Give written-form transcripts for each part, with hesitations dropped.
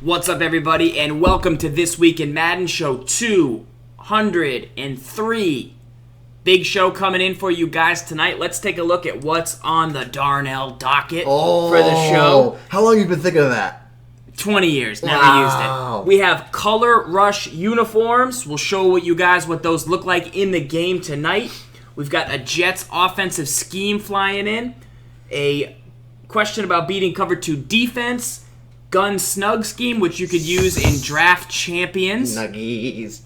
What's up, everybody, and welcome to This Week in Madden Show 203. Big show coming in for you guys tonight. Let's take a look at what's on the Darnell docket for the show. How long have you been thinking of that? 20 years. Never used it. We have Color Rush uniforms. We'll show you guys what those look like in the game tonight. We've got a Jets offensive scheme flying in. A question about beating cover 2 defense. Gun snug scheme, which you could use in draft champions. Nuggies.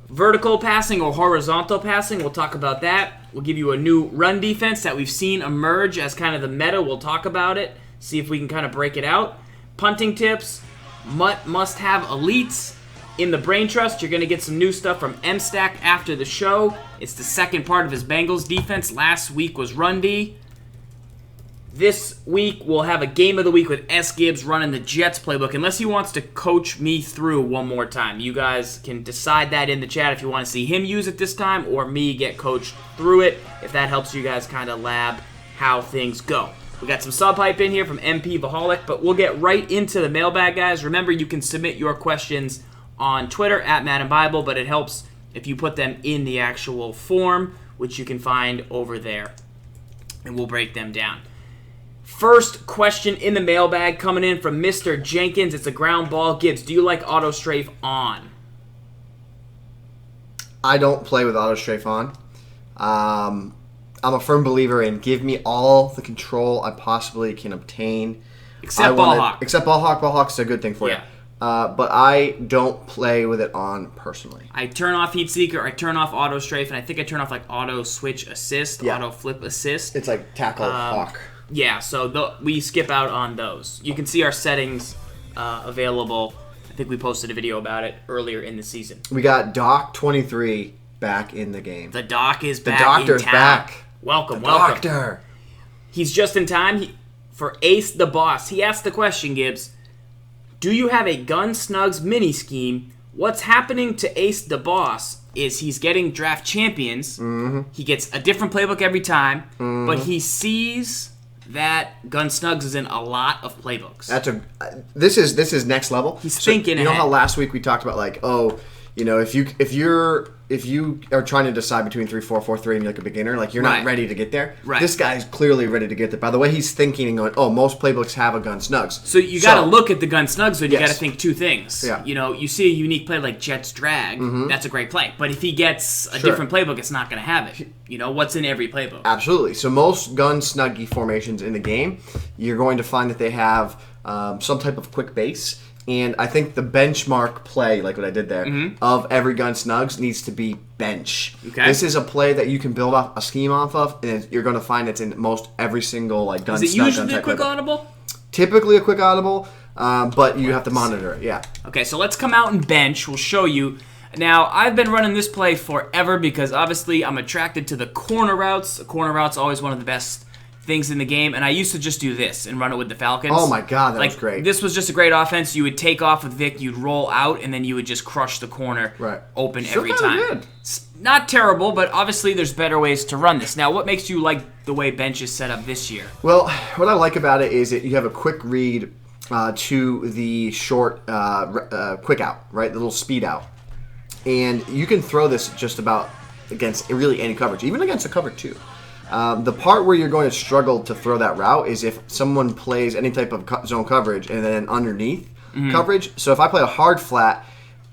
Vertical passing or horizontal passing, we'll talk about that. We'll give you a new run defense that we've seen emerge as kind of the meta. We'll talk about it, see if we can kind of break it out. Punting tips, must-have elites. In the Brain Trust, you're going to get some new stuff from M-Stack after the show. It's the second part of his Bengals defense. Last week was Run D. This week, we'll have a game of the week with S. Gibbs running the Jets playbook, unless he wants to coach me through one more time. You guys can decide that in the chat if you want to see him use it this time or me get coached through it, if that helps you guys kind of lab how things go. We got some sub-hype in here from MP Vaholic, but we'll get right into the mailbag, guys. Remember, you can submit your questions on Twitter, at Madden Bible, but it helps if you put them in the actual form, which you can find over there, and we'll break them down. First question in the mailbag coming in from Mr. Jenkins. It's a ground ball. Gibbs, do you like auto strafe on? I don't play with auto strafe on. I'm a firm believer in give me all the control I possibly can obtain. Except ball hawk. Except ball hawk. Ball hawk's a good thing for you. But I don't play with it on personally. I turn off heat seeker. I turn off auto strafe, and I think I turn off like auto switch assist, auto flip assist. It's like tackle hawk. Yeah, so we skip out on those. You can see our settings available. I think we posted a video about it earlier in the season. We got Doc 23 back in the game. The Doc is back. The Doctor's back. Welcome. Doctor. He's just in time for Ace the Boss. He asked the question, Gibbs, do you have a Gun Snugs mini scheme? What's happening to Ace the Boss is he's getting draft champions. Mm-hmm. He gets a different playbook every time, but he sees that Gun Snugs is in a lot of playbooks. This is next level. He's thinking. You know how last week we talked about if you are trying to decide between 3-4, 4-3, and you're like a beginner, like you're not ready to get there. Right. This guy's clearly ready to get there. By the way, he's thinking and going, oh, most playbooks have a Gun Snugs. So you got to look at the Gun Snugs, but you got to think two things. Yeah. You see a unique play like Jets Drag, that's a great play. But if he gets a different playbook, it's not going to have it. What's in every playbook? Absolutely. So most Gun Snuggy formations in the game, you're going to find that they have some type of quick base. And I think the benchmark play, like what I did there, of every Gun Snugs needs to be bench. Okay. This is a play that you can build off a scheme off of, and you're going to find it's in most every single Gun Snug. Is it usually a quick audible? Typically a quick audible, but you have to monitor it, yeah. Okay, so let's come out and bench. We'll show you. Now, I've been running this play forever because obviously I'm attracted to the corner routes. The corner route's always one of the best things in the game, and I used to just do this and run it with the Falcons. Oh my god, that was great. This was just a great offense. You would take off with Vic, you'd roll out, and then you would just crush the corner open every time. Good. It's not terrible, but obviously there's better ways to run this. Now, what makes you like the way bench is set up this year? Well, what I like about it is that you have a quick read to the short quick out, right? The little speed out. And you can throw this just about against really any coverage, even against a cover 2. The part where you're going to struggle to throw that route is if someone plays any type of zone coverage and then underneath coverage. So if I play a hard flat,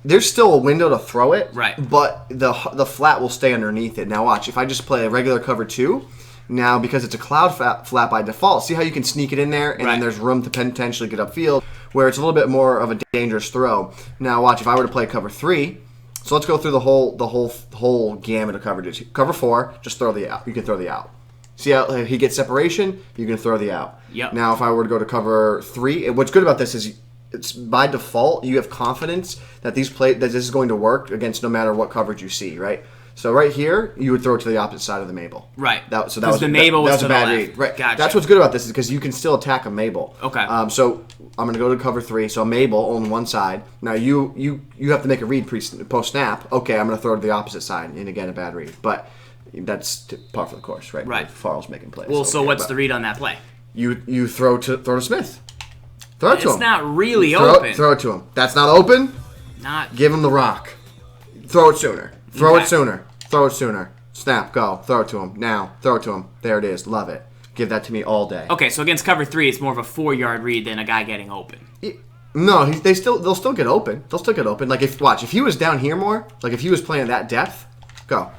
there's still a window to throw it, but the flat will stay underneath it. Now watch, if I just play a regular cover 2, now because it's a cloud flat by default, see how you can sneak it in there and then there's room to potentially get upfield where it's a little bit more of a dangerous throw. Now watch, if I were to play cover 3, so let's go through the whole gamut of coverages. Cover 4, just throw the out. You can throw the out. See how he gets separation? You can throw the out. Yep. Now, if I were to go to cover 3, what's good about this is it's by default you have confidence that this is going to work against no matter what coverage you see, right? So right here, you would throw it to the opposite side of the Mabel. Right. That was the Mabel was a bad read. Right. Gotcha. That's what's good about this is because you can still attack a Mabel. Okay. So I'm going to go to cover 3. So a Mabel on one side. Now you have to make a read post snap. Okay, I'm going to throw it to the opposite side, and again a bad read. But that's par for the course, right? Right. Farls making plays. Well, so what's the read on that play? You throw to Smith. Throw it to him. It's not really open. Throw it to him. That's not open? Not. Give him the rock. Throw it sooner. Throw Okay. it sooner. Throw it sooner. Snap, go. Throw it to him. Now. Throw it to him. There it is. Love it. Give that to me all day. Okay, so against cover 3, it's more of a 4-yard read than a guy getting open. No, they'll still get open. They'll still get open. Like if he was down here more, like if he was playing that depth, go.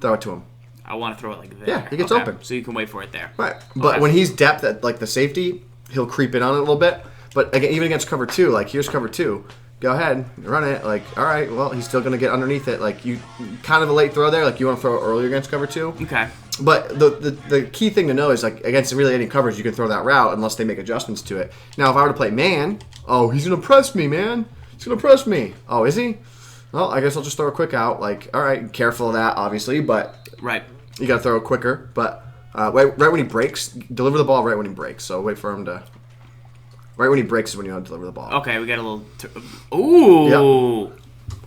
Throw it to him. I want to throw it like there. Yeah, he gets open. So you can wait for it there. Right. But when he's depth at like the safety, he'll creep in on it a little bit. But again, even against cover 2, like here's cover 2. Go ahead, run it. Like, all right, well, he's still going to get underneath it. Like, you kind of a late throw there. Like, you want to throw it earlier against cover 2. Okay. But the key thing to know is, like, against really any coverage, you can throw that route unless they make adjustments to it. Now, if I were to play man, oh, he's going to press me, man. He's going to press me. Oh, is he? Well, I guess I'll just throw a quick out. Like, all right, careful of that, obviously, but Right. you got to throw it quicker. But right when he breaks, deliver the ball right when he breaks. So wait for him to... Right when he breaks is when you want to deliver the ball. Okay, we got a little... Ooh! Yep.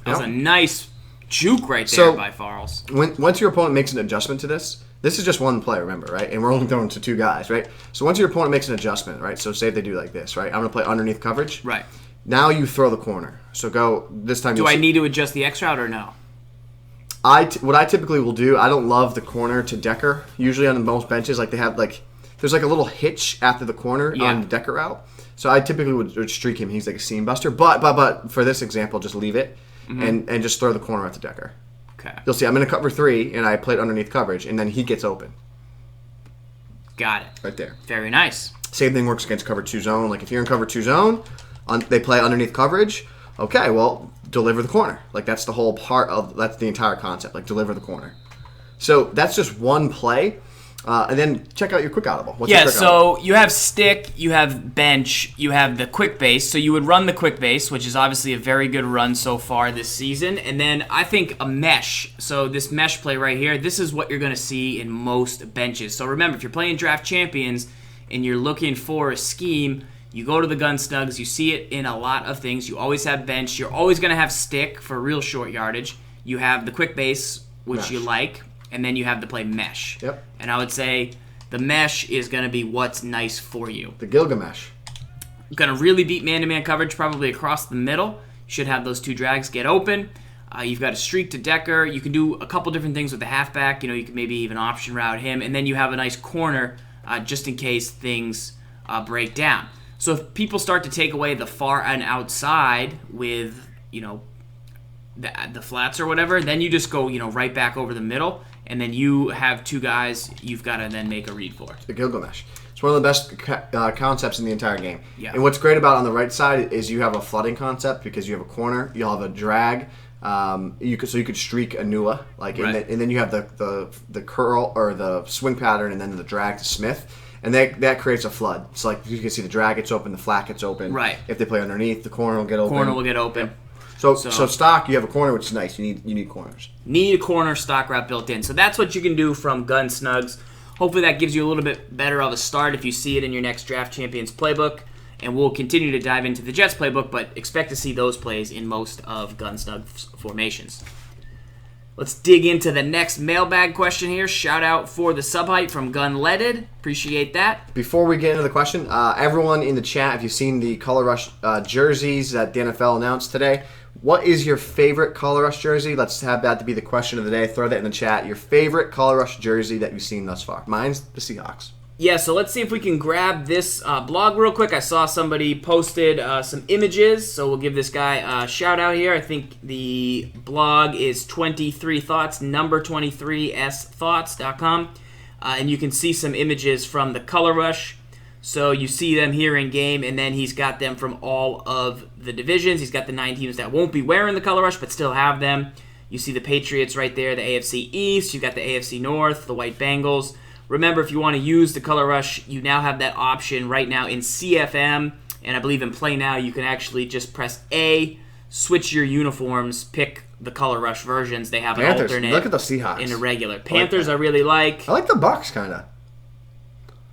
That was Yep. a nice juke right there by Farls. Once your opponent makes an adjustment to this is just one play, remember, right? And we're only throwing to 2 guys, right? So once your opponent makes an adjustment, right? So say if they do like this, right? I'm going to play underneath coverage. Right. Now you throw the corner. So go this time. Do I need to adjust the X route or no? What I typically will do, I don't love the corner to decker. Usually on most benches, like they have like, there's like a little hitch after the corner on the decker route. So I typically would streak him. He's like a seam buster. But for this example, just leave it and just throw the corner at the decker. Okay. You'll see I'm in a cover 3 and I played underneath coverage and then he gets open. Got it. Right there. Very nice. Same thing works against cover 2 zone. Like if you're in cover 2 zone, they play underneath coverage. Okay, well, deliver the corner. Like that's the whole that's the entire concept. Like deliver the corner. So that's just one play. And then check out your quick audible. What's your quick audible? You have stick, you have bench, you have the quick base. So you would run the quick base, which is obviously a very good run so far this season. And then I think a mesh. So this mesh play right here, this is what you're going to see in most benches. So remember, if you're playing draft champions and you're looking for a scheme, you go to the gun snugs, you see it in a lot of things. You always have bench. You're always going to have stick for real short yardage. You have the quick base, which you like. And then you have to play mesh. Yep. And I would say the mesh is going to be what's nice for you. The Gilgamesh. Going to really beat man-to-man coverage probably across the middle. You should have those 2 drags get open. You've got a streak to decker. You can do a couple different things with the halfback. You could maybe even option route him. And then you have a nice corner just in case things break down. So if people start to take away the far and outside with, the flats or whatever, then you just go, right back over the middle. And then you have 2 guys you've got to then make a read for. The Gilgamesh. It's one of the best concepts in the entire game. Yeah. And what's great about on the right side is you have a flooding concept because you have a corner, you'll have a drag. You could streak a Nua, and then you have the curl or the swing pattern, and then the drag to Smith, and that creates a flood. It's like you can see the drag gets open, the flat gets open. Right. If they play underneath, the corner will get open. Corner will get open. Yep. So stock, you have a corner, which is nice. You need corners. Need a corner stock route built in. So that's what you can do from Gun Snugs. Hopefully that gives you a little bit better of a start if you see it in your next Draft Champions playbook. And we'll continue to dive into the Jets playbook, but expect to see those plays in most of Gun Snugs formations. Let's dig into the next mailbag question here. Shout out for the sub height from Gunleaded. Appreciate that. Before we get into the question, everyone in the chat, if you've seen the Color Rush jerseys that the NFL announced today, what is your favorite Color Rush jersey? Let's have that to be the question of the day. Throw that in the chat. Your favorite Color Rush jersey that you've seen thus far. Mine's the Seahawks. Yeah, so let's see if we can grab this blog real quick. I saw somebody posted some images, so we'll give this guy a shout out here. I think the blog is 23 Thoughts, number 23sthoughts.com. And you can see some images from the Color Rush. So you see them here in game, and then he's got them from all of the divisions. He's got the 9 teams that won't be wearing the Color Rush, but still have them. You see the Patriots right there, the AFC East. You've got the AFC North, the White Bengals. Remember, if you want to use the Color Rush, you now have that option right now in CFM, and I believe in Play Now, you can actually just press A, switch your uniforms, pick the Color Rush versions. They have an Panthers. alternate. Look at the Seahawks. In a regular. Panthers I really like. I like the Bucks, kind of.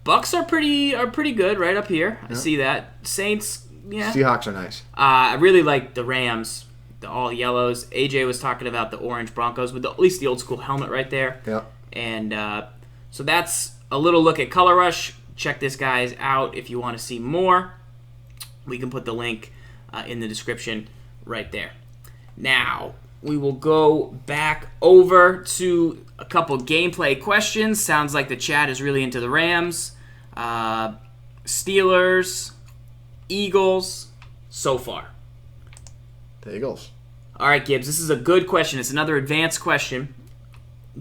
Bucks are pretty good right up here. I see that. Saints, yeah. Seahawks are nice. I really like the Rams, the all yellows. AJ was talking about the orange Broncos with at least the old school helmet right there. Yep. And so that's a little look at Color Rush. Check this guys out if you want to see more. We can put the link in the description right there. Now, we will go back over to a couple gameplay questions. Sounds like the chat is really into the Rams, Steelers, Eagles, so far. The Eagles. All right, Gibbs, this is a good question. It's another advanced question.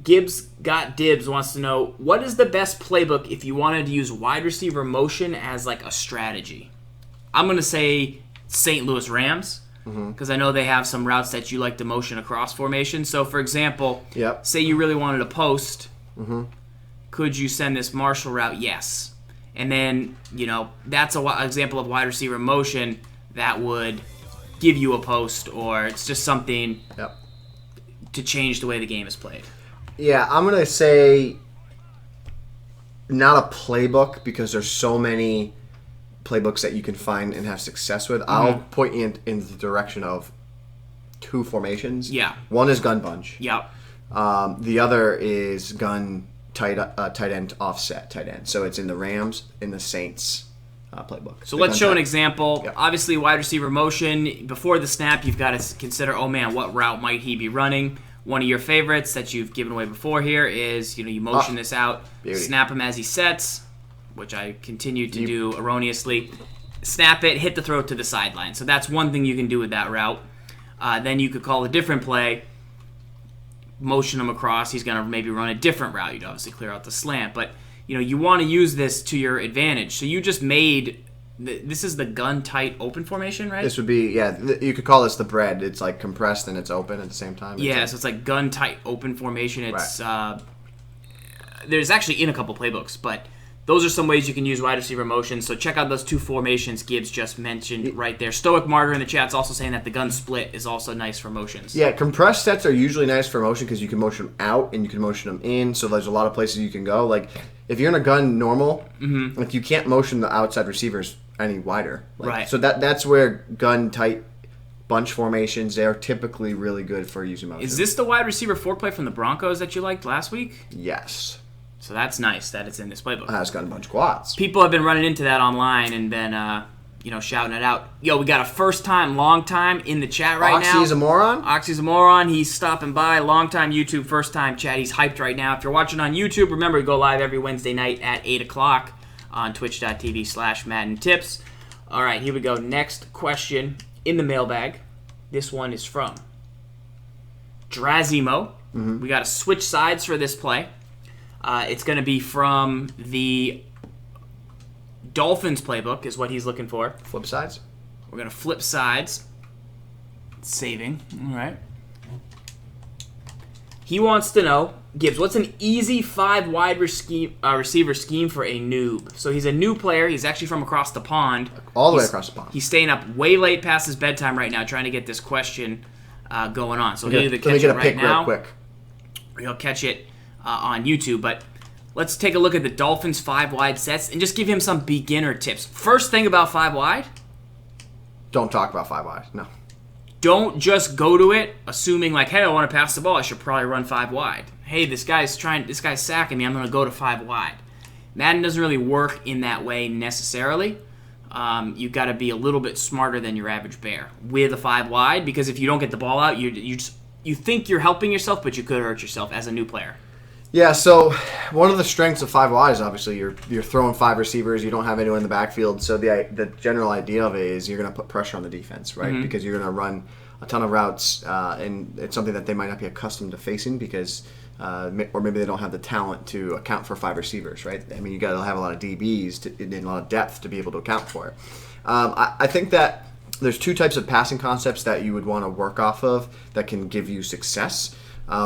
Gibbs got dibs wants to know, what is the best playbook if you wanted to use wide receiver motion as like a strategy? I'm going to say St. Louis Rams, because I know they have some routes that you like to motion across formation. So, for example, say you really wanted a post, could you send this Marshall route? Yes. And then, that's an example of wide receiver motion that would give you a post, or it's just something to change the way the game is played. Yeah, I'm going to say not a playbook, because there's so many playbooks that you can find and have success with. I'll point you in the direction of two formations. Yeah. One is gun bunch. Yep. The other is gun tight end offset tight end. So it's in the Rams, in the Saints playbook. So let's show an example. Yep. Obviously, wide receiver motion. Before the snap, you've got to consider, oh man, what route might he be running? One of your favorites that you've given away before here is, you motion this out, snap him as he sets, which I continue to do erroneously. Snap it, hit the throw to the sideline. So that's one thing you can do with that route. Then you could call a different play, motion him across. He's going to maybe run a different route. You'd obviously clear out the slant. But, you want to use this to your advantage. So you just made... This is the gun tight open formation, right? This would be, you could call this the bread. It's like compressed and it's open at the same time. So it's like gun tight open formation. It's there's actually in a couple playbooks, but those are some ways you can use wide receiver motion. So check out those two formations Gibbs just mentioned right there. Stoic Martyr in the chat's also saying that the gun split is also nice for motions. Yeah, compressed sets are usually nice for motion because you can motion them out and you can motion them in. So there's a lot of places you can go. Like if you're in a gun normal, like you can't motion the outside receivers any wider. Right. So that's where gun tight bunch formations, they're typically really good for using motion. Is this the wide receiver fork play from the Broncos that you liked last week? Yes. So that's nice that it's in this playbook. It's got a bunch of quads. People have been running into that online and been, shouting it out. Yo, we got a first time, long time in the chat right now. Oxy's a moron? Oxy's a moron. He's stopping by. Long time YouTube, first time chat. He's hyped right now. If you're watching on YouTube, remember to go live every Wednesday night at 8 o'clock on twitch.tv/Madden Tips. All right, here we go. Next question in the mailbag. This one is from Drazimo. We got to switch sides for this play. It's going to be from the Dolphins playbook is what he's looking for. Flip sides? We're going to flip sides. Saving. All right. He wants to know, Gibbs, what's an easy 5-wide receiver scheme for a noob? So he's a new player. He's actually from across the pond. All the way across the pond. He's staying up way late past his bedtime right now trying to get this question going on. So he'll either catch it right now, real quick. Or he'll catch it on YouTube. But let's take a look at the Dolphins 5-wide sets and just give him some beginner tips. First thing about 5-wide. Don't talk about 5-wide. No. Don't just go to it assuming like, hey, I want to pass the ball. I should probably run 5-wide. Hey, this guy's sacking me. I'm going to go to 5-wide. Madden doesn't really work in that way necessarily. You've got to be a little bit smarter than your average bear with a 5-wide, because if you don't get the ball out, you think you're helping yourself, but you could hurt yourself as a new player. Yeah, so one of the strengths of 5-wide is obviously you're throwing 5 receivers. You don't have anyone in the backfield. So the general idea of it is you're going to put pressure on the defense, right? Because you're going to run a ton of routes, and it's something that they might not be accustomed to facing because, or maybe they don't have the talent to account for 5 receivers, right? I mean, you got to have a lot of DBs and a lot of depth to be able to account for it. I think that there's 2 types of passing concepts that you would want to work off of that can give you success.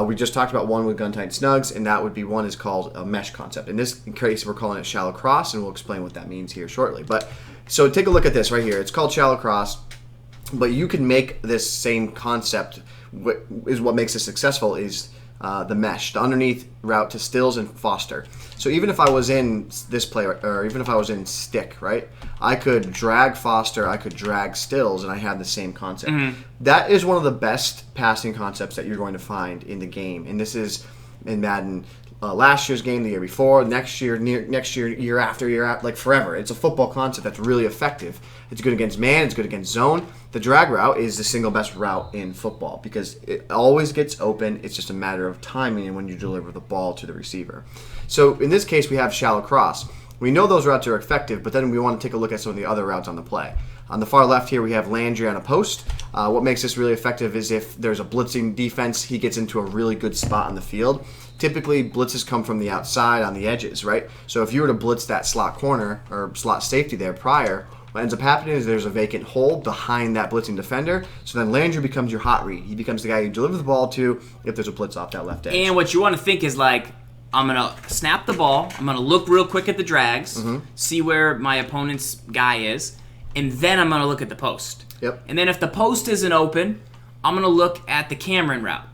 We just talked about one with gun tight snugs, and that would be one is called a mesh concept. In this case, we're calling it shallow cross, and we'll explain what that means here shortly. But so take a look at this right here. It's called shallow cross, but you can make this same concept. Is what makes it successful is the mesh, the underneath route to Stills and Foster. So even if I was in this play, or even if I was in stick, right, I could drag Foster, I could drag Stills, and I had the same concept. That is one of the best passing concepts that you're going to find in the game. And this is in Madden last year's game, the year before, next year, year after, like forever. It's a football concept that's really effective. It's good against man. It's good against zone. The drag route is the single best route in football because it always gets open. It's just a matter of timing and when you deliver the ball to the receiver. So in this case, we have shallow cross. We know those routes are effective, but then we want to take a look at some of the other routes on the play. On the far left here, we have Landry on a post. What makes this really effective is if there's a blitzing defense, he gets into a really good spot on the field. Typically, blitzes come from the outside on the edges, right? So if you were to blitz that slot corner or slot safety there prior, what ends up happening is there's a vacant hole behind that blitzing defender. So then Landry becomes your hot read. He becomes the guy you deliver the ball to if there's a blitz off that left edge. And what you want to think is like, I'm going to snap the ball. I'm going to look real quick at the drags, see where my opponent's guy is, and then I'm going to look at the post. Yep. And then if the post isn't open, I'm going to look at the Cameron route.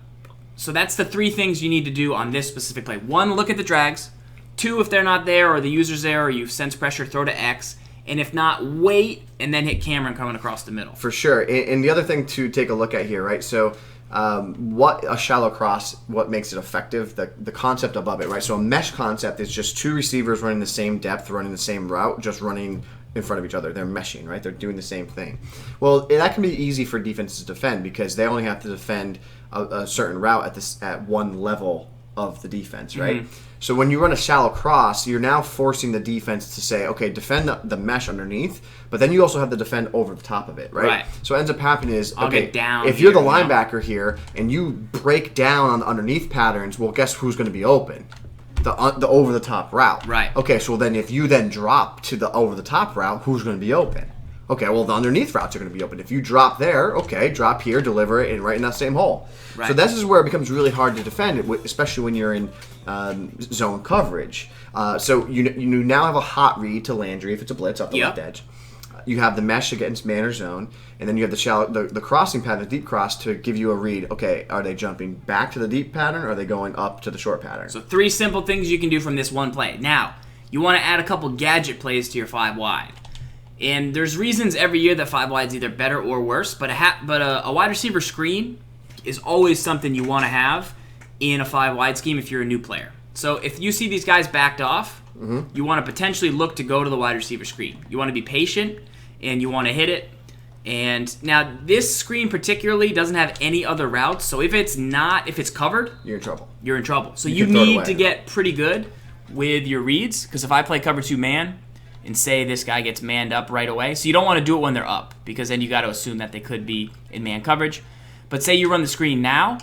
So that's the 3 things you need to do on this specific play. 1, look at the drags. 2, if they're not there or the user's there or you sense pressure, throw to X. And if not, wait and then hit Cameron coming across the middle. For sure. And the other thing to take a look at here, right? So what a shallow cross, what makes it effective, the concept above it, right? So a mesh concept is just 2 receivers running the same depth, running the same route, just running in front of each other. They're meshing, right? They're doing the same thing. Well, that can be easy for defenses to defend because they only have to defend a certain route at one level of the defense, right? So when you run a shallow cross, you're now forcing the defense to say, okay, defend the mesh underneath, but then you also have to defend over the top of it, right? So what ends up happening is, okay, if you're the linebacker here and you break down on the underneath patterns, well, guess who's going to be open? The over-the-top route. Right. Okay, so then if you then drop to the over-the-top route, who's going to be open? Okay, well, the underneath routes are going to be open. If you drop there, okay, drop here, deliver it, and right in that same hole. Right. So this is where it becomes really hard to defend, especially when you're in zone coverage. So you now have a hot read to Landry if it's a blitz up the left edge. You have the mesh against man or zone, and then you have the crossing pattern, the deep cross, to give you a read. Okay, are they jumping back to the deep pattern, or are they going up to the short pattern? So 3 simple things you can do from this one play. Now, you want to add a couple gadget plays to your 5 wide. And there's reasons every year that 5 wide is either better or worse, but a wide receiver screen is always something you want to have in a 5 wide scheme if you're a new player. So if you see these guys backed off, you want to potentially look to go to the wide receiver screen. You want to be patient, and you want to hit it. And now this screen particularly doesn't have any other routes, so if it's covered, you're in trouble. You're in trouble. So you need to get pretty good with your reads, because if I play cover 2 man, and say this guy gets manned up right away. So you don't want to do it when they're up, because then you got to assume that they could be in man coverage. But say you run the screen now,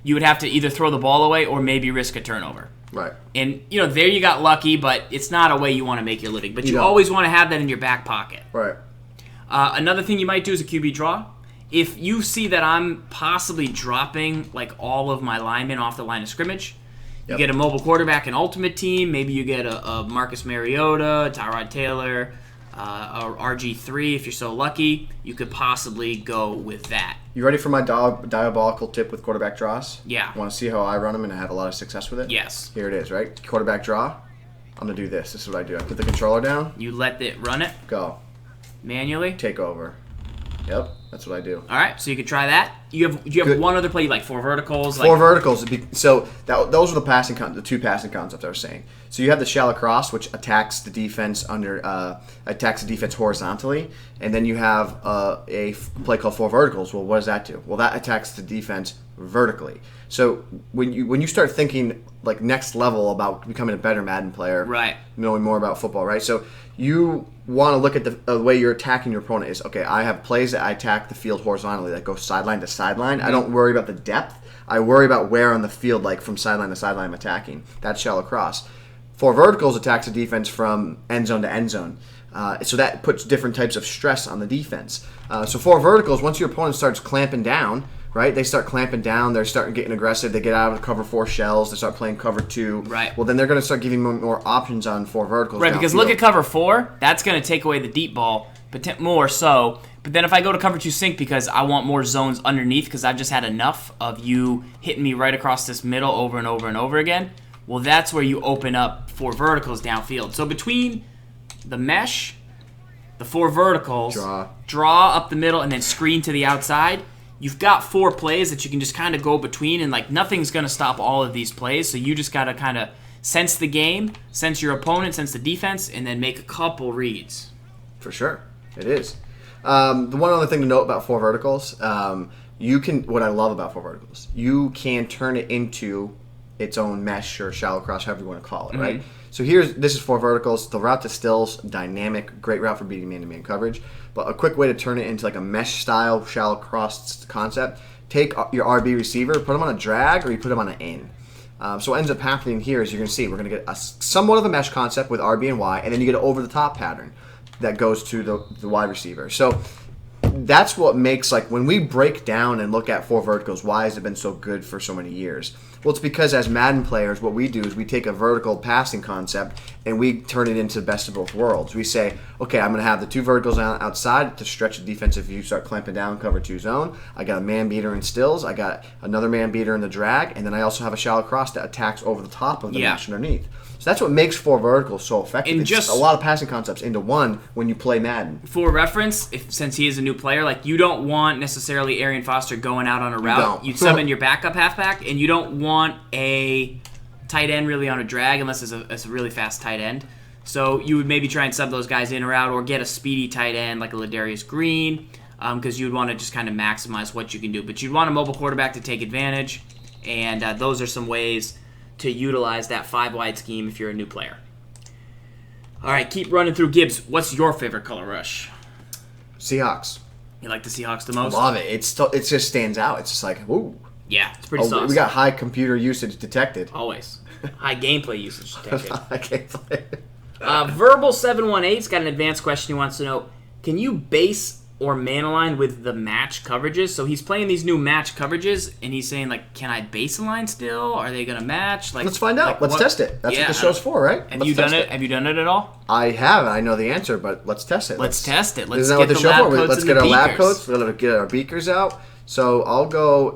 you would have to either throw the ball away or maybe risk a turnover. Right. And, there you got lucky, but it's not a way you want to make your living. But you always want to have that in your back pocket. Right. Another thing you might do is a QB draw. If you see that I'm possibly dropping like all of my linemen off the line of scrimmage, you get a mobile quarterback in Ultimate Team. Maybe you get a Marcus Mariota, Tyrod Taylor, or RG3 if you're so lucky. You could possibly go with that. You ready for my diabolical tip with quarterback draws? Yeah. Want to see how I run them and I have a lot of success with it? Yes. Here it is, right? Quarterback draw. I'm going to do this. This is what I do. I put the controller down. You let it run it. Go. Manually. Take over. Yep, that's what I do. All right, so you could try that. You have one other play, like 4 verticals. Four verticals. So those are the 2 passing concepts I was saying. So you have the shallow cross, which attacks the defense horizontally, and then you have a play called 4 verticals. Well, what does that do? Well, that attacks the defense vertically. So when you start thinking like next level about becoming a better Madden player, right, knowing more about football, right? So you want to look at the way you're attacking your opponent is, okay, I have plays that I attack the field horizontally that go sideline to sideline. I don't worry about the depth. I worry about where on the field, like from sideline to sideline, I'm attacking. That's shallow cross. 4 verticals attacks the defense from end zone to end zone. So that puts different types of stress on the defense. So 4 verticals, once your opponent starts clamping down, right? They start clamping down. They're starting getting aggressive. They get out of cover 4 shells. They start playing cover 2. Right. Well, then they're going to start giving more options on 4 verticals. Right, because look at cover 4. That's going to take away the deep ball, but more so. But then if I go to cover 2 sink because I want more zones underneath because I've just had enough of you hitting me right across this middle over and over and over again, well, that's where you open up 4 verticals downfield. So between the mesh, the 4 verticals, draw up the middle, and then screen to the outside, you've got 4 plays that you can just kind of go between, and like nothing's going to stop all of these plays. So you just got to kind of sense the game, sense your opponent, sense the defense, and then make a couple reads. For sure, it is. The one other thing to note about 4 verticals, you can. What I love about 4 verticals, you can turn it into its own mesh or shallow cross, however you want to call it, right? So this is 4 verticals. The route to stills, dynamic, great route for beating man-to-man coverage. But a quick way to turn it into like a mesh style shallow cross concept: take your RB receiver, put him on a drag, or you put him on an in. So what ends up happening here is you're going to see we're going to get somewhat of a mesh concept with RB and Y, and then you get an over-the-top pattern that goes to the wide receiver. So that's what makes, like, when we break down and look at 4 verticals, why has it been so good for so many years? Well, it's because as Madden players, what we do is we take a vertical passing concept and we turn it into the best of both worlds. We say, okay, I'm going to have the 2 verticals outside to stretch the defense if you start clamping down cover 2 zone. I got a man beater in stills. I got another man beater in the drag. And then I also have a shallow cross that attacks over the top of the mesh underneath. So that's what makes 4 verticals so effective. And it's just a lot of passing concepts into one when you play Madden. For reference, since he is a new player, like you don't want necessarily Arian Foster going out on a route. You'd sub in your backup halfback, and you don't want a tight end really on a drag unless it's a really fast tight end. So you would maybe try and sub those guys in or out, or get a speedy tight end like a Ladarius Green, because you would want to just kind of maximize what you can do. But you'd want a mobile quarterback to take advantage, and those are some ways to utilize that 5-wide scheme if you're a new player. All right, keep running through. Gibbs, what's your favorite color rush? Seahawks. You like the Seahawks the most? I love it. It just stands out. It's just like, ooh. Yeah, it's pretty saucy. We got high computer usage detected. Always. High gameplay usage detected. High gameplay. Verbal718's got an advanced question he wants to know. Can you base or man align with the match coverages? So he's playing these new match coverages, and he's saying, like, can I base align still? Are they going to match? Like, let's find out. Let's test it. That's what the show's for, right? Have you done it? Have you done it at all? I have. I know the answer, but let's test it. Let's test it. Let's get get the lab coats. Let's get our lab coats. We're going to get our beakers out. So I'll go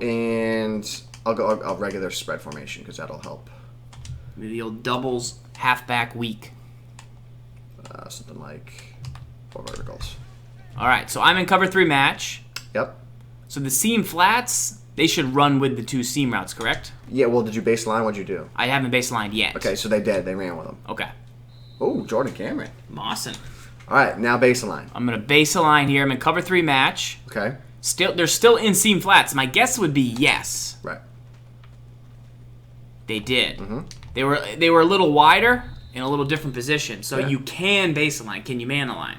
regular spread formation because that'll help. Maybe the old doubles halfback weak. Something like 4 verticals. All right, so I'm in cover 3 match. Yep. So the seam flats, they should run with the 2 seam routes, correct? Yeah, well, did you baseline? What'd you do? I haven't baselined yet. Okay, so they did. They ran with them. Okay. Oh, Jordan Cameron. Awesome. All right, now baseline. I'm going to baseline here. I'm in cover 3 match. Okay. They're still in seam flats. My guess would be yes. Right. They did. Mm-hmm. They were a little wider in a little different position. So you can baseline. Can you man align?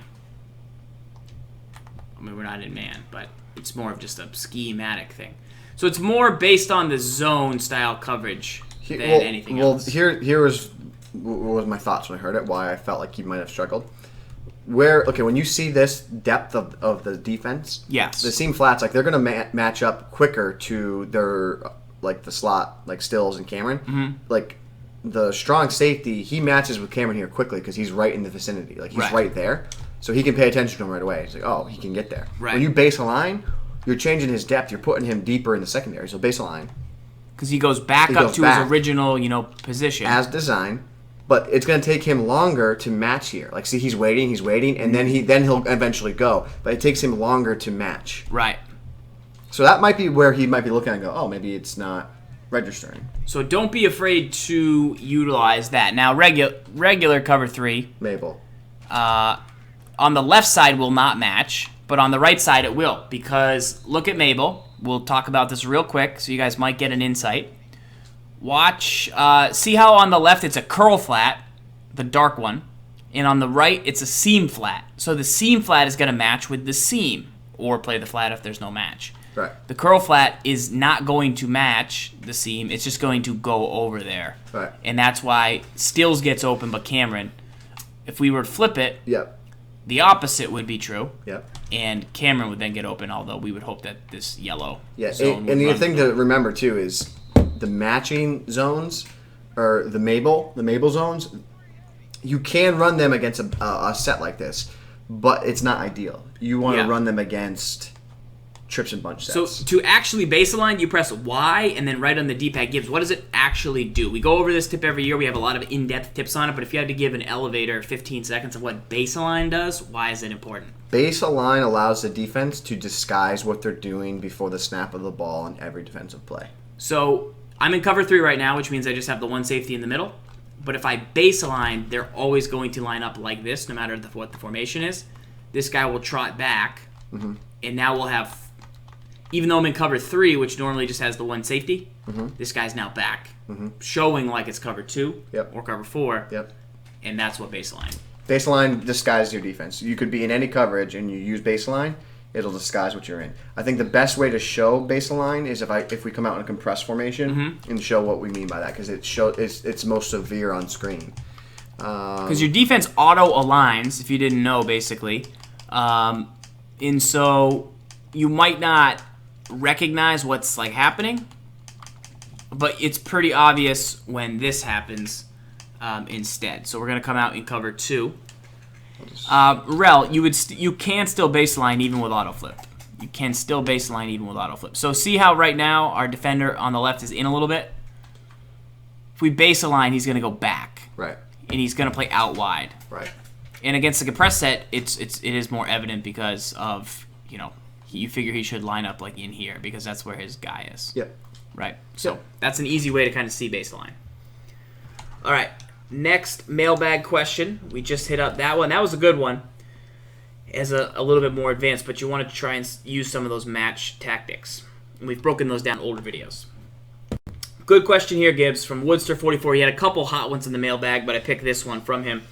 I mean, we're not in man, but it's more of just a schematic thing. So it's more based on the zone style coverage than anything else. Well, here was my thoughts when I heard it, why I felt like you might have struggled. When you see this depth of the defense, yes, the seam flats, like they're going to match up quicker to their, like the slot, like Stills and Cameron. Mm-hmm. Like the strong safety, he matches with Cameron here quickly because he's right in the vicinity. Like he's right there. So he can pay attention to him right away. He's like, oh, he can get there. Right. When you base align, you're changing his depth. You're putting him deeper in the secondary. So base align. Because he goes back up to his original, position. As designed. But it's going to take him longer to match here. Like, see, he's waiting, and then he'll eventually go. But it takes him longer to match. Right. So that might be where he might be looking and go, oh, maybe it's not registering. So don't be afraid to utilize that. Now, regular cover 3. Mabel. On the left side will not match, but on the right side it will. Because look at Mabel. We'll talk about this real quick, so you guys might get an insight. Watch, see how on the left it's a curl flat, the dark one, and on the right it's a seam flat. So the seam flat is going to match with the seam, or play the flat if there's no match. Right. The curl flat is not going to match the seam, it's just going to go over there. Right. And that's why Stills gets open, but Cameron, if we were to flip it, yep, the opposite would be true. Yep. And Cameron would then get open, although we would hope that this yellow zone would and the run thing to remember, too, is the matching zones, or the Mabel zones, you can run them against a set like this, but it's not ideal. You want to run them against trips and bunch So sets. to actually baseline, you press Y and then right on the D-pad gives. What does it actually do? We go over this tip every year. We have a lot of in-depth tips on it, but if you had to give an elevator 15 seconds of what baseline does, why is it important? Baseline allows the defense to disguise what they're doing before the snap of the ball in every defensive play. So I'm in cover 3 right now, which means I just have the one safety in the middle. But if I baseline, they're always going to line up like this, no matter what the formation is. This guy will trot back, and now we'll have, even though I'm in cover 3, which normally just has the one safety, this guy's now back, showing like it's cover 2 or cover 4, and that's what baseline. Baseline disguises your defense. You could be in any coverage and you use baseline, it'll disguise what you're in. I think the best way to show baseline is if we come out in a compressed formation and show what we mean by that, because it's most severe on screen. Because your defense auto-aligns, if you didn't know, basically. And so you might not recognize what's like happening, but it's pretty obvious when this happens instead. So we're going to come out in cover 2. Rel, you can still baseline even with auto flip. You can still baseline even with auto flip. So see how right now our defender on the left is in a little bit? If we baseline, he's going to go back. Right. And he's going to play out wide. Right. And against the compressed set, it is more evident because of, you figure he should line up like in here because that's where his guy is. Yep. Right. So that's an easy way to kind of see baseline. All right. Next mailbag question. We just hit up that one. That was a good one. As a little bit more advanced, but you wanted to try and use some of those match tactics. And we've broken those down in older videos. Good question here, Gibbs, from Woodster44. He had a couple hot ones in the mailbag, but I picked this one from him.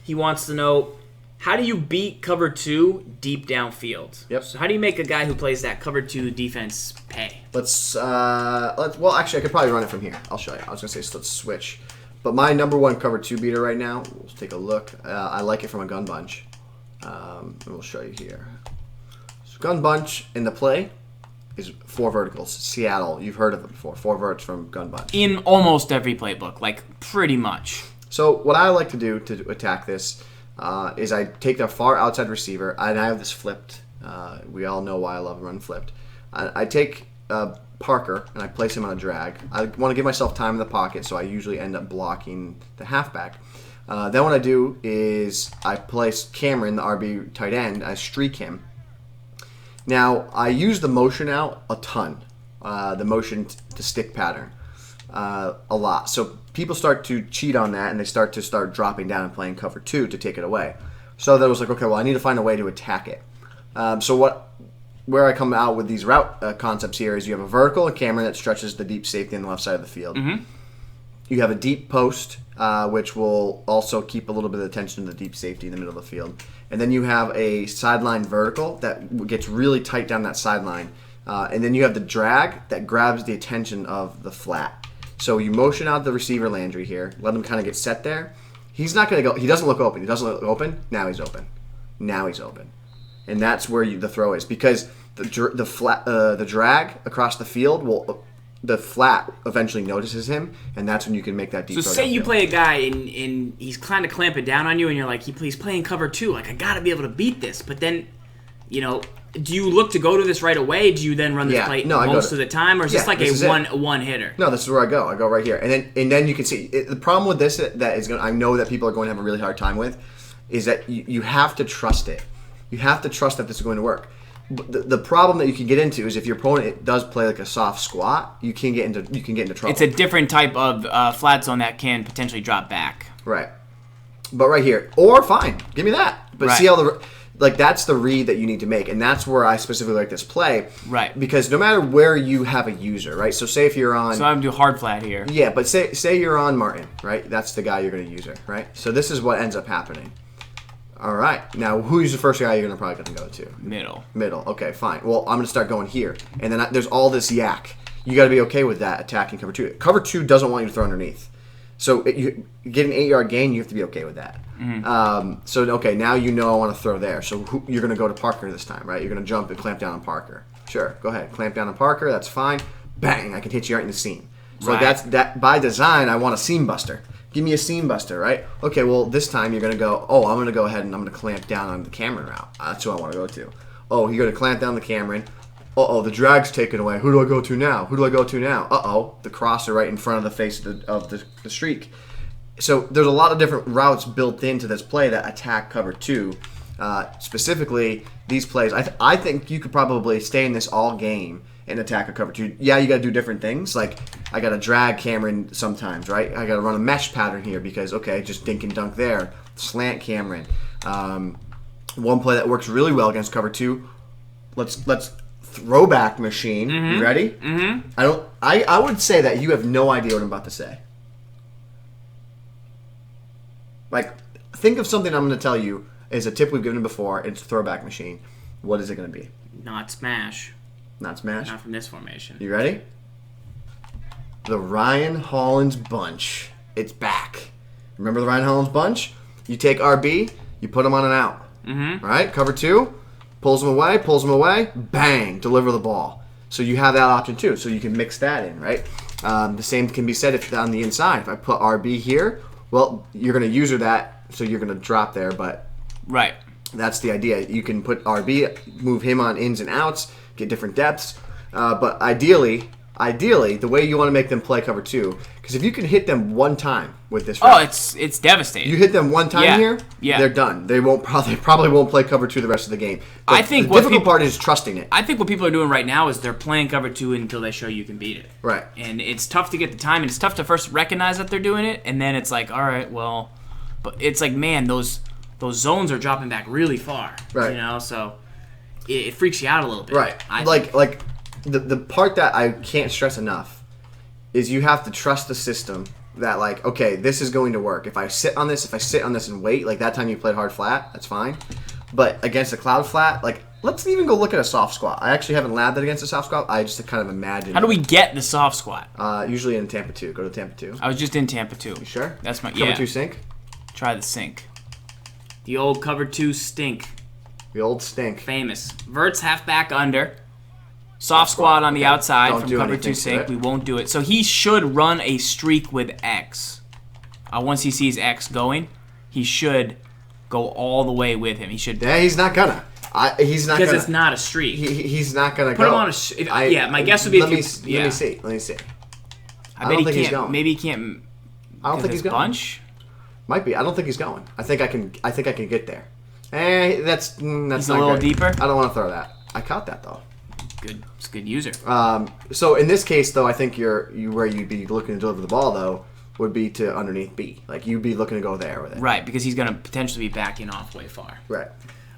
He wants to know, how do you beat cover 2 deep downfield? Yep. So how do you make a guy who plays that cover 2 defense pay? Well, actually, I could probably run it from here. I'll show you. I was going to say, let's switch. But my number 1 cover 2 beater right now, let's take a look. I like it from a gun bunch. And we'll show you here. So gun bunch in the play is 4 verticals. Seattle, you've heard of it before. 4 verts from gun bunch. In almost every playbook, like pretty much. So what I like to do to attack this is I take the far outside receiver, and I have this flipped. We all know why I love run flipped. I take Parker, and I place him on a drag. I want to give myself time in the pocket, so I usually end up blocking the halfback. Then what I do is I place Cameron, the RB tight end. I streak him. Now, I use the motion out a ton, the motion to stick pattern a lot. So people start to cheat on that, and they start dropping down and playing cover 2 to take it away. So that was like, okay, well, I need to find a way to attack it. Where I come out with these route concepts here is you have a vertical and Cameron that stretches the deep safety on the left side of the field. You have a deep post, which will also keep a little bit of attention to the deep safety in the middle of the field. And then you have a sideline vertical that gets really tight down that sideline. And then you have the drag that grabs the attention of the flat. So you motion out the receiver Landry here, let him kind of get set there. He's not going to go. He doesn't look open. He doesn't look open. Now he's open. And that's where the throw is, because the drag across the field the flat eventually notices him, and that's when you can make that deep. So say you play a guy and he's kind of clamping down on you, and you're like, he's playing cover 2. Like, I got to be able to beat this. But then, do you look to go to this right away? Do you then run this play most of the time, or is this like a one hitter? No, this is where I go. I go right here, and then you can see the problem with this I know that people are going to have a really hard time with, is that you have to trust it. You have to trust that this is going to work. The problem that you can get into is if your opponent does play like a soft squat, you can get into trouble. It's a different type of flat zone that can potentially drop back. Right. But right here, or fine, give me that. But see how that's the read that you need to make, and that's where I specifically like this play. Right. Because no matter where you have a user, right? So say if you're on. So I'm gonna do hard flat here. Yeah, but say you're on Martin, right? That's the guy you're gonna use, right? So this is what ends up happening. All right. Now, who's the first guy you're probably going to go to? Middle. Okay, fine. Well, I'm going to start going here. And then there's all this yak. You got to be okay with that attacking cover 2. Cover 2 doesn't want you to throw underneath. So you get an 8-yard gain, you have to be okay with that. Okay, now I want to throw there. So you're going to go to Parker this time, right? You're going to jump and clamp down on Parker. Sure, go ahead. Clamp down on Parker. That's fine. Bang, I can hit you right in the seam. So that's by design, I want a seam buster. Give me a seam buster, right? Okay, well, this time you're going to go, I'm going to go ahead and I'm going to clamp down on the Cameron route. That's who I want to go to. Oh, you're going to clamp down the Cameron. Uh-oh, the drag's taken away. Who do I go to now? Who do I go to now? Uh-oh, the crosser right in front of the face of the streak. So there's a lot of different routes built into this play that attack cover 2. Specifically, these plays, I think you could probably stay in this all game and attack a cover 2. Yeah, you got to do different things. Like, I got to drag Cameron sometimes, right? I got to run a mesh pattern here because, okay, just dink and dunk there. Slant Cameron. One play that works really well against cover 2. Let's throwback machine. Mm-hmm. You ready? Mm-hmm. I would say that you have no idea what I'm about to say. Like, think of something I'm going to tell you is a tip we've given before. It's throwback machine. What is it going to be? Not smash. Not smash? Not from this formation. You ready? The Ryan Hollins bunch. It's back. Remember the Ryan Hollins bunch? You take RB, you put him on an out. Mm-hmm. All right, cover 2, pulls him away, bang, deliver the ball. So you have that option too. So you can mix that in, right? The same can be said if on the inside. If I put RB here, well, you're going to user that, so you're going to drop there, but right. That's the idea. You can put RB, move him on ins and outs, get different depths. But ideally, the way you want to make them play cover 2, because if you can hit them one time with this route, it's devastating. You hit them one time here, yeah. They're done. They probably won't play cover 2 the rest of the game. But I think the difficult part is trusting it. I think what people are doing right now is they're playing cover 2 until they show you can beat it. Right. And it's tough to get the time, and it's tough to first recognize that they're doing it, and then it's like, all right, well, but it's like, man, those zones are dropping back really far. Right. You know, so it freaks you out a little bit. Right. Like the part that I can't stress enough is you have to trust the system that, like, okay, this is going to work. If I sit on this and wait, like that time you played hard flat, that's fine. But against a cloud flat, like, let's even go look at a soft squat. I actually haven't labbed it against a soft squat. I just kind of imagine. How do we get the soft squat? Usually in Tampa 2. Go to Tampa 2. I was just in Tampa 2. You sure? That's my Cover 2 sink? Try the sink. The old cover 2 stink. The old stink. Famous. Verts halfback under. Soft squat on the outside from cover 2 sink. We won't do it. So he should run a streak with X. Once he sees X going, he should go all the way with him. He should. Yeah, he's not gonna. He's not because gonna. it's not a streak. He's not gonna put go. Him on a. Yeah, my guess would be. Let me see. I bet he can't. Maybe he can't. I don't think he's going. Bunch. Might be. I don't think he's going. I think I can get there. That's He's not a little great. deeper. I don't want to throw that. I caught that though. Good. It's a good user. So in this case though, I think where you'd be looking to deliver the ball though would be to underneath B. Like you'd be looking to go there with it. Right, because he's going to potentially be backing off way far. Right.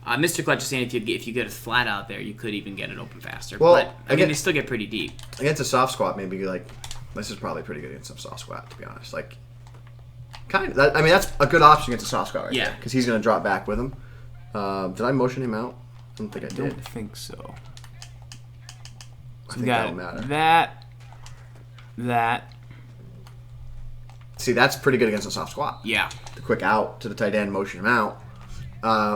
Mr. Clutch is saying if you get a flat out there, you could even get it open faster. Well, but I mean, they still get pretty deep. Against a soft squat, maybe like this is probably pretty good against a soft squat, to be honest. Like, kind of. I mean, that's a good option against a soft squat, right? Yeah. Because he's going to drop back with him. Did I motion him out? I don't think I did. I don't think so. I think that'll matter. That. See, that's pretty good against a soft squat. Yeah. The quick out to the tight end, motion him out.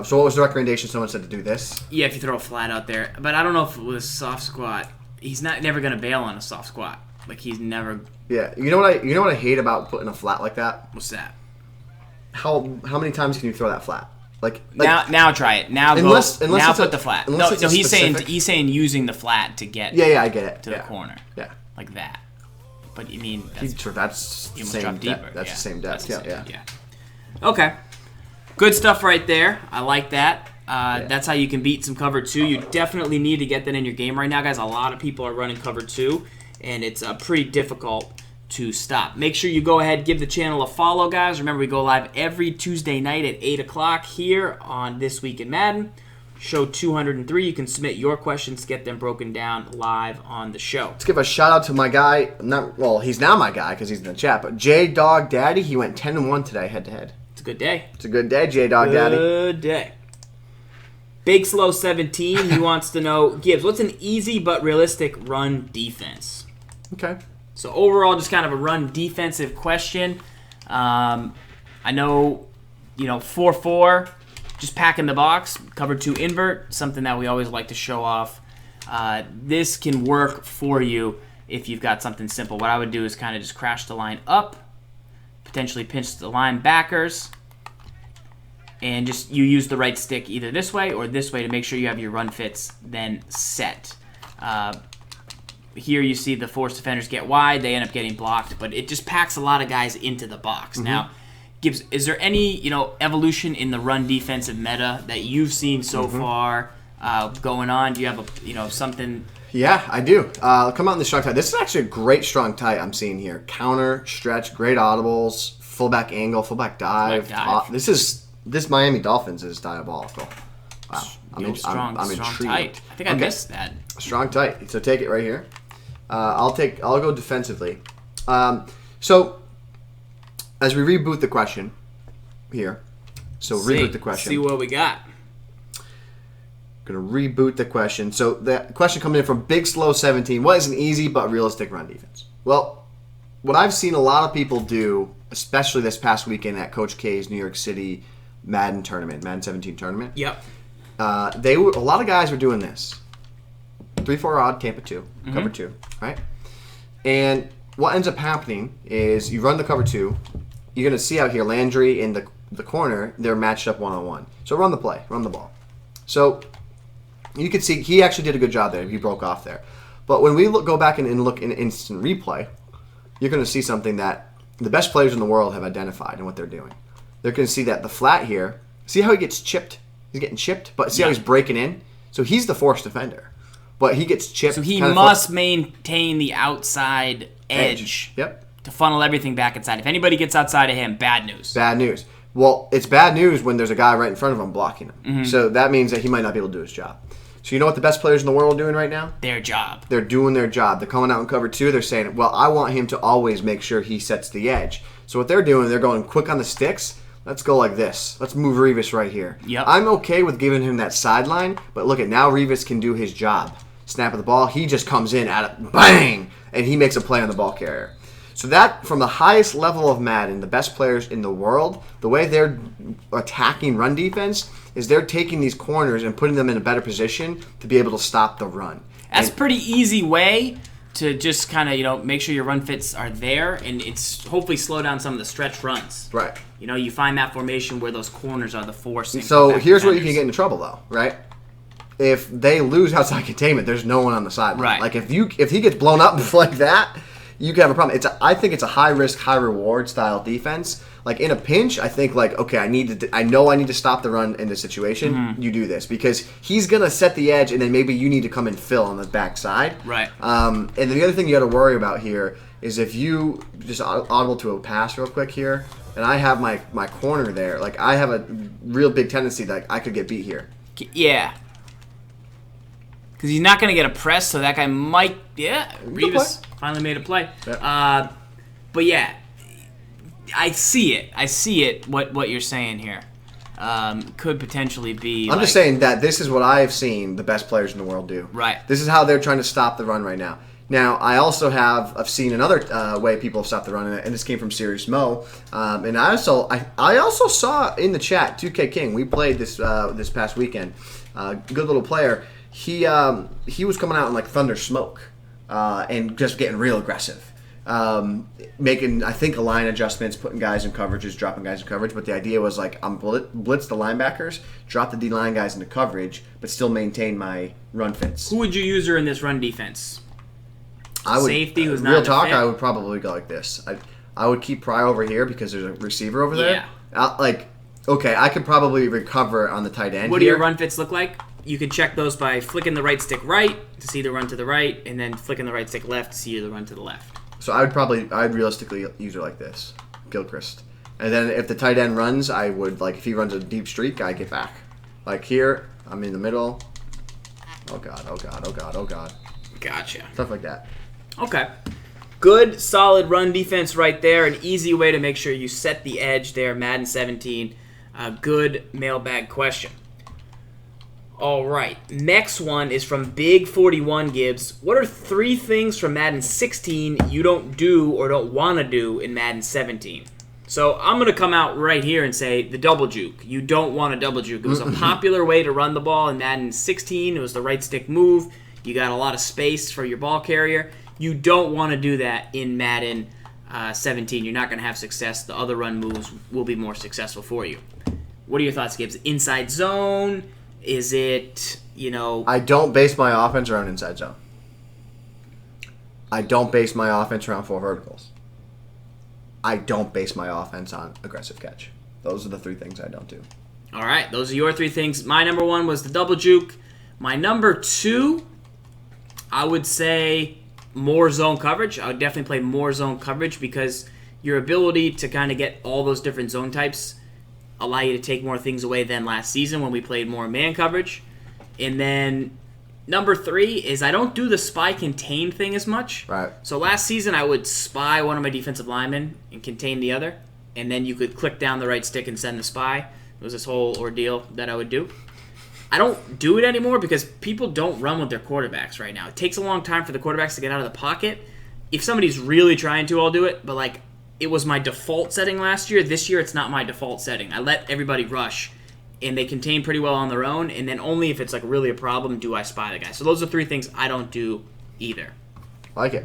So what was the recommendation? Someone said to do this? Yeah, if you throw a flat out there. But I don't know if with a soft squat, he's never going to bail on a soft squat. Like, he's never... Yeah. You know what I hate about putting a flat like that? What's that? How many times can you throw that flat? Like now try it. Now unless put the flat. No, he's saying using the flat to get I get it. To the corner. Yeah. Like that. But you mean that's the same depth. That's the same depth. Yeah. Okay. Good stuff right there. I like that. That's how you can beat some cover 2. You definitely need to get that in your game right now, guys. A lot of people are running cover 2, and it's pretty difficult to stop. Make sure you go ahead, give the channel a follow, guys. Remember, we go live every Tuesday night at 8 o'clock here on This Week in Madden. Show 203. You can submit your questions to get them broken down live on the show. Let's give a shout out to my guy. He's now my guy because he's in the chat, but J Dog Daddy. He went 10-1 today head to head. It's a good day. It's a good day, J Dog Daddy. Good day. Big Slow 17. He wants to know, Gibbs, what's an easy but realistic run defense? Okay. So overall, just kind of a run defensive question. I know, 4-4, just packing the box, cover 2 invert, something that we always like to show off. This can work for you if you've got something simple. What I would do is kind of just crash the line up, potentially pinch the linebackers, and just you use the right stick either this way or this way to make sure you have your run fits then set. Here you see the force defenders get wide, they end up getting blocked, but it just packs a lot of guys into the box. Now, is there any evolution in the run defensive meta that you've seen so far going on? Do you have something? Yeah, I do. Come out in the strong tight. This is actually a great strong tight I'm seeing here. Counter, stretch, great audibles, fullback angle, fullback dive. This Miami Dolphins is diabolical. Wow, I'm intrigued. Tight. I think I missed that. Strong tight. So take it right here. I'll go defensively. So as we reboot the question here, reboot the question. See what we got. Gonna reboot the question. So the question coming in from Big Slow 17. What is an easy but realistic run defense? Well, what I've seen a lot of people do, especially this past weekend at Coach K's New York City Madden 17 tournament. Yep. A lot of guys were doing this. 3-4 odd, Tampa 2, cover 2, right? And what ends up happening is you run the cover 2. You're going to see out here Landry in the corner. They're matched up one-on-one. So run the play, run the ball. So you can see he actually did a good job there. He broke off there. But when we go back and look in instant replay, you're going to see something that the best players in the world have identified and what they're doing. They're going to see that the flat here, see how he gets chipped? He's getting chipped, but see how he's breaking in? So he's the force defender. But he gets chipped. So he must maintain the outside edge. Yep. To funnel everything back inside. If anybody gets outside of him, bad news. Bad news. Well, it's bad news when there's a guy right in front of him blocking him. So that means that he might not be able to do his job. So you know what the best players in the world are doing right now? Their job. They're doing their job. They're coming out in cover 2. They're saying, well, I want him to always make sure he sets the edge. So what they're doing, they're going quick on the sticks. Let's go like this. Let's move Revis right here. Yep. I'm okay with giving him that sideline, but look at now Revis can do his job. Snap of the ball, he just comes in at it, bang, and he makes a play on the ball carrier. So that, from the highest level of Madden, the best players in the world, the way they're attacking run defense is they're taking these corners and putting them in a better position to be able to stop the run. That's a pretty easy way to just kind of, make sure your run fits are there, and it's hopefully slow down some of the stretch runs. Right. You find that formation where those corners are the force. So here's where you can get into trouble, though, right? If they lose outside containment, there's no one on the sideline. Right. Like if he gets blown up like that, you can have a problem. I think it's a high risk, high reward style defense. Like in a pinch, I think okay, I know I need to stop the run in this situation. You do this because he's gonna set the edge, and then maybe you need to come and fill on the backside. Right. And then the other thing you got to worry about here is if you just audible to a pass real quick here, and I have my corner there. Like I have a real big tendency that I could get beat here. Yeah. Because he's not going to get a press, so that guy might... Yeah, Revis finally made a play. Yep. But yeah, I see it, what you're saying here. Could potentially be... I'm just saying that this is what I have seen the best players in the world do. Right. This is how they're trying to stop the run right now. Now, I've seen another way people have stopped the run, and this came from Serious Mo. And I also saw in the chat, 2K King, we played this past weekend. Good little player. He was coming out in like thunder smoke and just getting real aggressive, making I think line adjustments, putting guys in coverages, dropping guys in coverage. But the idea was like I'm blitz the linebackers, drop the D line guys into coverage, but still maintain my run fits. Who would you use her in this run defense? Safety who's not real talk. fit? I would probably go like this. I would keep Pry over here because there's a receiver over there. Yeah. Okay, I could probably recover on the tight end. What do your run fits look like? You can check those by flicking the right stick right to see the run to the right, and then flicking the right stick left to see the run to the left. So I'd realistically use it like this, Gilchrist. And then if the tight end runs, I would, if he runs a deep streak, I get back. Like here, I'm in the middle. Oh God, oh God, oh God, oh God. Gotcha. Stuff like that. Okay. Good, solid run defense right there. An easy way to make sure you set the edge there, Madden 17. Good mailbag question. All right, next one is from Big 41 Gibbs. What are 3 things from Madden 16 you don't do or don't want to do in Madden 17? So I'm going to come out right here and say the double juke. You don't want a double juke. It was a popular way to run the ball in Madden 16. It was the right stick move. You got a lot of space for your ball carrier. You don't want to do that in Madden 17. You're not going to have success. The other run moves will be more successful for you. What are your thoughts, Gibbs? Inside zone? Is it, I don't base my offense around inside zone. I don't base my offense around 4 verticals. I don't base my offense on aggressive catch. Those are the 3 things I don't do. All right, those are your 3 things. My number 1 was the double juke. My number 2, I would say more zone coverage. I would definitely play more zone coverage because your ability to kind of get all those different zone types allow you to take more things away than last season when we played more man coverage. And then number 3 is I don't do the spy contain thing as much. Right. So last season I would spy one of my defensive linemen and contain the other, and then you could click down the right stick and send the spy. It was this whole ordeal that I would do. I don't do it anymore because people don't run with their quarterbacks right now. It takes a long time for the quarterbacks to get out of the pocket. If somebody's really trying to, I'll do it, but like it was my default setting last year. This year it's not my default setting. I let everybody rush, and they contain pretty well on their own, and then only if it's like really a problem do I spy the guy. So those are 3 things I don't do either. Like it.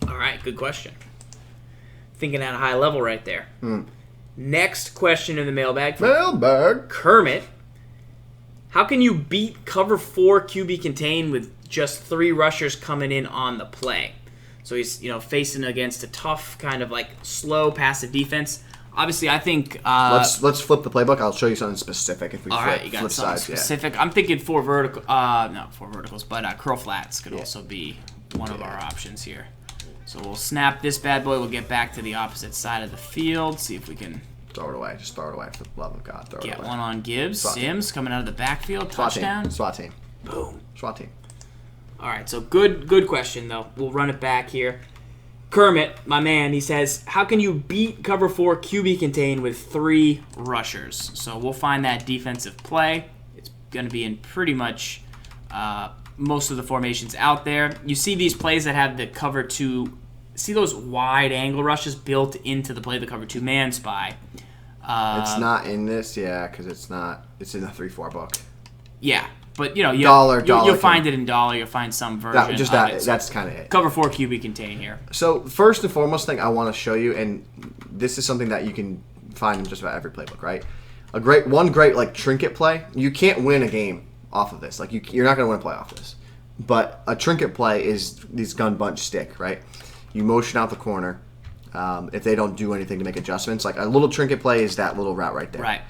All right, good question. Thinking at a high level right there. Next question in the mailbag. Mailbag. Kermit. How can you beat cover 4 QB contain with just 3 rushers coming in on the play? So he's facing against a tough kind of like slow passive defense. Obviously, I think let's flip the playbook. I'll show you something specific if we all flip, right, you got flip something sides. specific. Yeah. I'm thinking 4 vertical. Not 4 verticals, but curl flats could also be one of our options here. So we'll snap this bad boy. We'll get back to the opposite side of the field. See if we can throw it away. Just throw it away for the love of God. Throw it away. Get one on Gibbs. SWAT Sims coming out of the backfield. Touchdown. SWAT team. Boom. SWAT team. All right, so good question, though. We'll run it back here. Kermit, my man, he says, how can you beat cover 4 QB contain with 3 rushers? So we'll find that defensive play. It's going to be in pretty much most of the formations out there. You see these plays that have the cover 2. See those wide angle rushes built into the play, the cover 2 man spy. It's not in this, because it's not. It's in the 3-4 book. Yeah, but you'll find it in Dollar. You'll find some version. That's kind of it. Cover 4 QB contain here. So first and foremost thing I want to show you, and this is something that you can find in just about every playbook, right? One great like trinket play. You can't win a game off of this. Like you're not going to win a play off this. But a trinket play is these gun bunch stick, right? You motion out the corner. If they don't do anything to make adjustments, like a little trinket play is that little route right there. Right.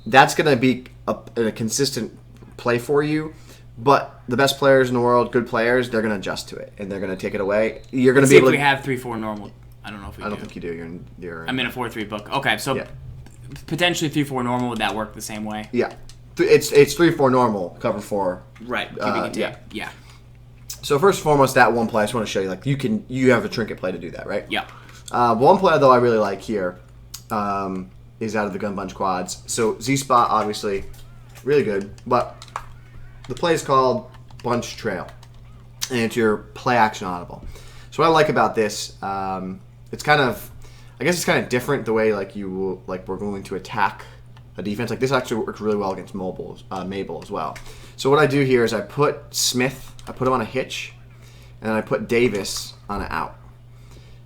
That's going to be a consistent play for you, but the best players in the world, good players, they're going to adjust to it and they're going to take it away. You're going to be able to. We have 3-4 normal. I don't know if we do. I don't think you do. I'm in a 4-3 book. Okay, so potentially 3-4 normal. Would that work the same way? Yeah, it's 3-4 normal, cover 4. Right. Yeah. So first and foremost, that one play I just want to show you. Like you have a trinket play to do that, right? Yeah. One play though I really like here is out of the gun bunch quads. So Z spot obviously really good, but the play is called bunch trail, and it's your play action audible. So what I like about this, it's kind of, I guess it's kind of different the way we're going to attack a defense. Like this actually works really well against Mabel as well. So what I do here is I put Smith, I put him on a hitch, and then I put Davis on an out.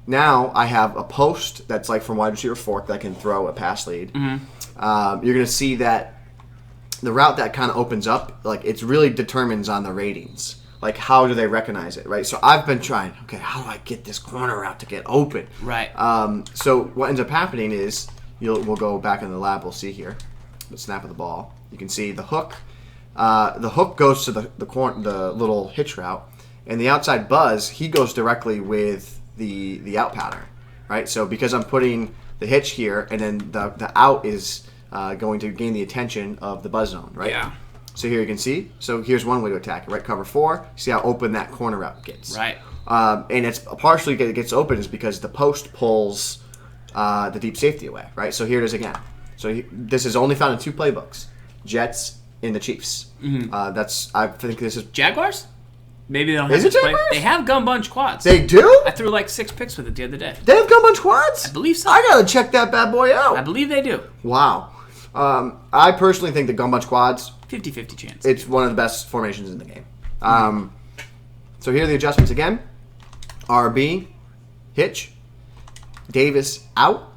Now I have a post that's like from wide receiver fork that can throw a pass lead. Mm-hmm. You're going to see that the route that kind of opens up, like it really determines on the ratings. Like how do they recognize it, right? So I've been trying, okay, how do I get this corner route to get open? Right. So what ends up happening is we'll go back in the lab, we'll see here, the snap of the ball. You can see the hook. The hook goes to the little hitch route, and the outside buzz, he goes directly with the out pattern, right? So because I'm putting the hitch here, and then the out is going to gain the attention of the buzz zone, right? Yeah. So here you can see. So here's one way to attack it, right? Cover 4. See how open that corner route gets. Right. And it's partially it gets open is because the post pulls the deep safety away, right? So here it is again. So this is only found in 2 playbooks: Jets and the Chiefs. Mm-hmm. I think this is Jaguars. Maybe they don't have Is it this play. Jaguars? They have gun bunch quads. They do? I threw like 6 picks with it the other day. They have gun bunch quads? I believe so. I gotta check that bad boy out. I believe they do. Wow. I personally think the gun bunch quads, 50-50 chance. it's one of the best formations in the game. So here are the adjustments again. RB, hitch, Davis out.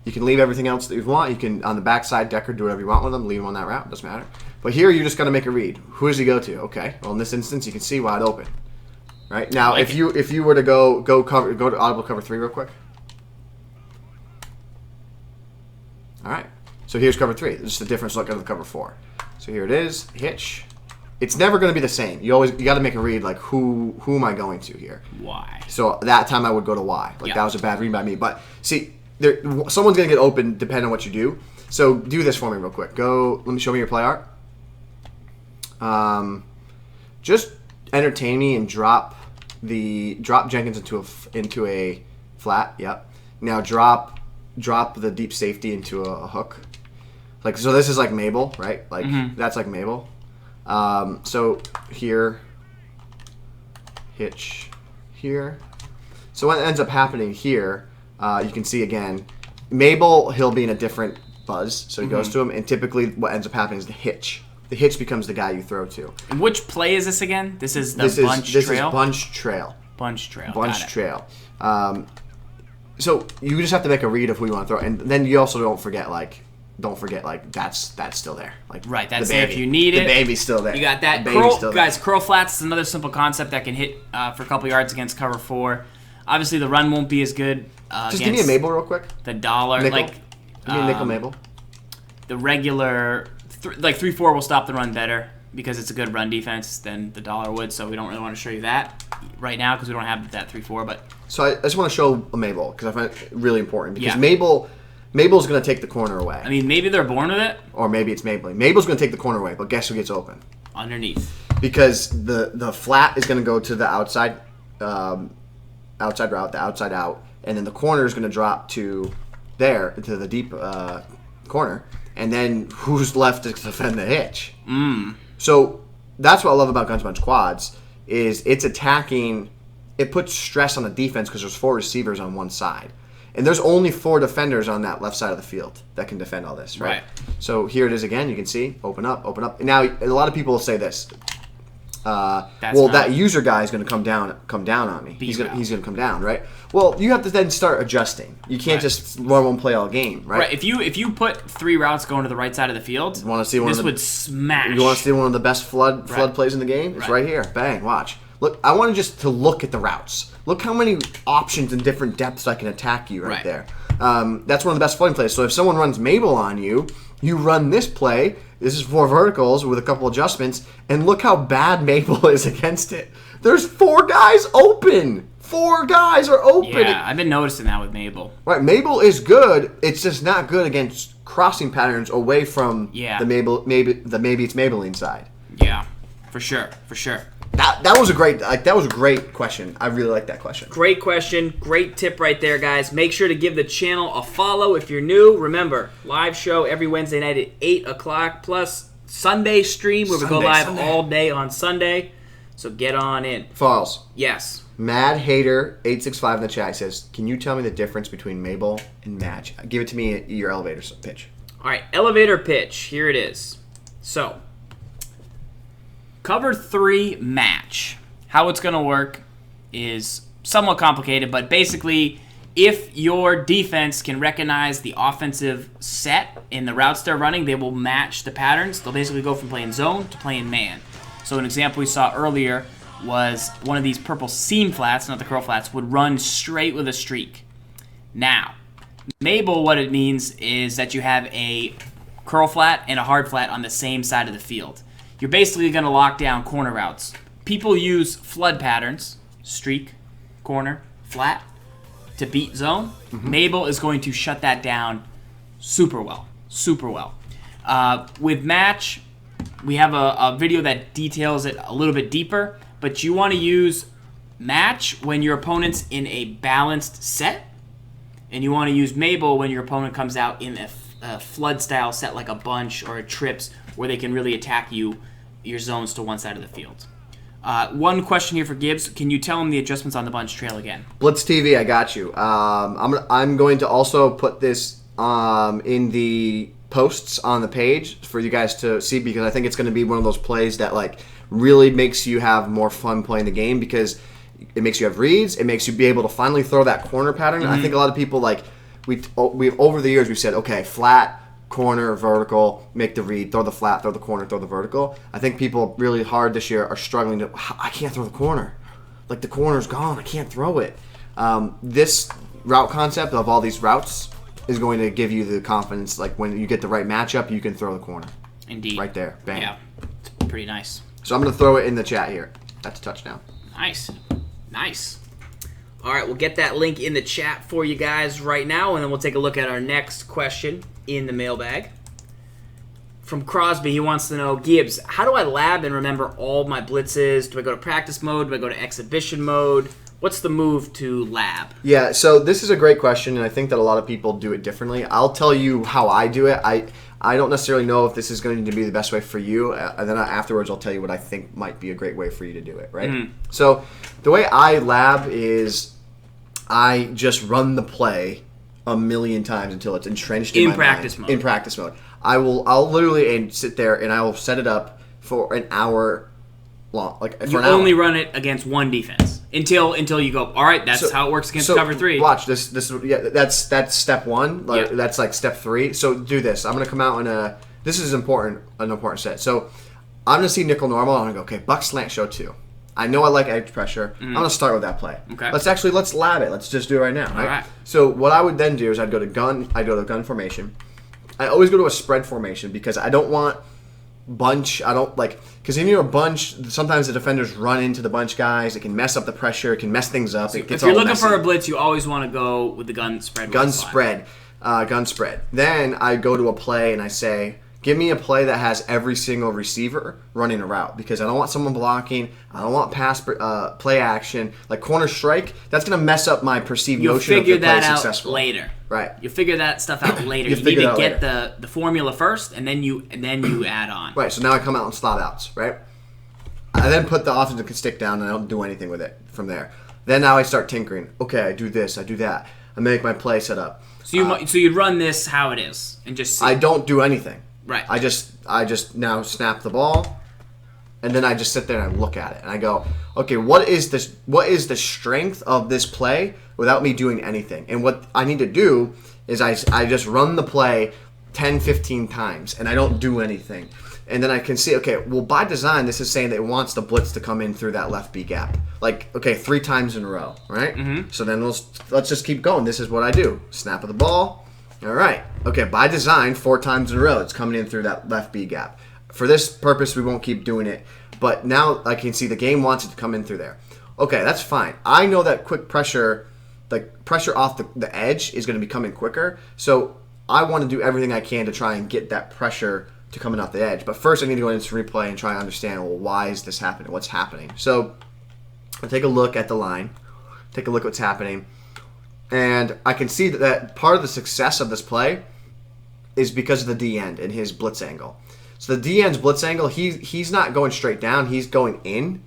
You can leave everything else that you want. You can, on the backside, Decker, do whatever you want with them. Leave them on that route. Doesn't matter. But here, you're just going to make a read. Who does he go to? Okay. Well, in this instance, you can see wide open. Right now, like if you were to go to audible cover 3 real quick. All right. So here's cover 3. This is the difference look of the cover 4. So here it is. Hitch. It's never going to be the same. You got to make a read like who am I going to here? Y. So that time I would go to Y. Like that was a bad read by me. But see, someone's going to get open depending on what you do. So do this for me real quick. Let me show me your play art. Just entertain me and drop Jenkins into a flat. Yep. Now drop the deep safety into a hook. Like so, this is like Mabel, right? Like that's like Mabel. So here, hitch here. So what ends up happening here, you can see again, Mabel, he'll be in a different buzz. So he goes to him, and typically what ends up happening is the hitch. The hitch becomes the guy you throw to. And which play is this again? This is the bunch trail? This is bunch trail. Bunch trail. Bunch trail. So you just have to make a read of who you want to throw, and then you also don't forget that's still there. Like right, that's there if you need it. The baby's still there. You got that. Curl flats is another simple concept that can hit for a couple yards against cover 4. Obviously, the run won't be as good. Just give me a Mabel real quick. The dollar, nickel. Give me a nickel Mabel. The regular, 3-4 will stop the run better because it's a good run defense than the dollar would. So we don't really want to show you that right now because we don't have that 3-4. But so I just want to show a Mabel because I find it really important because Mabel's going to take the corner away. I mean, maybe they're born with it. Or maybe it's Mabel. Mabel's going to take the corner away, but guess who gets open? Underneath. Because the flat is going to go to the outside route, the outside out, and then the corner is going to drop to the deep corner, and then who's left to defend the hitch? So that's what I love about Guns Bunch Quads is it's attacking. It puts stress on the defense because there's 4 receivers on one side. And there's only 4 defenders on that left side of the field that can defend all this, right? So here it is again. You can see, open up. Now, a lot of people will say this. That user guy is going to come down on me. He's going to come down, right? Well, you have to then start adjusting. You can't just run one play all game, right? Right. If you put 3 routes going to the right side of the field, you want to see would smash. You want to see one of the best flood plays in the game? It's right here. Bang! Watch. Look, I want to look at the routes. Look how many options and different depths I can attack you right there. That's one of the best flooding plays. So if someone runs Mabel on you, you run this play. This is 4 verticals with a couple adjustments, and look how bad Mabel is against it. There's 4 guys open. 4 guys are open. Yeah, I've been noticing that with Mabel. Right, Mabel is good. It's just not good against crossing patterns away from the maybe it's Maybelline side. Yeah, for sure. That was a great question. I really like that question. Great question. Great tip right there, guys. Make sure to give the channel a follow if you're new. Remember, live show every Wednesday night at 8 o'clock, plus Sunday stream where we go live all day on Sunday. So get on in. Falls. Yes. Mad Hater 865 in the chat says, "Can you tell me the difference between Mabel and Match?" Give it to me your elevator pitch. All right, elevator pitch. Here it is. So, cover 3 match. How it's going to work is somewhat complicated, but basically, if your defense can recognize the offensive set in the routes they're running, they will match the patterns. They'll basically go from playing zone to playing man. So an example we saw earlier was one of these purple seam flats, not the curl flats, would run straight with a streak. Now, Mabel, what it means is that you have a curl flat and a hard flat on the same side of the field. You're basically going to lock down corner routes. People use flood patterns, streak, corner, flat, to beat zone. Mabel is going to shut that down super well. With match, we have a video that details it a little bit deeper, but you want to use match when your opponent's in a balanced set, and you want to use Mabel when your opponent comes out in a flood style set like a bunch or a trips where they can really attack your zones to one side of the field. One question here for Gibbs. Can you tell him the adjustments on the bunch trail again? Blitz TV, I got you. I'm going to also put this in the posts on the page for you guys to see, because I think it's going to be one of those plays that like really makes you have more fun playing the game, because it makes you have reads. It makes you be able to finally throw that corner pattern. I think a lot of people we've over the years we've said, okay, flat, corner, vertical, make the read, throw the flat, throw the corner, throw the vertical. I think people really hard this year are struggling I can't throw the corner. like the corner's gone. I can't throw it. This route concept of all these routes is going to give you the confidence. Like when you get the right matchup, you can throw the corner. Indeed. Right there. Bang. Yeah. It's pretty nice. So I'm going to throw it in the chat here. That's a touchdown. Nice. Nice. All right, we'll get that link in the chat for you guys right now, and then we'll take a look at our next question in the mailbag. From Crosby, he wants to know, Gibbs, how do I lab and remember all my blitzes? Do I go to practice mode? Do I go to exhibition mode? What's the move to lab? Yeah, so this is a great question, and I think that a lot of people do it differently. I'll tell you how I do it. I don't necessarily know if this is going to be the best way for you, and then afterwards I'll tell you what I think might be a great way for you to do it, right? Mm-hmm. So the way I lab is I just run the play a million times until it's entrenched in my practice mind. mode. In practice mode. I'll literally sit there and I will set it up for an hour long. Like for you an hour. only run it against one defense until you go, all right, that's how it works against cover 3. Watch this. That's step 1. Like, yeah. That's like step 3. So do this. I'm gonna come out in a. This is an important set. So I'm gonna see nickel normal. I'm gonna go, okay, buck slant show 2. I know I like edge pressure. I'm gonna start with that play. Okay. Let's lab it. Let's just do it right now. All right. So what I would then do is I'd go to gun formation. I always go to a spread formation because I don't want bunch. I don't like because in your bunch, sometimes the defenders run into the bunch guys. It can mess up the pressure. It can mess things up. So if you're looking for a blitz, you always want to go with the gun spread. Gun spread. Then I go to a play and I say, give me a play that has every single receiver running a route because I don't want someone blocking. I don't want pass play action. Like corner strike, that's going to mess up my perceived notion of the play successful. You'll figure that out later. Right. You'll figure that stuff out later. You need to get the formula first, and then you add on. Right, so now I come out and slot outs, right? I then put the offensive stick down, and I don't do anything with it from there. Then now I start tinkering. Okay, I do this, I do that. I make my play set up. So you'd run this how it is, and just see. I don't do anything. Right. I just now snap the ball, and then I just sit there and I look at it and I go, okay, what is the strength of this play without me doing anything? And what I need to do is I just run the play 10, 15 times and I don't do anything. And then I can see, okay, well by design this is saying that it wants the blitz to come in through that left B gap. Like, okay, 3 times in a row, right? Mm-hmm. So then let's just keep going. This is what I do. Snap of the ball. All right. Okay, by design, 4 times in a row, it's coming in through that left B gap. For this purpose, we won't keep doing it. But now I can see the game wants it to come in through there. Okay, that's fine. I know that quick pressure, like pressure off the edge is going to be coming quicker. So I want to do everything I can to try and get that pressure to come in off the edge. But first I need to go into replay and try and understand, well, why is this happening? What's happening? So I take a look at the line, take a look at what's happening. And I can see that part of the success of this play is because of the D end and his blitz angle. So the D end's blitz angle, he's not going straight down, he's going in.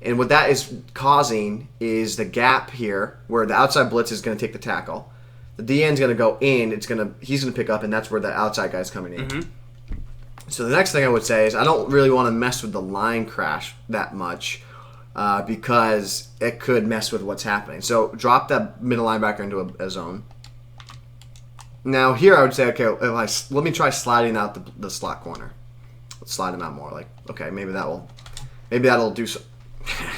And what that is causing is the gap here where the outside blitz is going to take the tackle. The D end's going to go in, he's going to pick up, and that's where the outside guy's coming in. Mm-hmm. So the next thing I would say is I don't really want to mess with the line crash that much. Because it could mess with what's happening. So drop that middle linebacker into a zone. Now here I would say, okay, let me try sliding out the slot corner. Let's slide him out more. Like, okay, maybe that'll do so.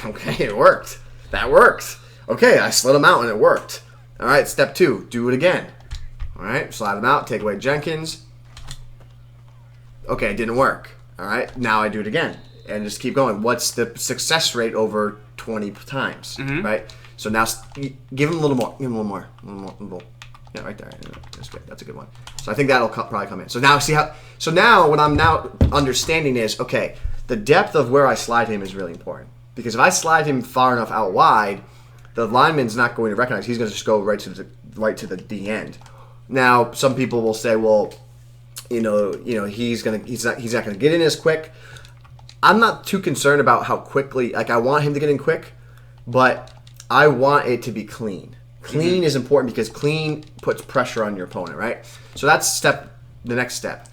Okay, it worked. That worked. Okay, I slid him out and it worked. All right, step 2, do it again. All right, slide him out, take away Jenkins. Okay, it didn't work. All right, now I do it again. And just keep going. What's the success rate over 20 times, right? So now give him a little more. Give him a little more. Yeah, right there. That's good. That's a good one. So I think that'll probably come in. So now So now what I'm now understanding is, okay, the depth of where I slide him is really important. Because if I slide him far enough out wide, the lineman's not going to recognize. He's going to just go right to the D end. Now some people will say, well, he's not going to get in as quick. I'm not too concerned about how quickly, like I want him to get in quick, but I want it to be clean. Clean is important because clean puts pressure on your opponent, right? So that's the next step.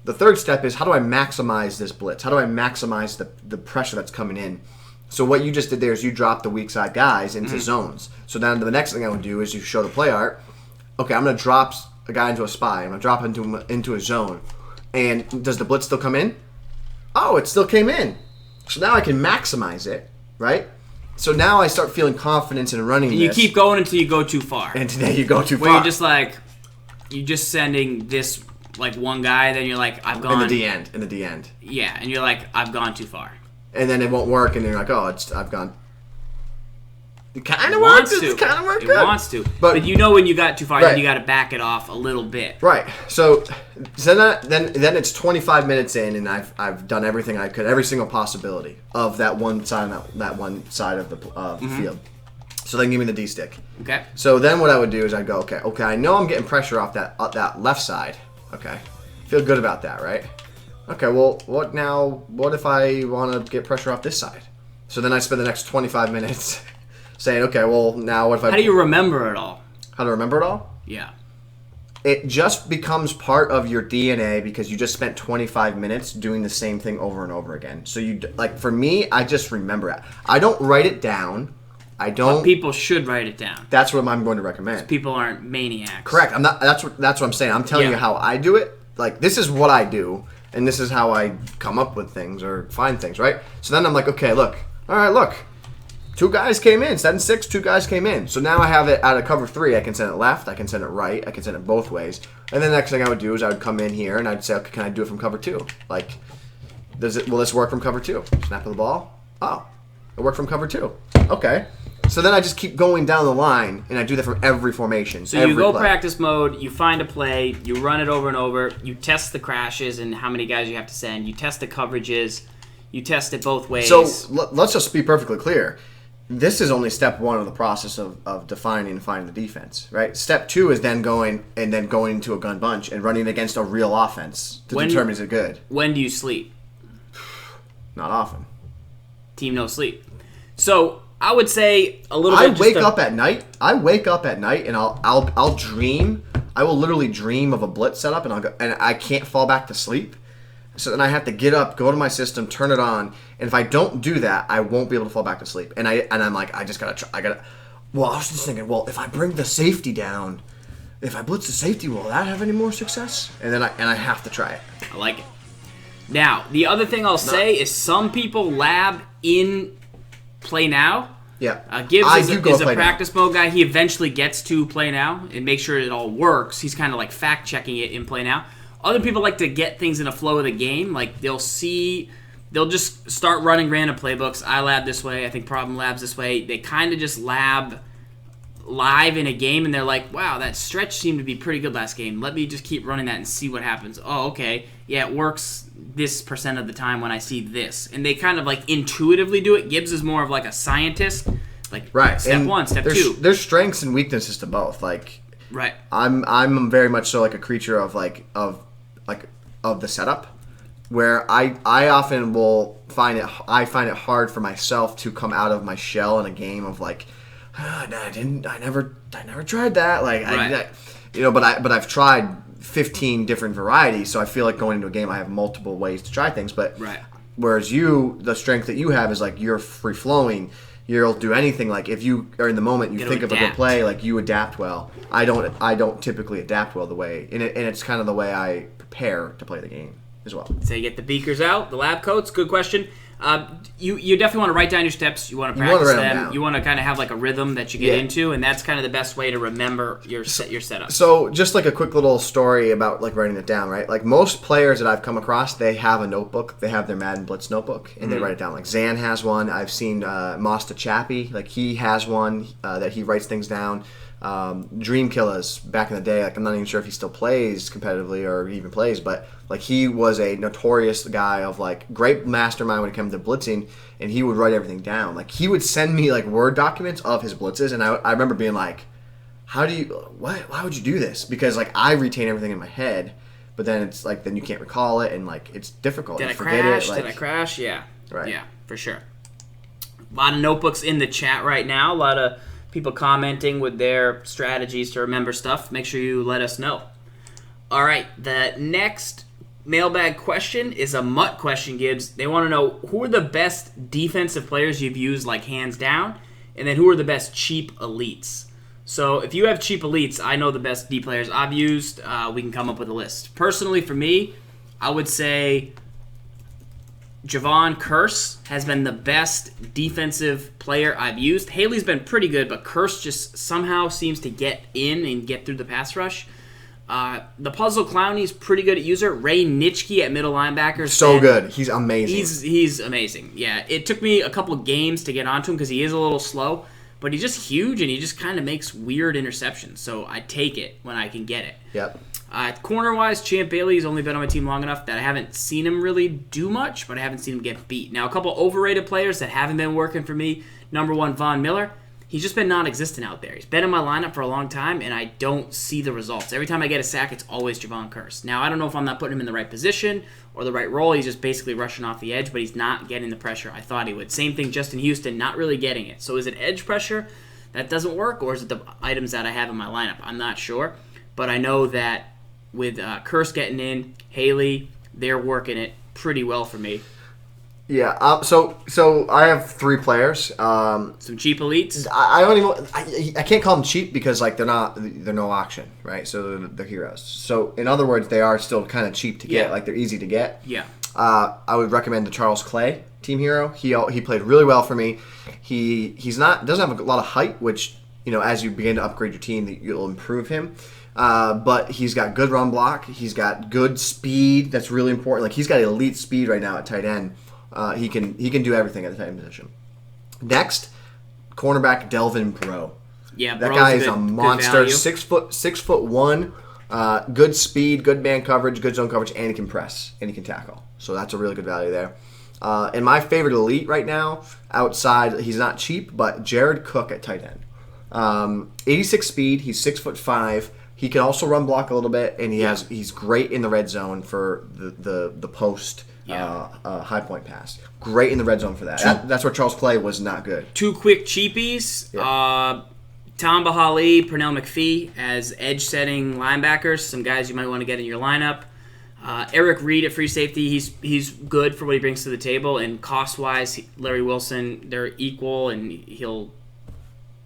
The third step is how do I maximize this blitz? How do I maximize the pressure that's coming in? So what you just did there is you dropped the weak side guys into zones. So now the next thing I would do is you show the play art. Okay, I'm going to drop a guy into a spy. I'm going to drop into a zone. And does the blitz still come in? Oh, it still came in. So now I can maximize it, right? So now I start feeling confidence in running And this. you keep going until you go too far. And today you go too Where far. you're just like, you're just sending this like one guy, then you're like, I've gone. In the D end. Yeah, and you're like, I've gone too far. And then it won't work, and you're like, oh, I've gone. It kind of works. It's kind of worked. It wants to, but you know when you got too far, right. then you got to back it off a little bit. Right. So then it's 25 minutes in, and I've done everything I could, every single possibility of that one side of the field. So then give me the D stick. Okay. So then what I would do is I'd go, okay, I know I'm getting pressure off that left side. Okay. Feel good about that, right? Okay, well, what if I want to get pressure off this side? So then I spend the next 25 minutes saying, okay, well, now what if I... How do you remember it all? How to remember it all? Yeah. It just becomes part of your DNA because you just spent 25 minutes doing the same thing over and over again. So for me, I just remember it. I don't write it down. But people should write it down. That's what I'm going to recommend. People aren't maniacs. Correct. I'm not. That's what I'm saying. I'm telling you how I do it. Like, this is what I do, and this is how I come up with things or find things, right? So then I'm like, okay, look. All right, look. 2 guys came in. 7-6, 2 guys came in. So now I have it out of cover 3. I can send it left. I can send it right. I can send it both ways. And then the next thing I would do is I would come in here and I'd say, okay, can I do it from cover 2? Like, will this work from cover 2? Snap of the ball. Oh, it worked from cover 2. Okay. So then I just keep going down the line, and I do that from every formation. So you go practice mode, you find a play, you run it over and over, you test the crashes and how many guys you have to send, you test the coverages, you test it both ways. So let's just be perfectly clear. This is only step 1 of the process of defining and finding the defense, right? Step 2 is then going into a gun bunch and running against a real offense to determine is it good. When do you sleep? Not often. Team no sleep. So I would say a little bit. I wake up at night and I'll dream. I will literally dream of a blitz setup and I can't fall back to sleep. So then I have to get up, go to my system, turn it on, and if I don't do that, I won't be able to fall back to sleep. And I'm like, I just gotta try. Well, I was just thinking, well, if I bring the safety down, if I blitz the safety, will that have any more success? And then I have to try it. I like it. Now, the other thing I'll say is some people lab in Play Now. Yeah. Gibbs is a practice mode guy. He eventually gets to Play Now and make sure it all works. He's kind of like fact checking it in Play Now. Other people like to get things in a flow of the game. Like they'll just start running random playbooks. I lab this way. I think Problem labs this way. They kind of just lab live in a game, and they're like, wow, that stretch seemed to be pretty good last game. Let me just keep running that and see what happens. Oh, okay. Yeah, it works this % of the time when I see this. And they kind of like intuitively do it. Gibbs is more of like a scientist. Like step 1, step 2. There's strengths and weaknesses to both. Like right. I'm very much so like a creature of the setup, where I often will find it hard for myself to come out of my shell in a game of like, I never tried that. Like right. But I've tried 15 different varieties, so I feel like going into a game I have multiple ways to try things. But right. Whereas the strength that you have is like you're free flowing. You'll do anything. Like if you are in the moment, you think of a good play, like you adapt well. I don't typically adapt well the way, and it's kind of the way I prepare to play the game as well. So you get the beakers out, the lab coats. Good question. You definitely want to write down your steps. You want to practice them. You want to kind of have like a rhythm that you get into, and that's kind of the best way to remember your setup. So just like a quick little story about like writing it down, right? Like most players that I've come across, they have a notebook. They have their Madden Blitz notebook, and they write it down. Like Zan has one. I've seen Mosta Chappie, like he has one that he writes things down. Dream Killers back in the day, like I'm not even sure if he still plays competitively or even plays, but like he was a notorious guy of like great mastermind when it came to blitzing, and he would write everything down. Like he would send me like Word documents of his blitzes, and I remember being like, why would you do this? Because like I retain everything in my head, but then it's like then you can't recall it, and like it's difficult. Did I crash? Yeah. Right. Yeah, for sure. A lot of notebooks in the chat right now. A lot of people commenting with their strategies to remember stuff. Make sure you let us know. All right, the next mailbag question is a Mutt question, Gibbs. They want to know who are the best defensive players you've used, like hands down, and then who are the best cheap elites. So if you have cheap elites, I know the best D players I've used. We can come up with a list. Personally, for me, I would say Javon Curse has been the best defensive player I've used. Haley's been pretty good, but Curse just somehow seems to get in and get through the pass rush. The Puzzle Clowny's pretty good at user. Ray Nitschke at middle linebacker. So good. He's amazing. He's amazing. Yeah, it took me a couple games to get onto him because he is a little slow, but he's just huge and he just kind of makes weird interceptions. So I take it when I can get it. Yep. Corner-wise, Champ Bailey's only been on my team long enough that I haven't seen him really do much, but I haven't seen him get beat. Now, a couple overrated players that haven't been working for me. Number one, Von Miller. He's just been non-existent out there. He's been in my lineup for a long time, and I don't see the results. Every time I get a sack, it's always Javon Curse. Now, I don't know if I'm not putting him in the right position or the right role. He's just basically rushing off the edge, but he's not getting the pressure I thought he would. Same thing, Justin Houston, not really getting it. So is it edge pressure that doesn't work, or is it the items that I have in my lineup? I'm not sure, but I know that with Curse getting in, Haley, they're working it pretty well for me. Yeah, so I have 3 players. Some cheap elites. I don't even. I can't call them cheap because like they're no auction, right? So they're heroes. So in other words, they are still kind of cheap to get. Like they're easy to get. Yeah. I would recommend the Charles Clay team hero. He played really well for me. Doesn't have a lot of height, which as you begin to upgrade your team, you'll improve him. But he's got good run block. He's got good speed. That's really important. Like he's got elite speed right now at tight end. He can do everything at the tight end position. Next, cornerback Delvin Breaux. Yeah, that guy is a monster. 6'1", good speed, good man coverage, good zone coverage, and he can press and he can tackle. So that's a really good value there. And my favorite elite right now, outside, he's not cheap, but Jared Cook at tight end. 86 speed. He's 6'5". He can also run block a little bit, and he's great in the red zone for the post high point pass. Great in the red zone for that. That's where Charles Clay was not good. 2 quick cheapies. Yeah. Tom Bahali, Pernell McPhee as edge setting linebackers. Some guys you might want to get in your lineup. Eric Reed at free safety. He's good for what he brings to the table, and cost wise, Larry Wilson, they're equal, and he'll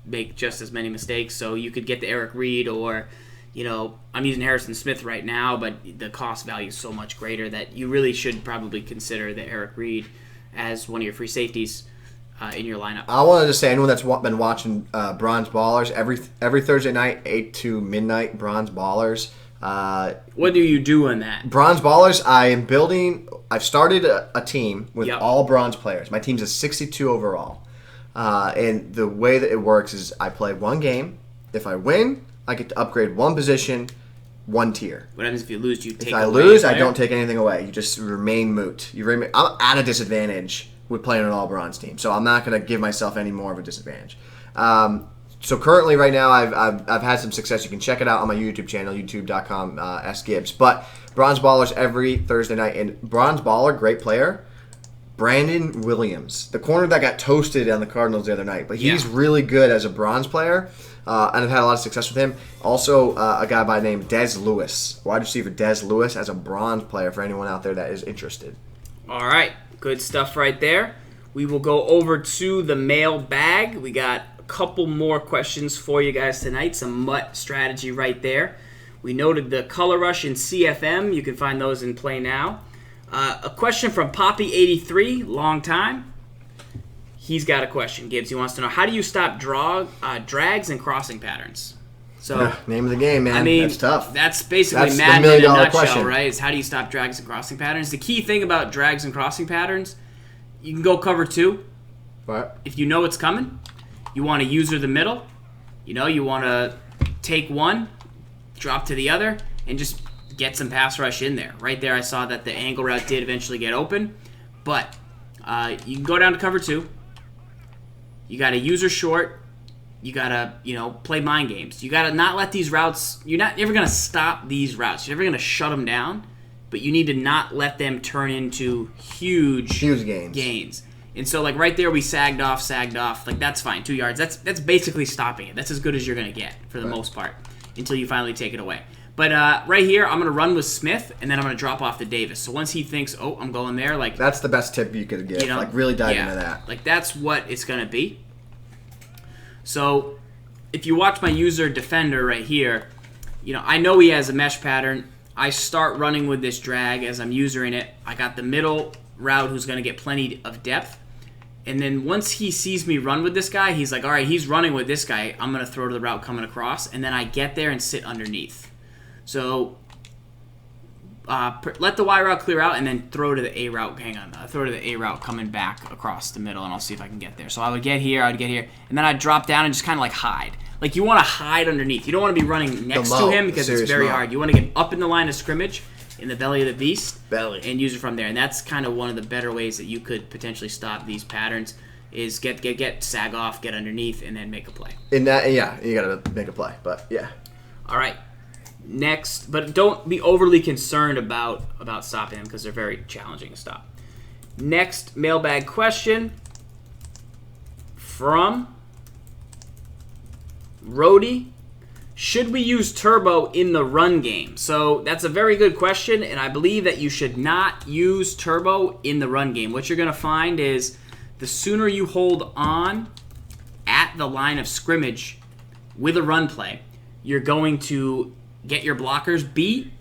make just as many mistakes. So you could get the Eric Reed, or I'm using Harrison Smith right now, but the cost value is so much greater that you really should probably consider the Eric Reed as one of your free safeties in your lineup. I wanted to say, anyone that's been watching Bronze Ballers every Thursday night, 8 to midnight, Bronze Ballers. What do you do in that? Bronze Ballers, I've started a team with all bronze players. My team's a 62 overall. And the way that it works is I play one game. If I win, I get to upgrade one position, one tier. What happens if you lose? If I lose, I don't take anything away. You just remain moot. I'm at a disadvantage with playing an all-bronze team, so I'm not going to give myself any more of a disadvantage. So currently, right now, I've had some success. You can check it out on my YouTube channel, youtube.com/sgibbs. But Bronze Ballers every Thursday night, and Bronze Baller, great player, Brandon Williams, the corner that got toasted on the Cardinals the other night, but he's really good as a bronze player. And I've had a lot of success with him. Also, a guy by the name Des Lewis, wide receiver Des Lewis, as a bronze player for anyone out there that is interested. All right, good stuff right there. We will go over to the mail bag. We got a couple more questions for you guys tonight. Some MUT strategy right there. We noted the Color Rush and CFM. You can find those in play now. A question from Poppy83, long time. He's got a question, Gibbs. He wants to know, how do you stop drags and crossing patterns? So name of the game, man. That's tough. That's basically Madden in a nutshell, right? Is how do you stop drags and crossing patterns? The key thing about drags and crossing patterns, you can go cover 2. Right. If you know it's coming, you want to user the middle. You want to take one, drop to the other, and just get some pass rush in there. Right there, I saw that the angle route did eventually get open, but you can go down to cover 2. You got to user short. You got to, play mind games. You got to not let these routes, you're not ever going to stop these routes. You're never going to shut them down, but you need to not let them turn into huge gains. And so, like, right there, we sagged off. Like, that's fine. 2 yards. That's basically stopping it. That's as good as you're going to get for the most part until you finally take it away. But right here, I'm going to run with Smith, and then I'm going to drop off to Davis. So once he thinks, oh, I'm going there, like... That's the best tip you could give. Like, really dive into that. Like, that's what it's going to be. So if you watch my user defender right here, I know he has a mesh pattern. I start running with this drag as I'm usering it. I got the middle route who's going to get plenty of depth. And then once he sees me run with this guy, he's like, all right, he's running with this guy. I'm going to throw to the route coming across. And then I get there and sit underneath. So let the Y route clear out and then throw to the A route. Hang on. Throw to the A route coming back across the middle, and I'll see if I can get there. So I would get here, and then I'd drop down and just kind of like hide. Like, you want to hide underneath. You don't want to be running next to him because it's very hard. You want to get up in the line of scrimmage in the belly of the beast and use it from there. And that's kind of one of the better ways that you could potentially stop these patterns is get sag off, get underneath, and then make a play. In that, yeah, you got to make a play, but yeah. All right. Next, but don't be overly concerned about stopping them because they're very challenging to stop. Next mailbag question from Rhodey. Should we use turbo in the run game? So that's a very good question, and I believe that you should not use turbo in the run game. What you're going to find is the sooner you hold on at the line of scrimmage with a run play, you're going to get your blockers beat,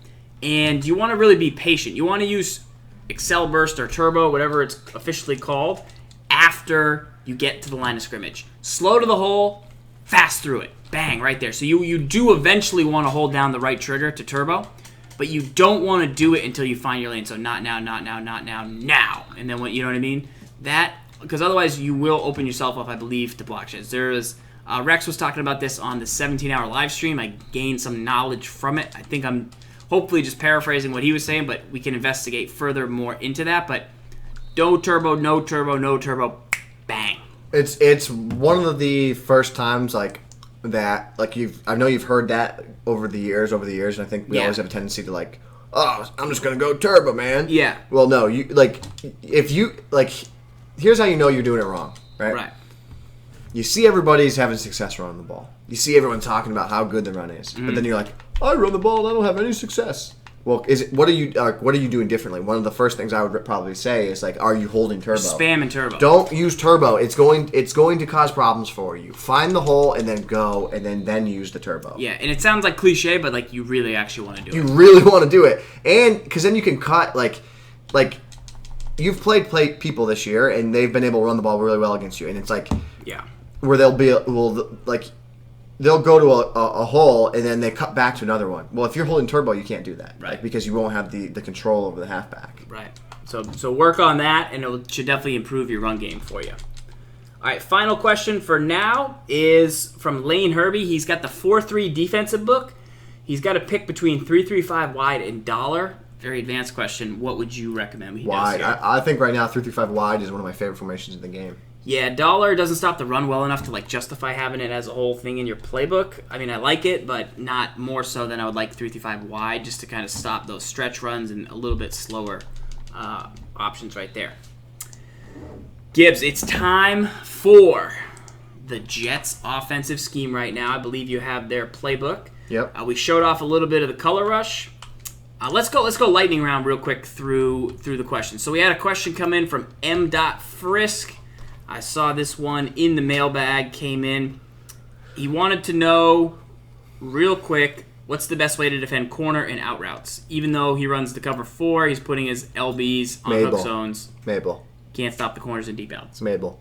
and you want to really be patient. You want to use Excel Burst or Turbo, whatever it's officially called, after you get to the line of scrimmage. Slow to the hole, fast through it. Bang, right there. So you do eventually want to hold down the right trigger to Turbo, but you don't want to do it until you find your lane. So not now, not now, not now, now. And then, you know what I mean? Because otherwise you will open yourself up, I believe, to block shots. Rex was talking about this on the 17-hour live stream. I gained some knowledge from it. I think I'm hopefully just paraphrasing what he was saying, but we can investigate further more into that. But no turbo, no turbo, no turbo, bang. It's one of the first times like that. Like I know you've heard that over the years, and I think we always have a tendency to like, oh, I'm just gonna go turbo, man. Yeah. Well, no, here's how you know you're doing it wrong, right? Right. You see everybody's having success running the ball. You see everyone talking about how good the run is, but then you're like, I run the ball and I don't have any success. Well, what are you doing differently? One of the first things I would probably say is like, are you holding turbo? Spamming turbo. Don't use turbo. It's going to cause problems for you. Find the hole and then go, and then use the turbo. Yeah, and it sounds like cliche, but like you really actually want to do it. You really want to do it, and because then you can cut like. You've played people this year, and they've been able to run the ball really well against you, and it's like, where they'll go to a hole and then they cut back to another one. Well, if you're holding turbo, you can't do that, right? Because you won't have the control over the halfback. Right. So work on that, and it should definitely improve your run game for you. All right, final question for now is from Lane Herbie. He's got the 4-3 defensive book. He's got to pick between 3-3-5 wide and dollar. Very advanced question. What would you recommend? Wide. I think right now 3-3-5 wide is one of my favorite formations in the game. Yeah, dollar doesn't stop the run well enough to like justify having it as a whole thing in your playbook. I mean, I like it, but not more so than I would like 3-3-5 wide, just to kind of stop those stretch runs and a little bit slower options right there. Gibbs, it's time for the Jets' offensive scheme right now. I believe you have their playbook. Yep. We showed off a little bit of the color rush. Let's go lightning round real quick through the questions. So we had a question come in from M. Frisk. I saw this one in the mailbag, came in. He wanted to know real quick, what's the best way to defend corner and out routes? Even though he runs the cover 4, he's putting his LBs on hook zones. Mabel. Can't stop the corners and deep outs. It's Mabel.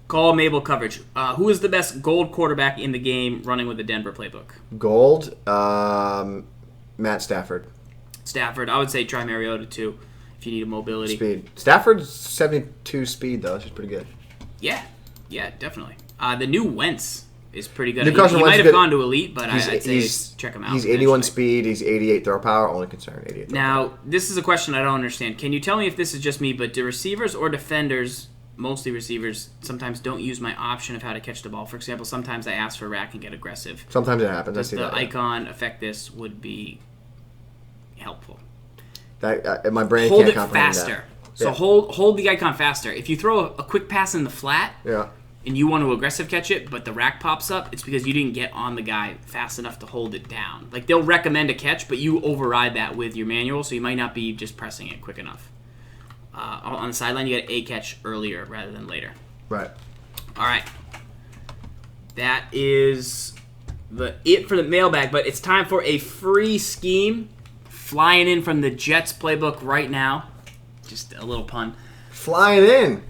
Call Mabel coverage. Who is the best gold quarterback in the game running with the Denver playbook? Gold, Matt Stafford. Stafford. I would say try Mariota too if you need a mobility. Speed. Stafford's 72 speed though. She's pretty good. Yeah, definitely. The new Wentz is pretty good. He might have gone to elite, but I'd say check him out. He's 81 speed. He's 88 throw power. Only concern 88. Now, this is a question I don't understand. Can you tell me if this is just me, but do receivers or defenders, mostly receivers, sometimes don't use my option of how to catch the ball? For example, sometimes I ask for a rack and get aggressive. Sometimes it happens. Does I see the that. icon affect this? Would be helpful. My brain hold can't it comprehend faster. that. So hold the icon faster. If you throw a quick pass in the flat, and you want to aggressive catch it, but the rack pops up, it's because you didn't get on the guy fast enough to hold it down. Like, they'll recommend a catch, but you override that with your manual, so you might not be just pressing it quick enough. On the sideline, you get a catch earlier rather than later. Right. All right. That is it for the mailbag, but it's time for a free scheme flying in from the Jets playbook right now. Just a little pun. flying in.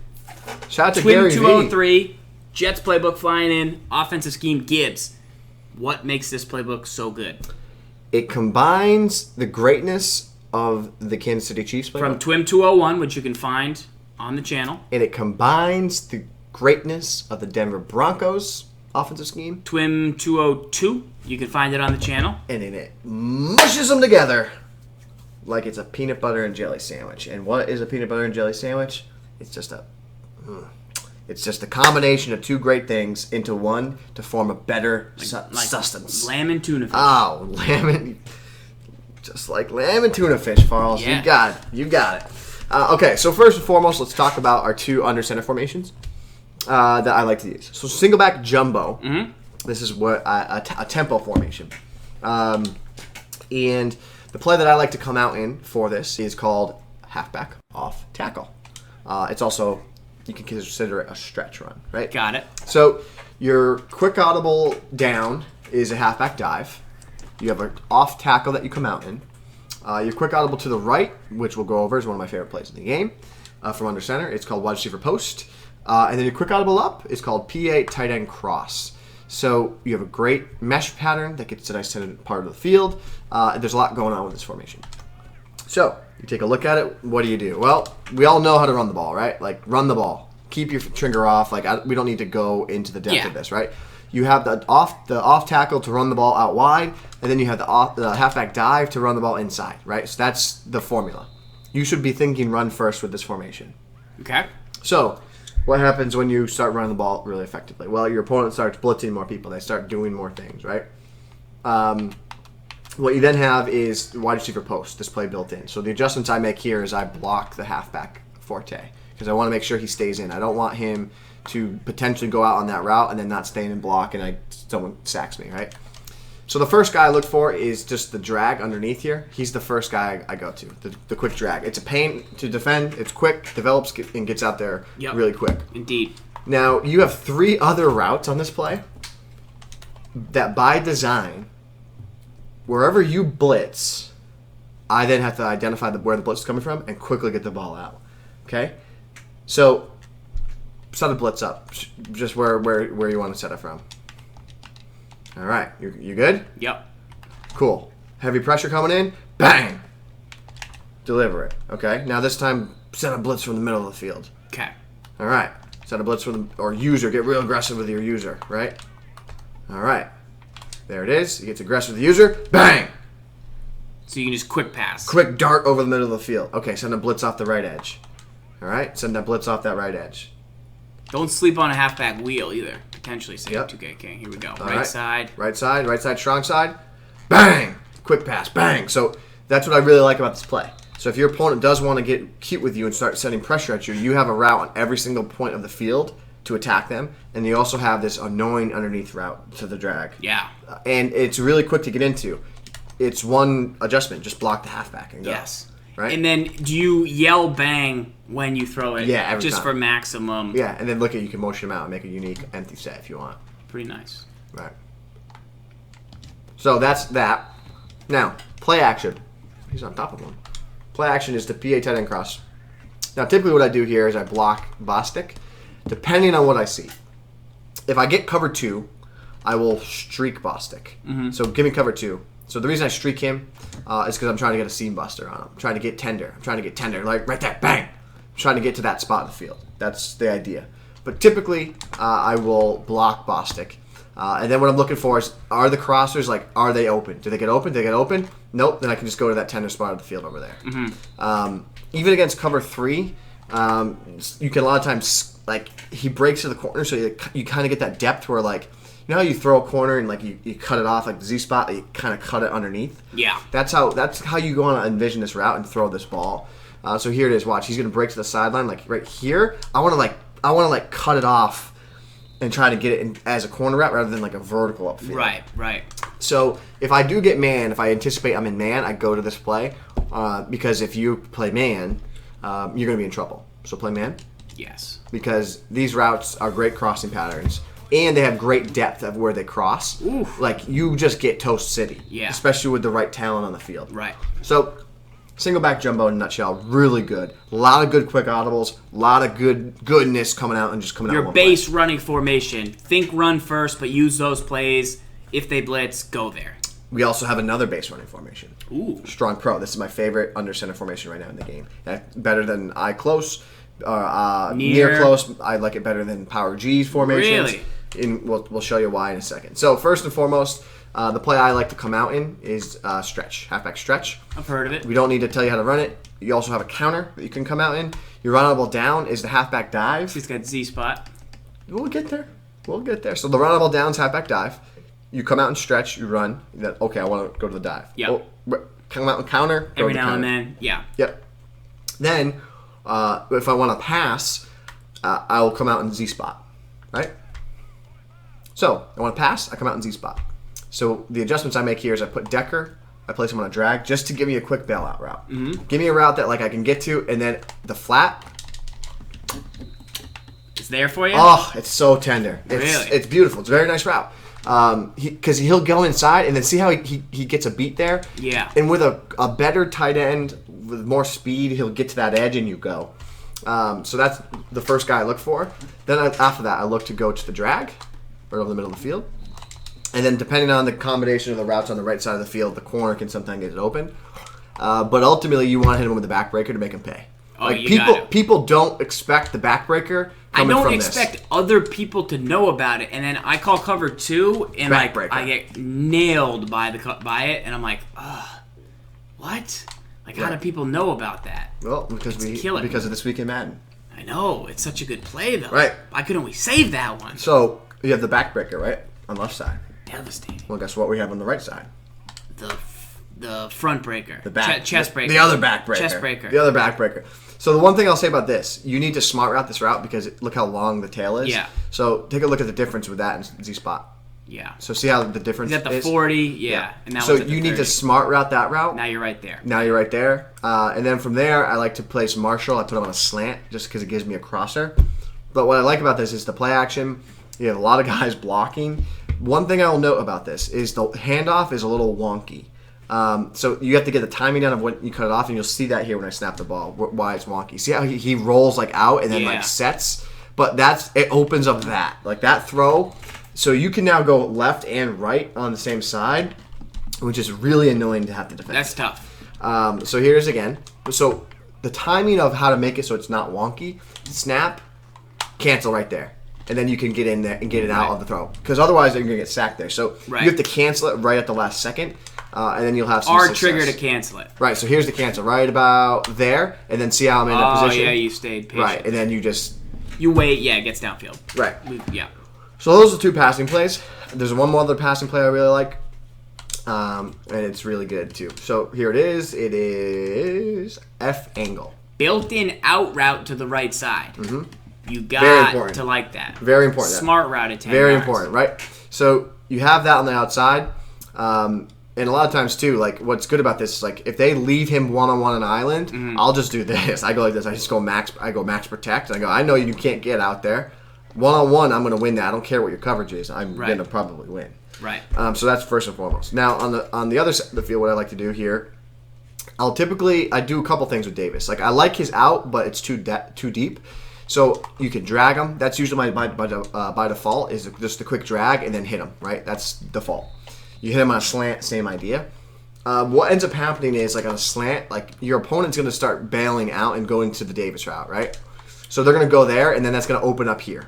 Shout out to Gary TWIM V. 203, Jets playbook flying in, offensive scheme Gibbs. What makes this playbook so good? It combines the greatness of the Kansas City Chiefs playbook. From TWIM 201, which you can find on the channel. And it combines the greatness of the Denver Broncos offensive scheme. TWIM 202, you can find it on the channel. And then it mushes them together like it's a peanut butter and jelly sandwich. And what is a peanut butter and jelly sandwich? It's just a combination of two great things into one to form a better sustenance. Lamb and tuna fish. Oh, just like lamb and tuna fish, Farls. Yeah. You got it. Okay, so first and foremost, let's talk about our two under center formations that I like to use. So single back jumbo. Mm-hmm. This is what a tempo formation. And the play that I like to come out in for this is called halfback off tackle. It's also, you can consider it a stretch run, right? Got it. So your quick audible down is a halfback dive. You have an off tackle that you come out in. Your quick audible to the right, which we'll go over, is one of my favorite plays in the game from under center. It's called wide receiver post. And then your quick audible up is called PA tight end cross. So you have a great mesh pattern that gets to a nice part of the field. There's a lot going on with this formation. So you take a look at it. What do? Well, we all know how to run the ball, right? Like, run the ball. Keep your trigger off. Like, we don't need to go into the depth of this, right? You have the off tackle to run the ball out wide, and then you have the halfback dive to run the ball inside, right? So that's the formula. You should be thinking run first with this formation. Okay. So what happens when you start running the ball really effectively? Well, your opponent starts blitzing more people. They start doing more things, right? What you then have is wide receiver post, this play built in. So the adjustments I make here is I block the halfback forte because I want to make sure he stays in. I don't want him to potentially go out on that route and then not stay in block and someone sacks me, right? So the first guy I look for is just the drag underneath here. He's the first guy I go to, the quick drag. It's a pain to defend. It's quick, develops, and gets out there really quick. Indeed. Now, you have three other routes on this play that by design, wherever you blitz, I then have to identify where the blitz is coming from and quickly get the ball out. Okay? So set a blitz up, just where you want to set it from. All right, you good? Yep. Cool. Heavy pressure coming in, bang! Deliver it, okay? Now this time, set a blitz from the middle of the field. Okay. All right, set a blitz from or user, get real aggressive with your user, right? All right, there it is. He gets aggressive with the user, bang! So you can just quick pass. Quick dart over the middle of the field. Okay, send a blitz off the right edge. All right, send that blitz off that right edge. Don't sleep on a halfback wheel either. Potentially say 2K King. Here we go. Right side, strong side. Bang! Quick pass, bang. So that's what I really like about this play. So if your opponent does want to get cute with you and start setting pressure at you, you have a route on every single point of the field to attack them, and you also have this annoying underneath route to the drag. Yeah. And it's really quick to get into. It's one adjustment. Just block the halfback and go. Yes. Right? And then do you yell bang when you throw it? Yeah, every just time. For maximum. Yeah, and then look at you can motion them out and make a unique empty set if you want. Pretty nice. Right. So that's that. Now, play action. He's on top of one. Play action is the PA tight end cross. Now, typically what I do here is I block Bostic, depending on what I see. If I get cover 2, I will streak Bostic. Mm-hmm. So give me cover 2. So the reason I streak him is because I'm trying to get a seam buster on him. I'm trying to get tender. Like right there, bang. I'm trying to get to that spot in the field. That's the idea. But typically, I will block Bostic. And then what I'm looking for is, are the crossers, are they open? Do they get open? Nope. Then I can just go to that tender spot of the field over there. Mm-hmm. Even against cover 3, you can a lot of times, he breaks to the corner, so you kind of get that depth where, you know how you throw a corner and you cut it off, the Z spot, you kind of cut it underneath? Yeah. That's how you go on to envision this route and throw this ball. So here it is. Watch. He's going to break to the sideline, right here. I want to cut it off and try to get it as a corner route rather than a vertical upfield. Right. So if I do get man, if I anticipate I'm in man, I go to this play because if you play man, you're going to be in trouble. So play man. Yes. Because these routes are great crossing patterns. And they have great depth of where they cross. Oof. You just get toast city. Yeah. Especially with the right talent on the field. Right. So Single back jumbo in a nutshell, really good. A lot of good quick audibles, a lot of goodness coming out and just coming out. Your base running formation. Think run first, but use those plays. If they blitz, go there. We also have another base running formation. Ooh. Strong pro. This is my favorite under center formation right now in the game. Better than I close, near close. I like it better than power G formations. Really? We'll show you why in a second. So first and foremost, the play I like to come out in is stretch, halfback stretch. I've heard of it. We don't need to tell you how to run it. You also have a counter that you can come out in. Your runnable down is the halfback dive. He's got Z spot. We'll get there. So the runnable down is halfback dive. You come out and stretch, you run. Then okay, I want to go to the dive. Yeah. Come out and counter. Every now and then, yeah. Yep. Then, if I want to pass, I will come out in Z spot, right? So I want to pass, I come out in Z spot. So the adjustments I make here is I put Decker, I place him on a drag just to give me a quick bailout route. Mm-hmm. Give me a route that like I can get to, and then the flat. It's there for you? Oh, it's so tender. Really? It's beautiful. It's a very nice route. Because he'll go inside and then see how he gets a beat there. Yeah. And with a better tight end with more speed, he'll get to that edge and you go. So that's the first guy I look for. Then after that, I look to go to the drag right over the middle of the field. And then depending on the combination of the routes on the right side of the field, the corner can sometimes get it open. But ultimately, you want to hit him with the backbreaker to make him pay. Oh, like people don't expect the backbreaker. I don't expect other people to know about it, and then I call cover 2, and like I get nailed by it, and I'm like, ugh, what? Like, how do people know about that? Well, because of this week in Madden. I know, it's such a good play though. Right. I could only save that one. So you have the backbreaker, right, on the left side. Devastating. Well, guess what we have on the right side? The front breaker. The back. Chest breaker. The other backbreaker. Chest breaker. The other backbreaker. So the one thing I'll say about this, you need to smart route this route because look how long the tail is. Yeah. So take a look at the difference with that and Z spot. Yeah. So see how the difference is? He's at the 40, yeah. And now so you need to smart route that route. Now you're right there. And then from there, I like to place Marshall. I put him on a slant just because it gives me a crosser. But what I like about this is the play action. You have a lot of guys blocking. One thing I will note about this is the handoff is a little wonky. So you have to get the timing down of when you cut it off, and you'll see that here when I snap the ball, why it's wonky. See how he rolls like out and then like sets? But it opens up that throw. So you can now go left and right on the same side, which is really annoying to have to defend. That's tough. So here's again. So the timing of how to make it so it's not wonky, snap, cancel right there. And then you can get in there and get it out of the throw. Because otherwise, you're going to get sacked there. So you have to cancel it right at the last second. And then you'll have some success. trigger to cancel it. Right, so here's the cancel. Right about there. And then see how I'm in that position. Oh, yeah, you stayed patient. Right, and then you just... You wait, it gets downfield. Right. Yeah. So those are 2 passing plays. There's one more other passing play I really like. And it's really good, too. So here it is. It is F angle. Built-in out route to the right side. Mm-hmm. You got to like that. Very important. Smart route at 10 Very yards. important, right? So you have that on the outside. And a lot of times, too, like what's good about this is like if they leave him one-on-one on an island, I'll just do this. I go like this. I just go max protect. And I know you can't get out there. One-on-one, I'm going to win that. I don't care what your coverage is. I'm going to probably win. Right. So that's first and foremost. Now, on the other side of the field, what I like to do here, I do a couple things with Davis. Like I like his out, but it's too deep. So you can drag him. That's usually by default is just a quick drag and then hit him, right? That's default. You hit him on a slant, same idea. What ends up happening is like on a slant, like your opponent's going to start bailing out and going to the Davis route, right? So they're going to go there and then that's going to open up here.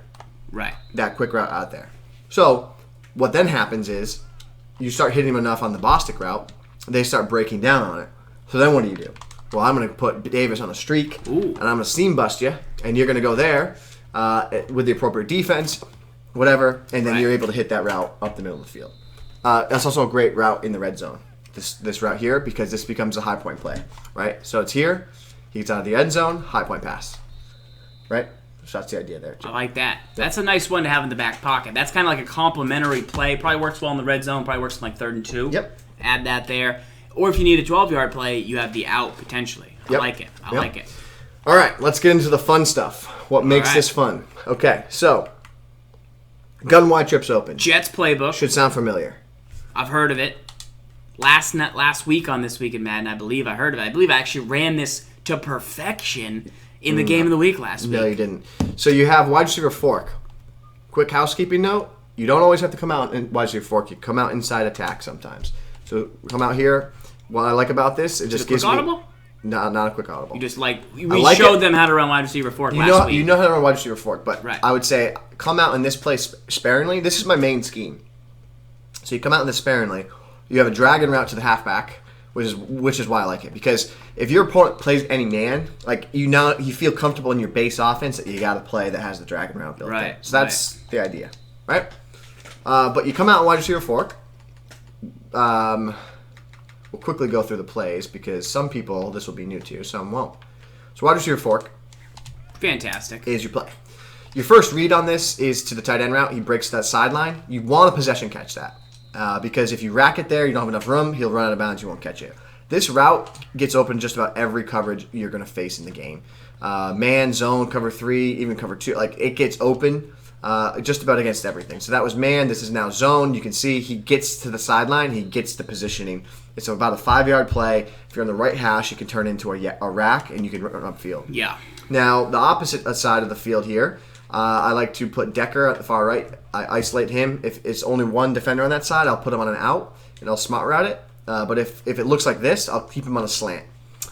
Right. That quick route out there. So what then happens is you start hitting them enough on the Bostic route, they start breaking down on it. So then what do? Well, I'm going to put Davis on a streak, and I'm going to seam bust you, and you're going to go there with the appropriate defense, whatever, and then you're able to hit that route up the middle of the field. That's also a great route in the red zone, this route here, because this becomes a high point play, right? So it's here, he gets out of the end zone, high point pass, right? So that's the idea there, too. I like that. That's a nice one to have in the back pocket. That's kind of like a complementary play. Probably works well in the red zone, probably works in like 3rd and 2. Yep. Add that there. Or if you need a 12-yard play, you have the out potentially. I like it. I like it. All right, let's get into the fun stuff. What makes this fun? Okay, so gun wide trips open. Jets playbook. Should sound familiar. I've heard of it. last week on This Week in Madden, I believe I heard of it. I believe I actually ran this to perfection in the game of the week last week. No, you didn't. So you have wide receiver fork. Quick housekeeping note: you don't always have to come out in wide receiver fork. You come out inside attack sometimes. So come out here. What I like about this, it just gives me... audible? No, not a quick audible. You just we showed them how to run wide receiver fork last week. You know how to run wide receiver fork, but right. I would say come out in this place sparingly. This is my main scheme. So you come out in this sparingly. You have a dragon route to the halfback, which is why I like it. Because if your opponent plays any man, like you feel comfortable in your base offense that you got to play that has the dragon route built in. So that's the idea, right? But you come out in wide receiver fork. We'll quickly go through the plays because some people this will be new to, some won't. So wide receiver fork. Fantastic. Is your play. Your first read on this is to the tight end route. He breaks that sideline. You want a possession catch that. Because if you rack it there, you don't have enough room, he'll run out of bounds, you won't catch it. This route gets open just about every coverage you're going to face in the game. Man, zone, cover 3, even cover 2. Like, it gets open just about against everything. So that was man. This is now zone. You can see he gets to the sideline. He gets the positioning. It's about a 5-yard play. If you're on the right hash, you can turn into a rack, and you can run upfield. Yeah. Now, the opposite side of the field here, I like to put Decker at the far right. I isolate him. If it's only one defender on that side, I'll put him on an out, and I'll smart route it. But if it looks like this, I'll keep him on a slant.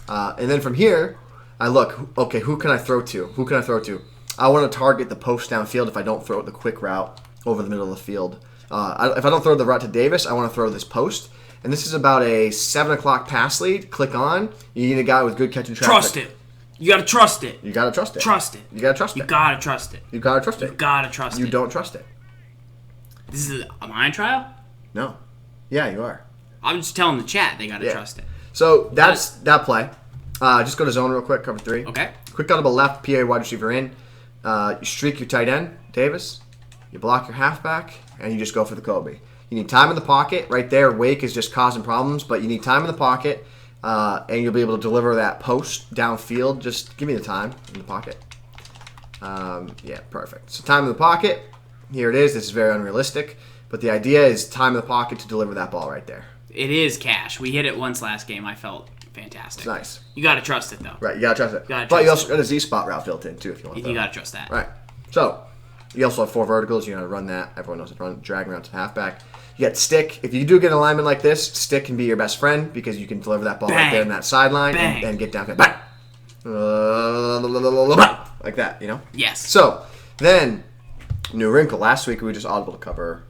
And then from here, I look, okay, who can I throw to? Who can I throw to? I want to target the post downfield if I don't throw the quick route over the middle of the field. If I don't throw the route to Davis, I want to throw this post. And this is about a 7 o'clock pass lead. Click on. You need a guy with good catch and traffic. Trust it. You got to trust it. You got to trust it. Trust it. You got to trust it. You got to trust it. You got to trust it. You got to trust it. You don't trust it. This is a mind trial? No. Yeah, you are. I'm just telling the chat they got to trust it. So that's that play. Just go to zone real quick, cover 3. Okay. Quick audible left, PA wide receiver in. You streak your tight end, Davis. You block your halfback, and you just go for the Kobe. You need time in the pocket. Right there, Wake is just causing problems, but you need time in the pocket, and you'll be able to deliver that post downfield. Just give me the time in the pocket. Yeah, perfect. So time in the pocket. Here it is. This is very unrealistic, but the idea is time in the pocket to deliver that ball right there. It is cash. We hit it once last game. I felt fantastic. It's nice. You got to trust it, though. Right, you got to trust it. Gotta but trust you also got a Z-spot route built in, too, if you want to. You got to trust that. Right. So, you also have 4 verticals. You got to run that. Everyone knows how to run. Drag around to the halfback. You got stick. If you do get an alignment like this, stick can be your best friend because you can deliver that ball right there in that sideline and get down. Bang! Like that, you know? Yes. So, then, new wrinkle. Last week, we were just audible to cover.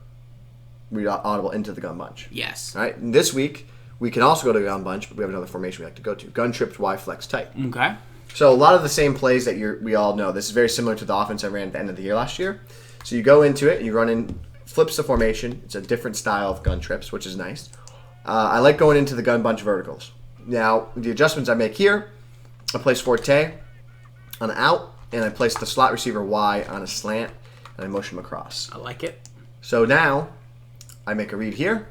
We audible into the gun bunch. Yes. All right. And this week, we can also go to gun bunch, but we have another formation we like to go to. Gun trips, Y flex tight. Okay. So a lot of the same plays that we all know. This is very similar to the offense I ran at the end of the year last year. So you go into it, and you run in, flips the formation. It's a different style of gun trips, which is nice. I like going into the gun bunch verticals. Now, the adjustments I make here, I place Forte on an out, and I place the slot receiver Y on a slant, and I motion him across. I like it. So now, I make a read here.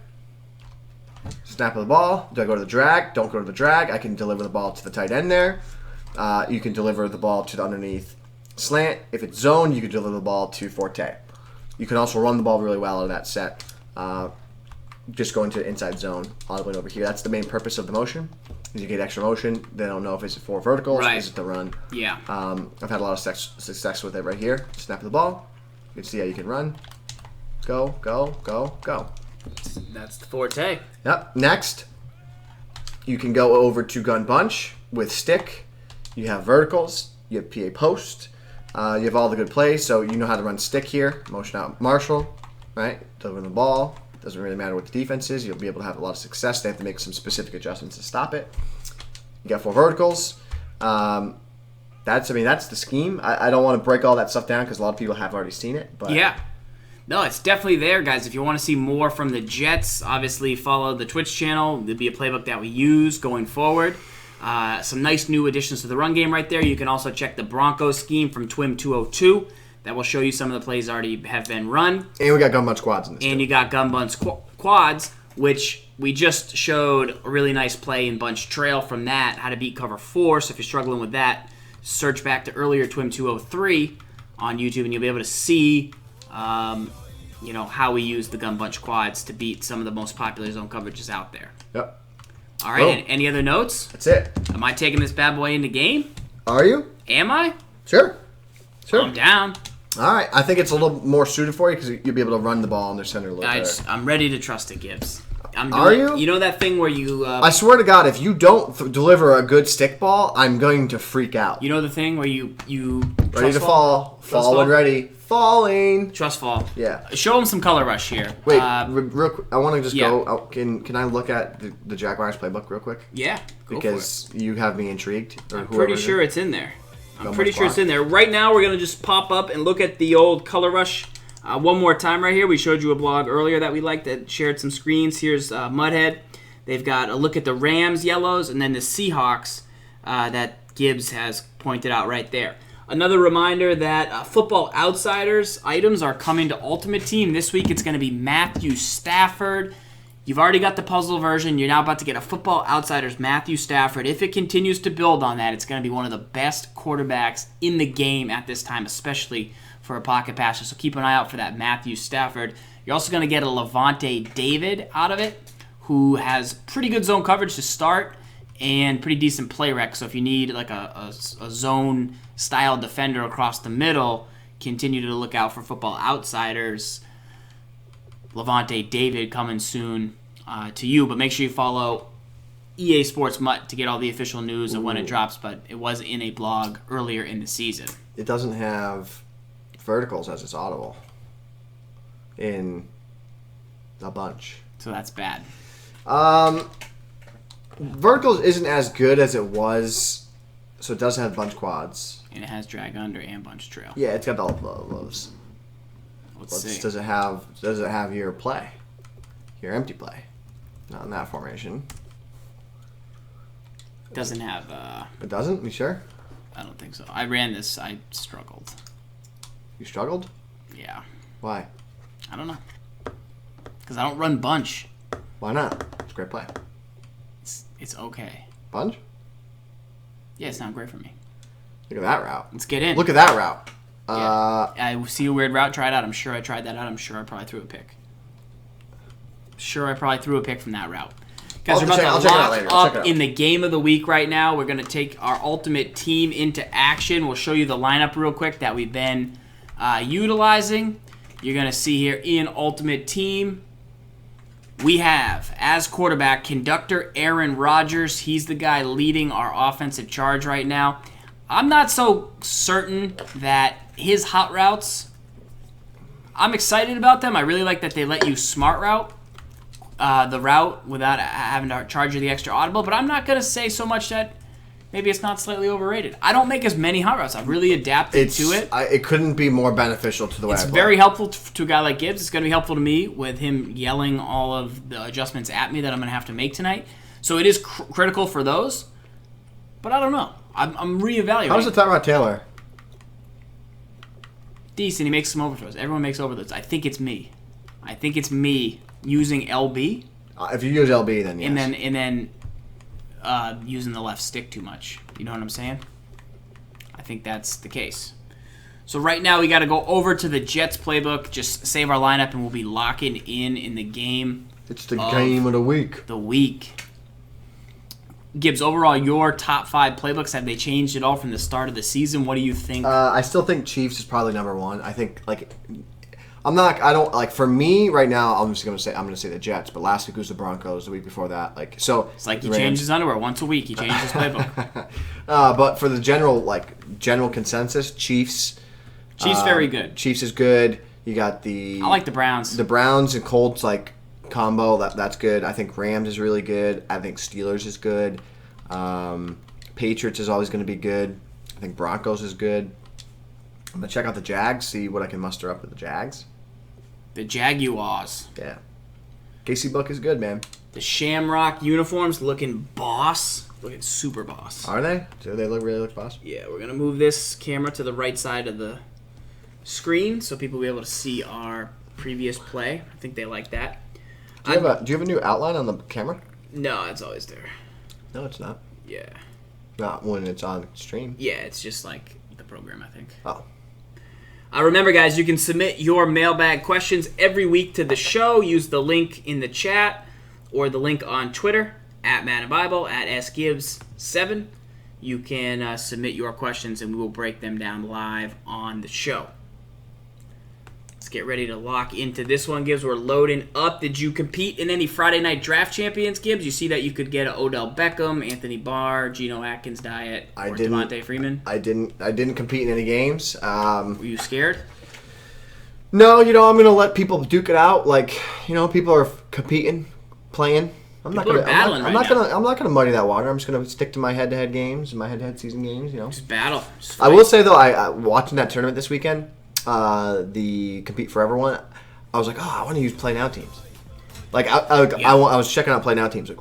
Snap of the ball. Do I go to the drag? Don't go to the drag. I can deliver the ball to the tight end there. You can deliver the ball to the underneath slant. If it's zone, you can deliver the ball to Forte. You can also run the ball really well out of that set. Just going to inside zone, audibly over here. That's the main purpose of the motion. You get extra motion. They don't know if it's 4 verticals, is it the run. Yeah. I've had a lot of success with it right here. Snap of the ball. You can see how you can run. Go, go, go, go. That's the Forte. Yep. Next, you can go over to gun bunch with stick. You have verticals. You have PA post. You have all the good plays, so you know how to run stick here. Motion out Marshall, right? Delivering the ball. Doesn't really matter what the defense is. You'll be able to have a lot of success. They have to make some specific adjustments to stop it. You got 4 verticals. That's the scheme. I don't want to break all that stuff down because a lot of people have already seen it. But yeah. No, it's definitely there, guys. If you want to see more from the Jets, obviously follow the Twitch channel. There'll be a playbook that we use going forward. Some nice new additions to the run game right there. You can also check the Broncos scheme from TWIM 202. That will show you some of the plays already have been run. And we got gun bunch quads in this. And you got gun bunch quads, which we just showed a really nice play in bunch trail from that, how to beat cover 4. So if you're struggling with that, search back to earlier TWIM 203 on YouTube, and you'll be able to see how we use the gun bunch quads to beat some of the most popular zone coverages out there. Yep. All right, any other notes? That's it. Am I taking this bad boy into game? Are you? Am I? Sure. I'm down. All right. I think it's a little more suited for you because you'll be able to run the ball in their center a little better. I'm ready to trust it, Gibbs. Are you? You know that thing where you... I swear to God, if you don't deliver a good stick ball, I'm going to freak out. You know the thing where you ready to fall. Fall when ready. Falling. Trust fall. Yeah. Show them some color rush here. Wait, real quick. I want to just yeah. go. Can I look at the Jaguars playbook real quick? Yeah, go because for it. You have me intrigued. I'm pretty sure it's in there. It's in there. Right now, we're going to just pop up and look at the old color rush one more time right here. We showed you a blog earlier that we liked that shared some screens. Here's Mudhead. They've got a look at the Rams yellows and then the Seahawks that Gibbs has pointed out right there. Another reminder that Football Outsiders items are coming to Ultimate Team. This week it's going to be Matthew Stafford. You've already got the puzzle version. You're now about to get a Football Outsiders Matthew Stafford. If it continues to build on that, it's going to be one of the best quarterbacks in the game at this time, especially for a pocket passer. So keep an eye out for that Matthew Stafford. You're also going to get a Levante David out of it, who has pretty good zone coverage to start and pretty decent play rec. So if you need like a zone-style defender across the middle, continue to look out for Football Outsiders. Levante David coming soon to you, but make sure you follow EA Sports Mutt to get all the official news of when it drops, but it was in a blog earlier in the season. It doesn't have verticals as its audible in a bunch. So that's bad. Verticals isn't as good as it was, so it does have bunch quads. And it has drag under and bunch trail. Yeah, it's got all of those. Let's see. Does it have your play? Your empty play? Not in that formation. It doesn't have It doesn't? You sure? I don't think so. I ran this, I struggled. You struggled? Yeah. Why? I don't know. Because I don't run bunch. Why not? It's a great play. It's okay. Bunch? Yeah, it's not great for me. Look at that route. Let's get in. Look at that route. Yeah. I see a weird route. Try it out. I'm sure I tried that out. I'm sure I probably threw a pick. From that route. Guys, we're about to lock up in the game of the week right now. We're going to take our Ultimate Team into action. We'll show you the lineup real quick that we've been utilizing. You're going to see here in Ultimate Team, we have, as quarterback, conductor Aaron Rodgers. He's the guy leading our offensive charge right now. I'm not so certain that his hot routes, I'm excited about them. I really like that they let you smart route the route without having to charge you the extra audible, but I'm not going to say so much that maybe it's not slightly overrated. I don't make as many hot routes. I've really adapted to it. It couldn't be more beneficial to the way I play. It's very helpful to a guy like Gibbs. It's going to be helpful to me with him yelling all of the adjustments at me that I'm going to have to make tonight. So it is critical for those, but I don't know. I'm reevaluating. How's the Tyrod Taylor? Decent. He makes some overthrows. Everyone makes overthrows. I think it's me using LB. If you use LB, then yes. And then using the left stick too much. You know what I'm saying? I think that's the case. So right now we got to go over to the Jets playbook, just save our lineup, and we'll be locking in the game. It's the game of the week. Gibbs, overall, your top 5 playbooks, have they changed at all from the start of the season? What do you think? I still think Chiefs is probably number 1. I think, for me right now, I'm going to say the Jets, but last week was the Broncos, the week before that. It's like he changes his underwear once a week. He changes his playbook. But for the general consensus, Chiefs. Chiefs very good. Chiefs is good. You got I like the Browns. The Browns and Colts, combo, that's good. I think Rams is really good. I think Steelers is good. Patriots is always going to be good. I think Broncos is good. I'm going to check out the Jags, see what I can muster up with the Jags. The Jaguars. Yeah. Casey Book is good, man. The Shamrock uniforms looking boss. Looking super boss. Are they? Do they really look boss? Yeah, we're going to move this camera to the right side of the screen so people will be able to see our previous play. I think they like that. Do you have a new outline on the camera? No, it's always there. No, it's not. Yeah. Not when it's on stream. Yeah, it's just like the program, I think. Oh. Remember, guys, you can submit your mailbag questions every week to the show. Use the link in the chat or the link on Twitter, at Madden Bible, at SGibbs7. You can submit your questions, and we will break them down live on the show. Let's get ready to lock into this one, Gibbs. We're loading up. Did you compete in any Friday Night Draft Champions, Gibbs? You see that you could get an Odell Beckham, Anthony Barr, Geno Atkins diet, or Devontae Freeman? I didn't compete in any games. Were you scared? No, I'm going to let people duke it out. Like, people are competing, playing. I'm not gonna muddy that water. I'm just gonna stick to my head-to-head games, my head-to-head season games. Just battle. Just I will say though, I watching that tournament this weekend, the Compete Forever one, I was like, I want to use Play Now teams. Like I was checking out Play Now teams. Like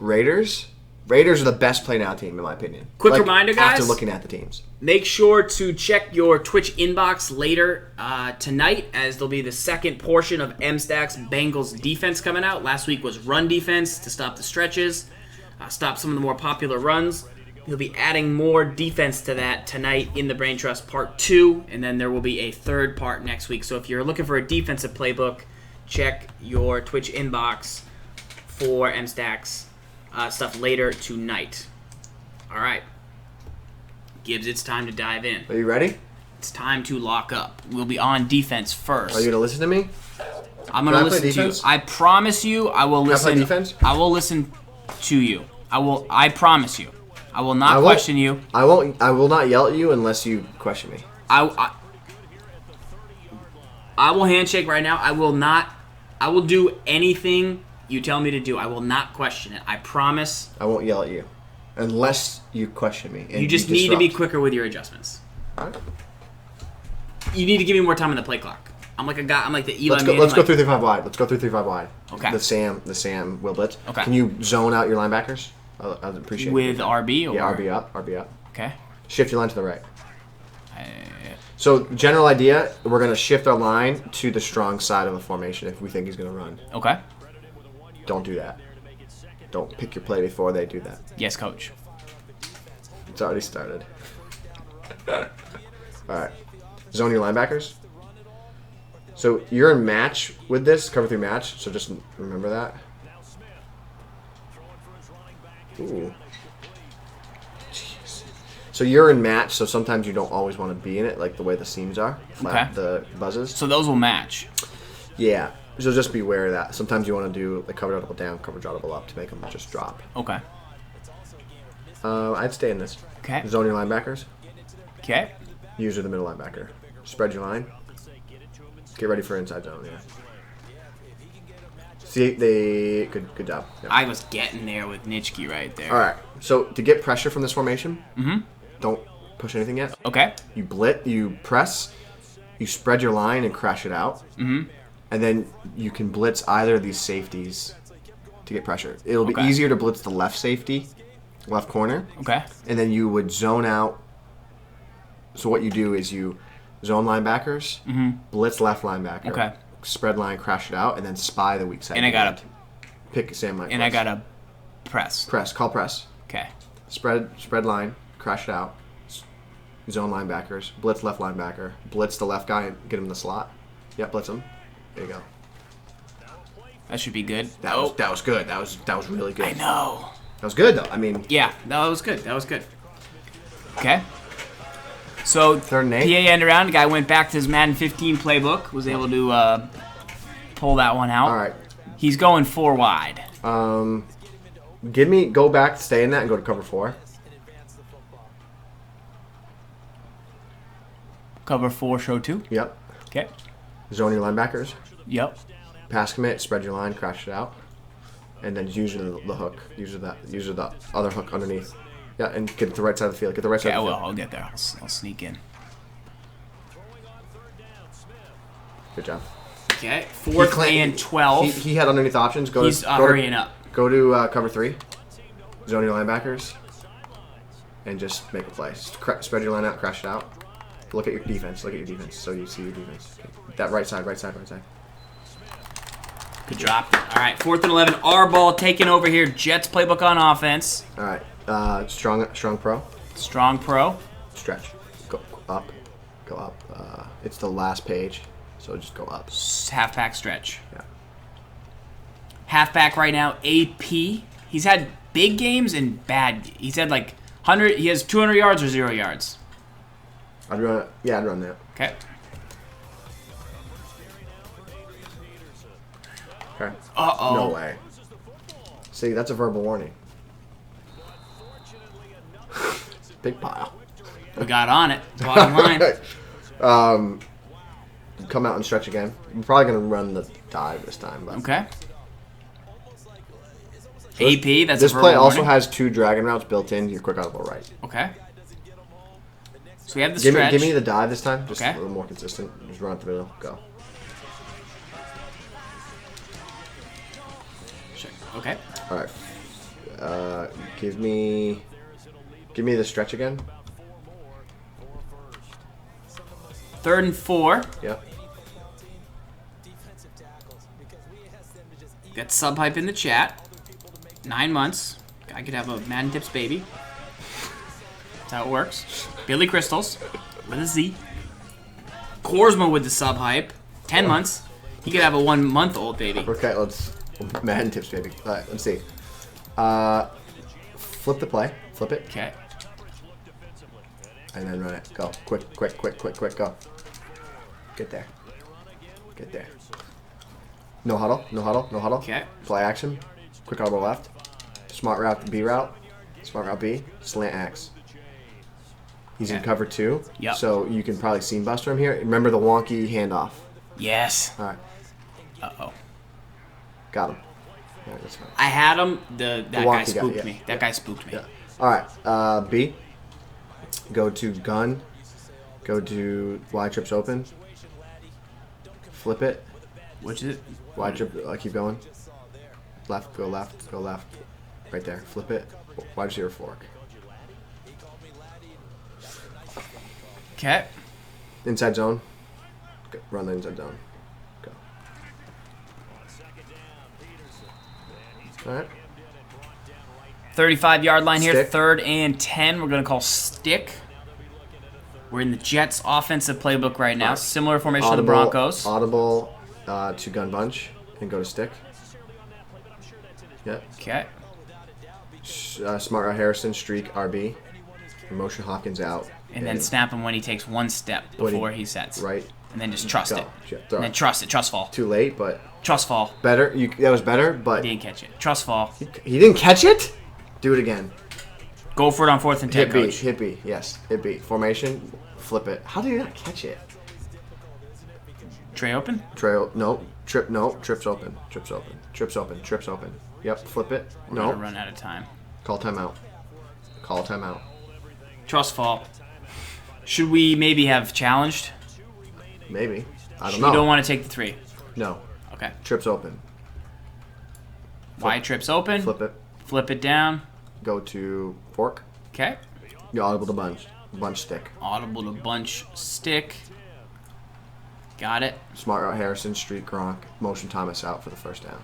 Raiders are the best Play Now team in my opinion. Quick reminder, guys. After looking at the teams, make sure to check your Twitch inbox later tonight, as there'll be the second portion of M-Stack's Bengals defense coming out. Last week was run defense to stop the stretches, stop some of the more popular runs. He'll be adding more defense to that tonight in the Brain Trust Part 2, and then there will be a third part next week. So if you're looking for a defensive playbook, check your Twitch inbox for M-Stack's stuff later tonight. All right. Gibbs, it's time to dive in. Are you ready? It's time to lock up. We'll be on defense first. Are you going to listen to me? I'm going to listen to you. I promise you I will listen. Can I play defense? I will listen to you. I promise you. I will not question you. I will not yell at you unless you question me. I will handshake right now. I will do anything you tell me to do. I will not question it. I promise. I won't yell at you unless you question me. You just need to be quicker with your adjustments. All right. You need to give me more time on the play clock. I'm like a guy. I'm like the Eli Manning. Let's go 3-5 wide. Let's go 3-5 wide. Okay. The Sam will blitz. Okay. Can you zone out your linebackers? I'd appreciate it. With RB or? Yeah, RB up. Okay. Shift your line to the right. So, general idea, we're going to shift our line to the strong side of the formation if we think he's going to run. Okay. Don't do that. Don't pick your play before they do that. Yes, coach. It's already started. All right. Zone your linebackers. So, you're in match with this, cover 3 match, so just remember that. Ooh. Jeez. So you're in match, so sometimes you don't always want to be in it, like the way the seams are, the buzzes. So those will match. Yeah. So just be aware of that. Sometimes you want to do like coverage audible down, coverage audible up to make them just drop. Okay. I'd stay in this. Okay. Zone your linebackers. Okay. User the middle linebacker. Spread your line. Get ready for inside zone. Yeah. See, good job. Yeah. I was getting there with Nitschke right there. All right. So to get pressure from this formation, don't push anything yet. Okay. You press, you spread your line and crash it out, and then you can blitz either of these safeties to get pressure. It'll be easier to blitz the left safety, left corner. Okay. And then you would zone out. So what you do is you zone linebackers, blitz left linebacker. Okay. Spread line, crash it out, and then spy the weak side. And I gotta pick Sam line. And I gotta press. Call press. Okay. Spread line, crash it out. Zone linebackers, blitz left linebacker, blitz the left guy and get him in the slot. Yep, blitz him. There you go. That should be good. That was good. That was really good. I know. That was good though. I mean. Yeah, that was good. Okay. So, third and 8. PA end around. The guy went back to his Madden 15 playbook. Was able to pull that one out. All right. He's going 4 wide. Go back, stay in that, and go to cover 4. Cover 4, show 2. Yep. Okay. Zone your linebackers. Yep. Pass commit, spread your line, crash it out, and then use the hook. Use the other hook underneath. Yeah, and get to the right side of the field. Get the right side of the field. I'll get there. I'll sneak in. Good job. Okay, 4th and 12. He had underneath options. He's hurrying up. Go to cover 3. Zone your linebackers. And just make a play. Spread your line out, crash it out. Look at your defense. So you see your defense. Okay. That right side. Good drop. All right, 4th and 11. R ball taking over here. Jets playbook on offense. All right. Strong pro. Strong pro. Stretch. Go up. It's the last page, so just go up. Halfback stretch. Yeah. Halfback right now, AP. He's had big games and bad. He's had like 100. He has 200 yards or 0 yards. I'd run it. Yeah, I'd run that. Okay. Okay. Uh-oh. No way. See, that's a verbal warning. Big pile. We got on it. Bottom line. Come out and stretch again. I'm probably going to run the dive this time. But. Okay. AP, that's this a verbal play also warning. has 2 dragon routes built in. Your quick audible right. Okay. So we have the Give stretch. me the dive this time. Just Okay. a little more consistent. Just run up the middle. Go. Okay. All right. Give me the stretch again. 3rd and 4. Yep. Got sub hype in the chat. 9 months. I could have a Madden Tips baby. That's how it works. Billy Crystals with a Z. Korsma with the sub hype. 10 months. He could have a 1-month-old baby. Okay, let's Madden tips, baby. All right, let's see. Flip the play. Flip it. Okay. And then run it. Go. Quick, go. Get there. Get there. No huddle. Okay. Play action. Quick audible left. Smart route B route. Smart route B. Slant X. He's in Okay. cover 2. Yep. So you can probably seam buster him here. Remember the wonky handoff. Yes. All right. Uh-oh. Got him. Yeah, that's fine. I had him. That guy wonky guy, spooked yeah. me. That guy spooked me. Yeah. All right. B. Go to gun. Go to Y trips open. Flip it. Which is it? Y trip. Keep going. Left. Go left. Go left. Right there. Flip it. Wide receiver fork. Okay. Inside zone. Go. Run the inside zone. Go. All right. 35-yard line here. Stick. 3rd and 10. We're going to call stick. We're in the Jets offensive playbook right now. Right. Similar formation to the Broncos. Audible to gun bunch and go to stick. Yep. Okay. Smart route Harrison, streak, RB. And motion Hopkins out. And then snap him when he takes 1 step before he sets. Right. And then just trust Go. it. Yeah, throw And then it. trust it. Trust fall. Too late, but Trust fall. better. That was better, but He didn't catch it. Trust fall. he didn't catch it? Do it again. Go for it on 4th and 10, Hit B. coach. Hit B. Yes. Hit B. Formation. Flip it. How did he not catch it? Tray open. Trail. No. Trip. No. Trips open. Trips open. Trips open. Trips open. Yep. Flip it. We're No. going to run out of time. Call timeout. Call timeout. Trust fall. Should we maybe have challenged? Maybe. I don't You know. don't want to take the 3. No. Okay. Trips open. Y trips open. Flip it. Flip it down. Go to fork. Okay. You audible to bunch. Bunch stick. Audible to bunch stick. Got it. Smart route Harrison, streak Gronk. Motion Thomas out for the first down.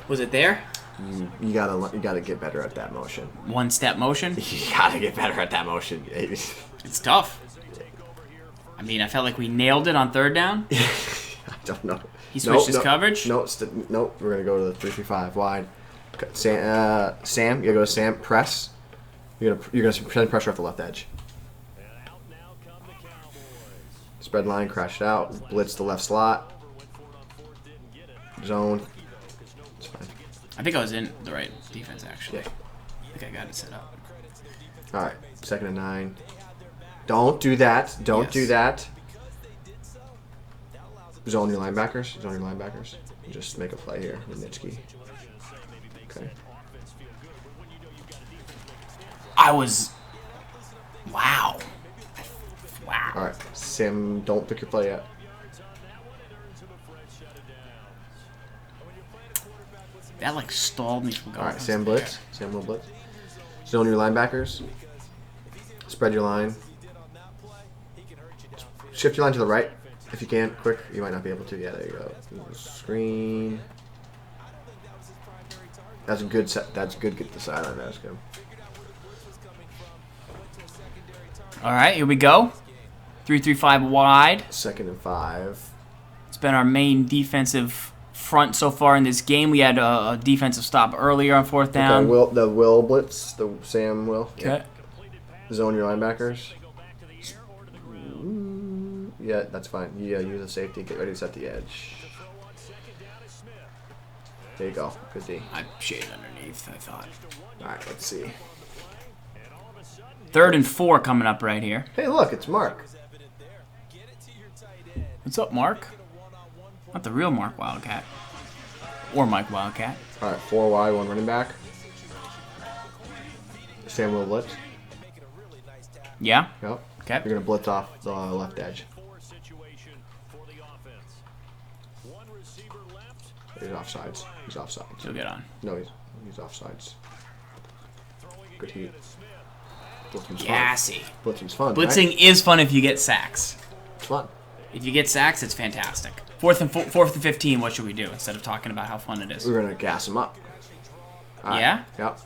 Was it there? You gotta get better at that motion. 1 step motion. You gotta get better at that motion. It's tough. I mean, I felt like we nailed it on 3rd down. I don't know. He switched his coverage? Nope. We're gonna go to the 3-3-5 wide. Sam, you gotta go to Sam. Press. You're gonna send pressure off the left edge. Spread line, crashed out. Blitz the left slot. Zone. It's fine. I think I was in the right defense, actually. Yeah. I think I got it set up. All right. 2nd and 9. Don't do that. Don't Yes. do that. Zone your linebackers. Zone your linebackers. Just make a play here with Nitschke. Okay. I was... Wow. Wow. All right. Sam, don't pick your play yet. That, like, stalled me from going. All right. Sam blitz. Sam will blitz. Zone your linebackers. Spread your line. Shift your line to the right if you can. Quick. You might not be able to. Yeah, there you go. Screen. That's a good set. That's good. Get the sideline. That's good. All right, here we go. 3-3-5 wide. 2nd and 5. It's been our main defensive front so far in this game. We had a defensive stop earlier on 4th down. Okay, the Will blitz, the Sam Will. Okay. Zone your linebackers. Yeah, that's fine. Yeah, use a safety. Get ready to set the edge. There you go. Good D. I shaded underneath, I thought. All right, let's see. 3rd and 4 coming up right here. Hey, look, it's Mark. What's up, Mark? Not the real Mark Wildcat. Or Mike Wildcat. All right, 4 wide, 1 running back. Sam Will blitz. Yeah? Yep. Okay. You're going to blitz off the left edge. He's offsides. He's offsides. You'll get on. No, he's offsides. Good heat. Blitzing's Gassy. fun. Blitzing's fun. Blitzing Right? is fun if you get sacks. It's fun. If you get sacks, it's fantastic. 4th and 15, what should we do instead of talking about how fun it is? We're gonna gas him up. All right. Yeah? Yep.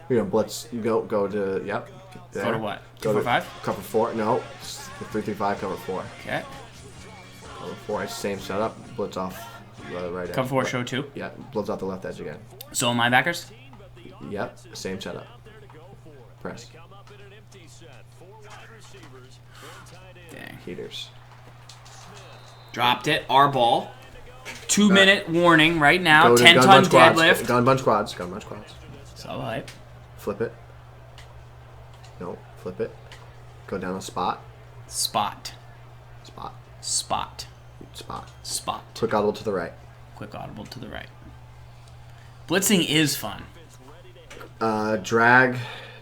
We're gonna blitz. Go to. Yep. There. Go to what? Go 2-4-5? Cover 4. No. 3-3-5. Cover 4. Okay. Cover 4. Same setup. Blitz off the right edge. Cover 4, show 2. Yeah. Blitz off the left edge again. Zone linebackers? Yep. Same setup. Press. Dang. Heaters. Dropped it. Our ball. 2-minute warning right now. Go to 10-ton squads. deadlift. Gun bunch quads. Gun bunch quads. So hype. Flip it. No. Flip it. Go down a spot. Spot. Spot. Spot. Spot. Spot. Quick audible to the right. Quick audible to the right. Blitzing is fun. Drag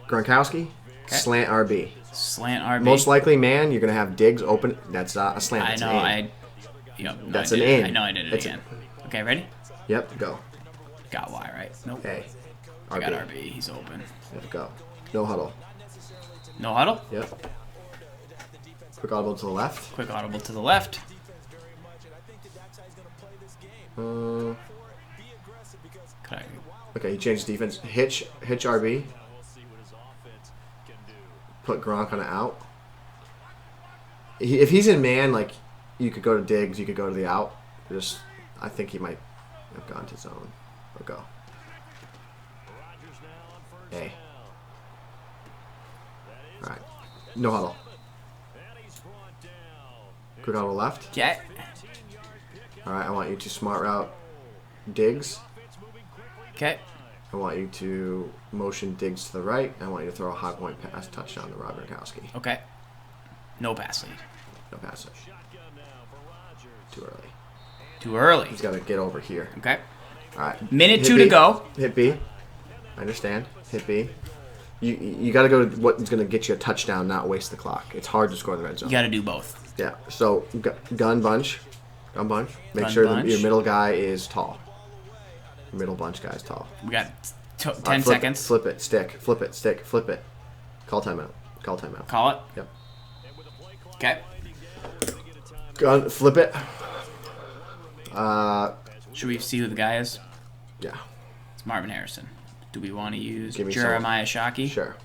Gronkowski. Okay. Slant RB. Slant RB. Most likely, man, you're gonna have Diggs open. That's not a slant. I That's know. an in. Yep. no, That's I an did it. in. I know I did it It's again. Okay, ready? Yep. Go. Got Y, right? Nope. A. I got RB. He's open. Yep. Go. No huddle. No huddle. Yep. Quick audible to the left. Quick audible to the left. Uh, Could I? okay, he changed defense. Hitch RB. Put Gronk on an out. If he's in man, like, you could go to Diggs, you could go to the out. I think he might have gone to zone. Or go. A. All right. No huddle. Quick audible left. Okay. All right, I want you to smart route Diggs. Okay. I want you to motion Diggs to the right. I want you to throw a high point pass touchdown to Rob Gronkowski. Okay. No pass lead. No pass. Too early. Too early. He's got to get over here. Okay. All right. Minute Hit 2 B. to go. Hit B. I understand. Hit B. You got to go to what's going to get you a touchdown, not waste the clock. It's hard to score in the red zone. You got to do both. Yeah. So gun bunch. Gun bunch. Make Gun sure bunch. that your middle guy is tall. Your middle bunch guy is tall. We got 10 All right, seconds. Flip it. Stick. Flip it. Stick. Flip it. Call timeout. Call timeout. Call it. Yep. Okay. Gun. Flip it. Should we see who the guy is? Yeah. It's Marvin Harrison. Do we want to use Give me Jeremiah Shockey? Sure.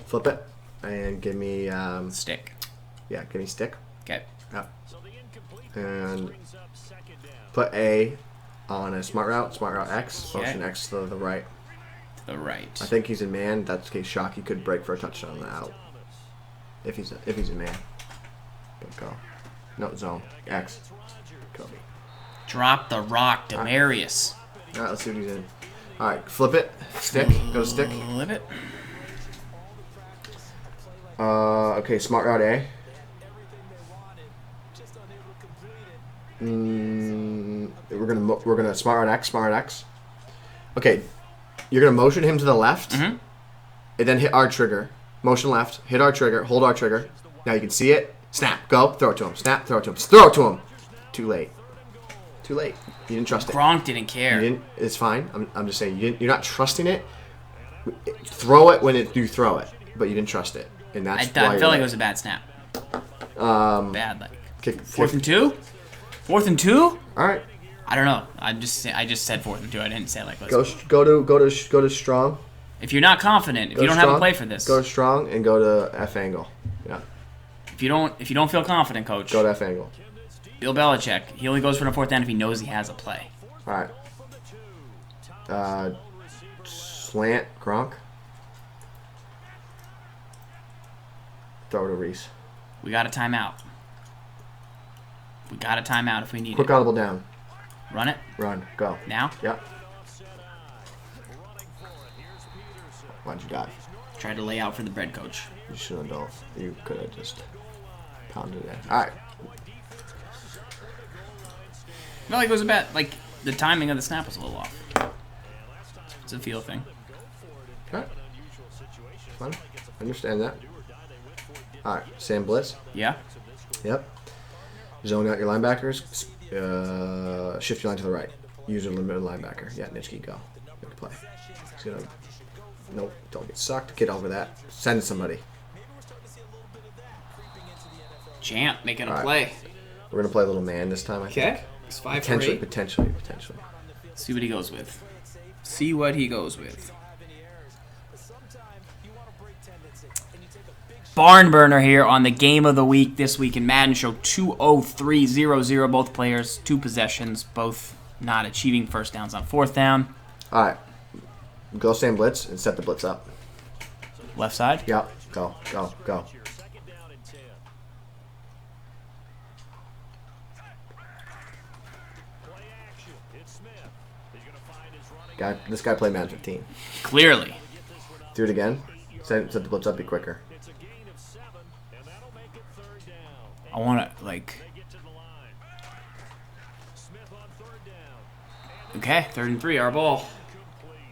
Flip it. And give me, Stick. yeah, give me stick. Okay. Yep. And put A on a smart route X. Okay. Motion X to the right. To the right. I think he's in man. That's the case Shockey could break for a touchdown on the out. If he's in man. Go. No, zone. X. Kobe. Drop the rock, Demarius. All right, let's see what he's in. All right, flip it. Stick. Go to stick. Flip it. Okay, smart route A. We're gonna smart route X. Okay, you're gonna motion him to the left, Mm-hmm. and then hit R trigger. Motion left, hit R trigger, hold R trigger. Now you can see it. Snap, go, throw it to him. Snap, throw it to him. Throw it to him. Too late. Too late. You didn't trust it. Gronk didn't care. You didn't. It's fine. I'm just saying you're not trusting it. Throw it when you throw it, but you didn't trust it, and that's I felt like it was a bad snap. Bad, like. kick. 4th and 2? 4th and 2? All right. I don't know. I just said 4th and 2. I didn't say like let's Go to strong. If you're not confident, if you don't have a play for this, go to strong and go to F angle. Yeah. If you don't feel confident, coach, go to F angle. Bill Belichick, he only goes for the 4th down if he knows he has a play. All right. Slant Gronk. Throw to Reese. We got a timeout. We got a timeout if we need Quick it. audible down. Run it. Run. Go. Now? Yep. Why'd you dive? Tried to lay out for the bread, coach. You shouldn't have. You could have just pounded it. All right. No, it goes about like the timing of the snap was a little off. It's a feel thing. All right. Fine. Understand that. All right. Sam Blitz. Yeah. Yep. Zone out your linebackers. Shift your line to the right. Use your limited linebacker. Yeah, Nitschke, go. Good play. He's gonna. Nope. Don't get sucked. Get over that. Send somebody. Champ making a All right. play. We're gonna play a little man this time. I think. He's 5 for 8. Potentially. See what he goes with. See what he goes with. Barn burner here on the game of the week this week in Madden Show 203-0-0. Both players, 2 possessions, both not achieving first downs on 4th down. All right. Go Sam Blitz and set the blitz up. Left side? Yep. Go. This guy played Madden 15. Clearly. Do it again. Set the blitz up. Be quicker. I want to, like... Okay, 3rd and 3, our ball.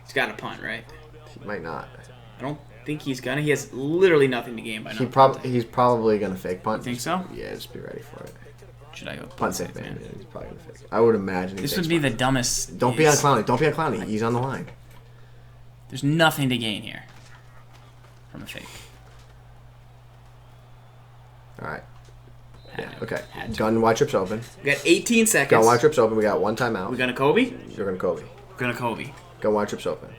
He's got a punt, right? He might not. I don't think he's gonna. He has literally nothing to gain by not He's probably gonna fake punt. You think so? Yeah, just be ready for it. Should I go Punt safe, man. Yeah, he's probably gonna fake. I would imagine. This would be the dumbest. Don't be on Clowney. Don't be on Clowney. He's on the line. There's nothing to gain here from a fake. All right. Yeah. Okay. Gun wide trips open. We got 18 seconds. Gun wide trips open. We got 1 timeout. We got a Kobe. You're gonna Kobe. Gonna Kobe. Gun wide trips open.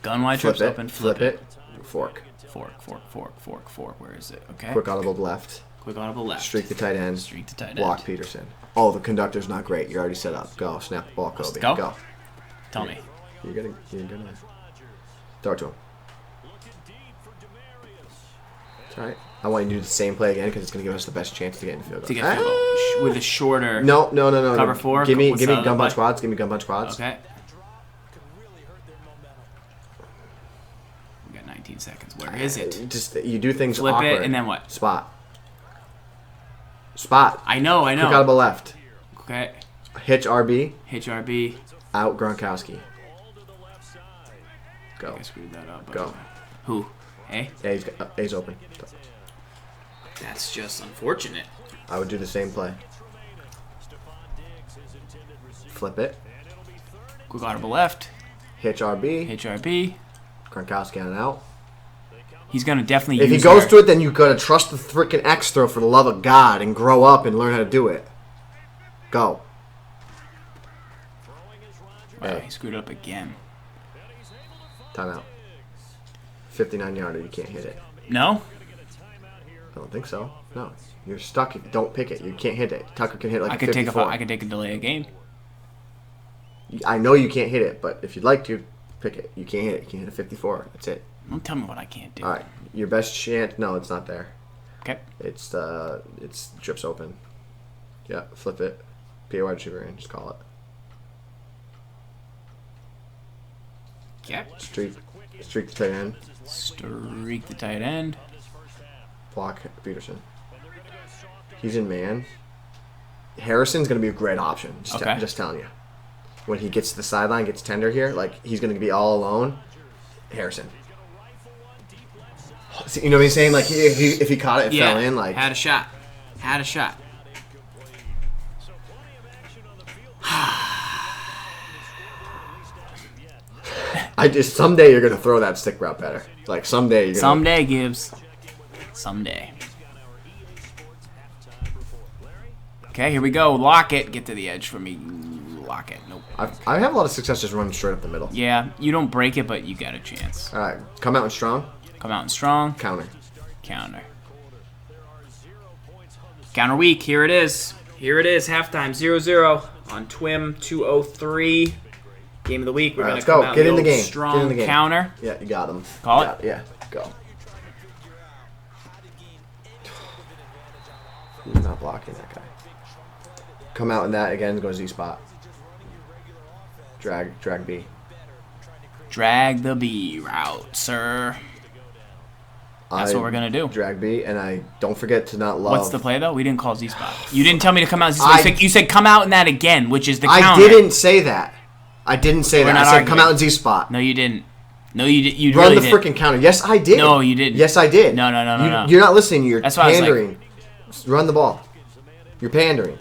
Gun wide trips open. Flip it. Fork. Fork. Where is it? Okay. Quick audible left. Quick audible left. Streak the tight end. Streak the tight end. Block Peterson. Oh, the conductor's not great. You're already set up. Go. Snap the ball, Kobe. Let's go. Go. Tell me. You're gonna throw it to him. It's all right. I want you to do the same play again because it's going to give us the best chance to get in the field goal. To get field goal with a shorter. No. Cover 4. Give me gun bunch quads. Give me gun bunch quads. Okay. We got 19 seconds. Where is it? Just you do things Flip awkward. it and then what? Spot. I know. Quick audible left. Okay. Hitch RB. Out Gronkowski. Go. I screwed that up. Go. Who? A? A's open. That's just unfortunate. I would do the same play. Flip it. Quick audible left. Hitch RB. Gronkowski on and out. He's going to definitely If he goes to it, then you got to trust the freaking X throw for the love of God and grow up and learn how to do it. Go. Wow, he screwed up again. Timeout. 59-yarder. You can't hit it. No? I don't think so. No. You're stuck. Don't pick it. You can't hit it. Tucker can hit like I a could 54. I could take a delay of game. I know you can't hit it, but if you'd like to, pick it. You can't hit it. You can hit a 54. That's it. Don't tell me what I can't do. All right. Your best chance. No, it's not there. Okay. It's trips open. Yeah. Flip it. Be a wide receiver and just call it. Yeah. Streak the tight end. Streak the tight end. Block Peterson. He's in man. Harrison's going to be a great option. Just telling you. When he gets to the sideline, gets tender here, like he's going to be all alone. Harrison. You know what I'm saying? Like if he caught it, it fell in. Like had a shot. Someday you're gonna throw that stick route better. Like someday you're gonna. Someday, Gibbs. Someday. Okay, here we go. Lock it. Get to the edge for me. block it. Nope. I have a lot of success just running straight up the middle. Yeah, you don't break it, but you got a chance. All right, come out and strong. Come out and strong. Counter. Counter. Counter weak. Here it is. Here it is. Halftime 0-0 on TWIM 203. Game of the week. We're All right, gonna let's come go. out Get in the the old game. Strong Get in the game. counter. Yeah, you got him. Call it. Yeah, go. He's not blocking that guy. Come out in that again. Go Z spot. Drag B. Drag the B route, sir. That's what we're gonna do. Drag B, and I don't forget to not love. What's the play though? We didn't call Z spot. You didn't tell me to come out Z spot. You said come out in that again, which is the counter. I didn't say that. I didn't say that. I said come out in Z spot. No, you didn't. No, you did. You run really the did. freaking counter. Yes, I did. No, you didn't. Yes, I did. No. You're not listening. You're That's why pandering. Run the ball. You're pandering.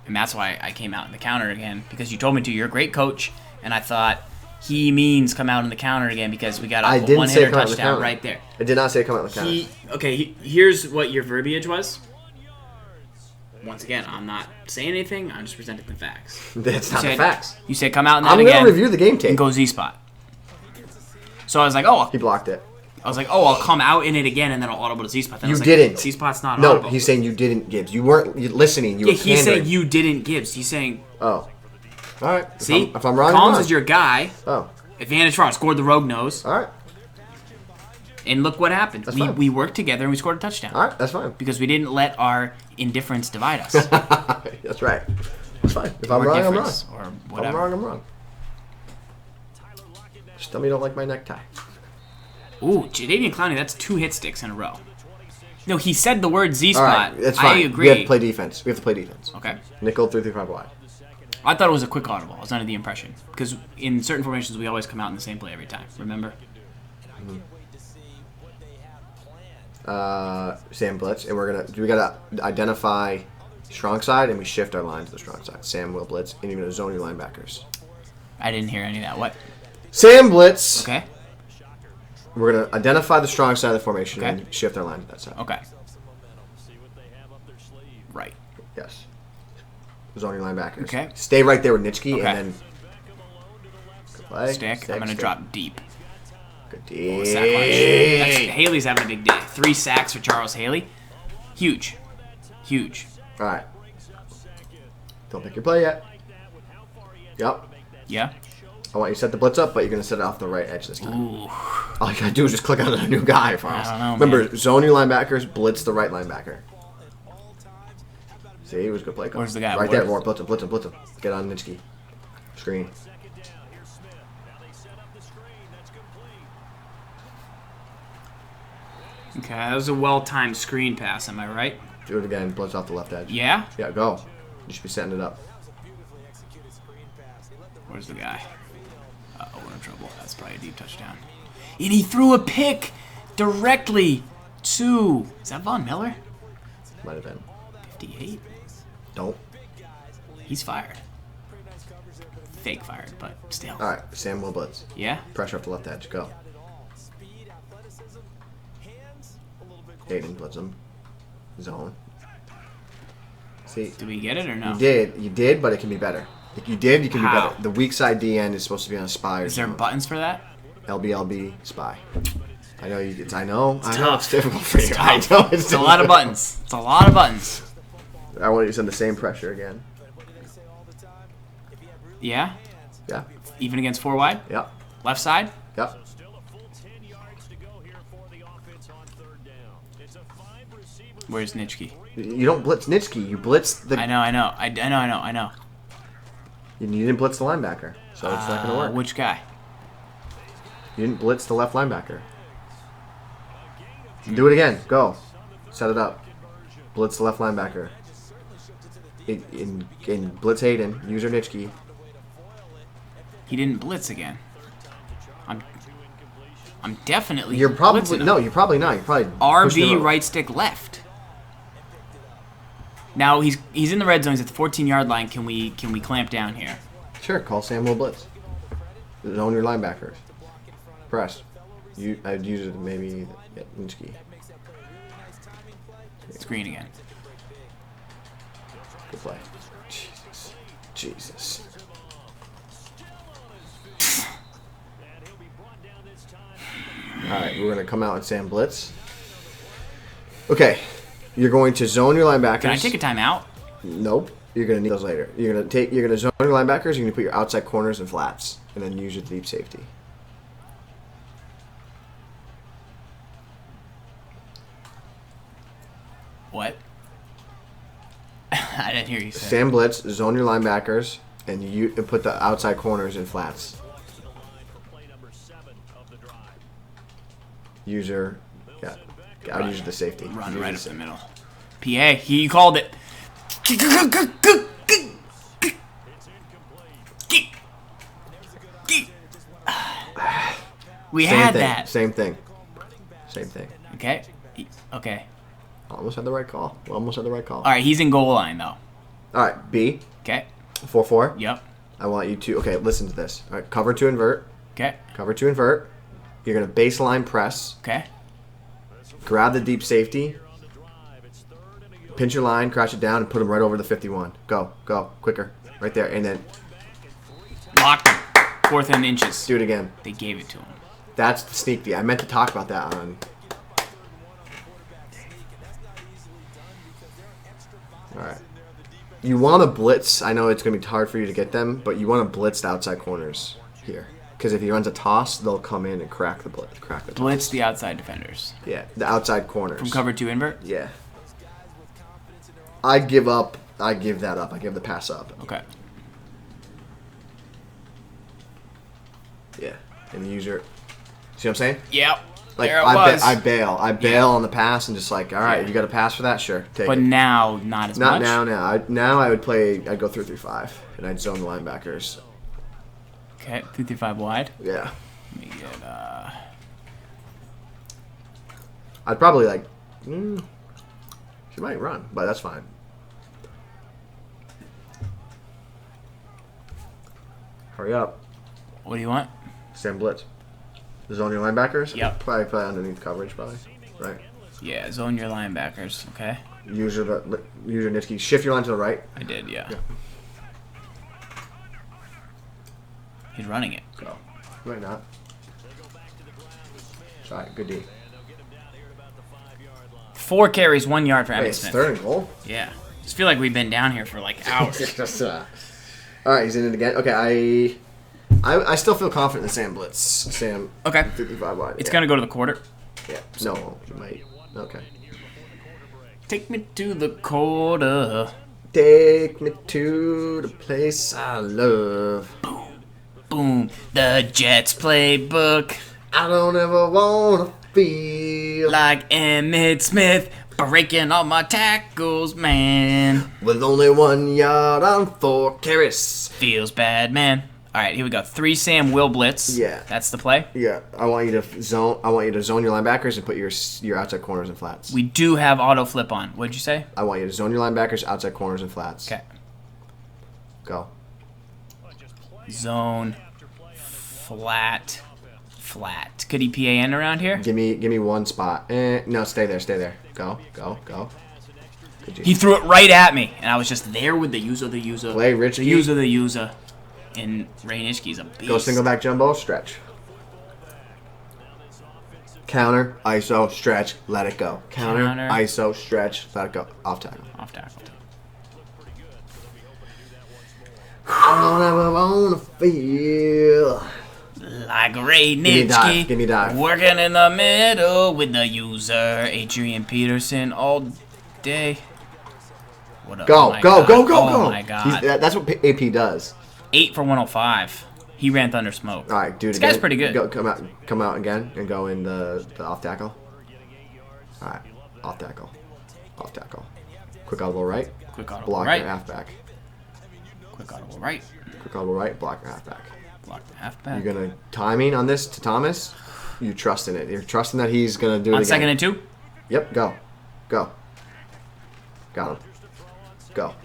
And that's why I came out in the counter again, because you told me to. You're a great coach, and I thought he means come out in the counter again because we got a one-hitter touchdown right there. I did not say come out in the counter. Here's what your verbiage was. Once again, I'm not saying anything. I'm just presenting the facts. That's not the facts. You said come out in that again. I'm going to review the game tape. And go Z spot. So I was like, oh. He blocked it. I was like, oh, I'll come out in it again, and then I'll audible to Z spot. Then you I was didn't. Like, Z spot's not no, audible. he's saying you didn't, Gibbs. You weren't listening. You were pandering. He's saying you didn't, Gibbs. He's saying. Oh. All right. See? If I'm wrong, Collins is your guy. Oh. Advantage for scored the rogue nose. All right. And look what happened. Fine. We worked together and we scored a touchdown. All right, that's fine. Because we didn't let our indifference divide us. That's right. That's fine. If I'm wrong, I'm wrong. Or if I'm wrong, I'm wrong. Just tell me you don't like my necktie. Ooh, Jadeveon Clowney, that's 2 hit sticks in a row. No, he said the word Z spot. All right, that's fine. I agree. We have to play defense. Okay. Nickel 3-3-5 wide. I thought it was a quick audible. I was under the impression. Because in certain formations, we always come out in the same play every time. Remember? Sam blitz, and we gotta identify strong side, and we shift our line to the strong side. Sam will blitz, and you're gonna zone your linebackers. I didn't hear any of that. What? Sam blitz. Okay. We're gonna identify the strong side of the formation Okay. and shift our line to that side. Okay. Right. Yes. Zone your linebackers. Okay. Stay right there with Nitschke, Okay. and then play. Stick. I'm gonna drop deep. Good D. Sack lunch. Haley's having a big day. 3 sacks for Charles Haley. Huge. Huge. All right. Don't pick your play yet. Yep. Yeah. I want you to set the blitz up, but you're gonna set it off the right edge this time. Ooh. All you gotta do is just click on a new guy for us. I don't know, Remember, man. zone your linebackers, blitz the right linebacker. See, it was a good play call. Where's the guy? Right there, more. Blitz him, blitz him, blitz him. Get on Nitschke. Screen. Okay, that was a well-timed screen pass, am I right? Do it again, blitz off the left edge. Yeah? Yeah, go. You should be setting it up. Where's the guy? Uh-oh, we're in trouble. That's probably a deep touchdown. And he threw a pick directly to... Is that Von Miller? Might have been. 58? Don't. He's fired. Fake fired, but still. All right, Sam will blitz. Yeah? Pressure off the left edge. Go. Hayden blitz him. Zone. See. Did we get it or no? You did, but it can be better. If you did, you can How? be better. The weak side DN is supposed to be on a spy or Is there something. buttons for that? LBLB spy. I know you. I know. It's I know tough. it's difficult for you. It's I tough. know It's a lot of buttons. It's a lot of buttons. I want you to send the same pressure again. Yeah? Yeah. Even against 4 wide? Yep. Left side? Yep. Where's Nitschke? You don't blitz Nitschke. You blitz the. I know. You didn't blitz the linebacker, so it's not going to work. Which guy? You didn't blitz the left linebacker. Do it again. Go. Set it up. Blitz the left linebacker. In blitz Hayden. Use your Nitschke. He didn't blitz again. I'm definitely. You're probably blitzing him. no. You're probably not. You're probably pushing him RB over. right stick left. Now he's in the red zone. He's at the 14-yard line. Can we clamp down here? Sure. Call Samuel blitz. Zone your linebackers. Press. I'd use it maybe at Nitschke. Screen again. Good play. Jesus. Jesus. Alright, we're going to come out and Sam Blitz. Okay. You're going to zone your linebackers. Can I take a timeout? Nope. You're going to need those later. You're going to zone your linebackers, you're going to put your outside corners and flats, and then use your deep safety. What? I didn't hear you say. Sam Blitz, zone your linebackers, and you put the outside corners and flats. User, yeah, I'll use the safety. Run right up the middle. PA, he called it. We had that. Same thing. Okay. Okay. Almost had the right call. All right, he's in goal line though. All right, B. Okay. 4-4. Yep. I want you to. Okay, listen to this. All right, cover to invert. Okay. Cover to invert. You're gonna baseline press. Okay. Grab the deep safety. Pinch your line, crash it down, and put him right over the 51. Go, quicker, right there, and then Locked him. 4th and inches. do it again. They gave it to him. That's the sneak D. I meant to talk about that on. All right. You want to blitz. I know it's going to be hard for you to get them, but you want to blitz the outside corners here. Because if he runs a toss, they'll come in and crack the blitz. Blitz the outside defenders. Yeah, the outside corners. From cover to invert? Yeah. I give up. I give that up. I give the pass up. Okay. Yeah. And the user. See what I'm saying? Yep. Like there it was. I bail. I bail on the pass and just like, all right, you got a pass for that? Sure, take But it. now, not as Not much. now. Now I would play. I'd go 3-3-5, and I'd zone the linebackers. Okay, 3-5 wide. Yeah. Let me get, I'd probably like. She might run, but that's fine. Hurry up. What do you want? Sam Blitz. Zone your linebackers? Yep. Probably play underneath coverage, probably. Right. Yeah, zone your linebackers, okay? User Nitsky. Shift your line to the right. I did, yeah. Yeah. He's running it. Go. Why not? Sorry, good D. 4 carries, 1 yard for Hey, Emmitt it's Smith. 3rd and goal. Yeah. Just feel like we've been down here for like hours. All right, he's in it again. Okay, I still feel confident in Sam Blitz. Sam. Okay. 55 wide. It's going to go to the quarter. Yeah. No, you might. Okay. Take me to the quarter. Take me to the place I love. Boom. The Jets playbook. I don't ever wanna feel Like Emmitt Smith. Breaking all my tackles, man. with only 1 yard on 4 carries. Feels bad, man. All right, here we go. 3 Sam will blitz. Yeah. That's the play. Yeah, I want you to zone your linebackers and put your outside corners and flats. We do have auto flip on. What'd you say? I want you to zone your linebackers, outside corners and flats. Okay. Go. Zone. Flat. Could he PAN around here? Give me one spot. No, stay there. Go. Good He threw it right at me, and I was just there with the user. Play Rich. The user. And Ray Nitschke's a beast. Go single back jumbo, stretch. Counter, ISO, stretch, let it go. Counter. ISO, stretch, let it go. Off tackle. I don't ever wanna feel Like Ray Nitschke. Give me dive. Working in the middle with the user. Adrian Peterson all day. What up? Go. Oh my God. That's what AP does. 8 for 105. He ran Thunder Smoke. All right, dude. This guy's pretty good. Come out again and go in the off tackle. All right, off tackle. Quick audible right. Quick audible block right. your halfback. Quick audible right. Quick audible right. Block your halfback. Block the halfback. You're gonna timing on this to Thomas. You trust in it. You're trusting that he's gonna do it on again. 2nd and 2. Yep. Go. Got him. Go.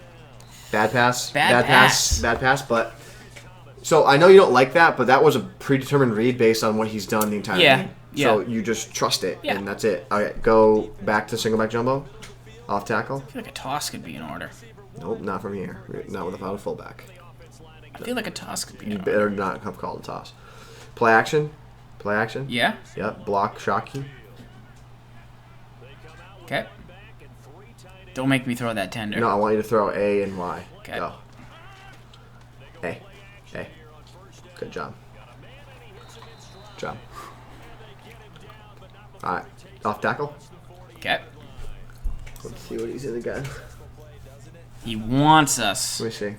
Bad pass. Bad pass. But so I know you don't like that, but that was a predetermined read based on what he's done the entire game. So you just trust it, and that's it. All right, go back to single back jumbo, off tackle. I feel like a toss could be in order. Nope, not from here. Not without a fullback. I feel like a toss could be. You better not have called a toss. Play action. Play action. Yeah. Yep. Block. Shock you. Okay. Don't make me throw that tender. No, I want you to throw A and Y. Okay. Go. A. A. Good job. Good job. All right. Off tackle. Okay. Let's see what he's in again. He wants us. Let me see.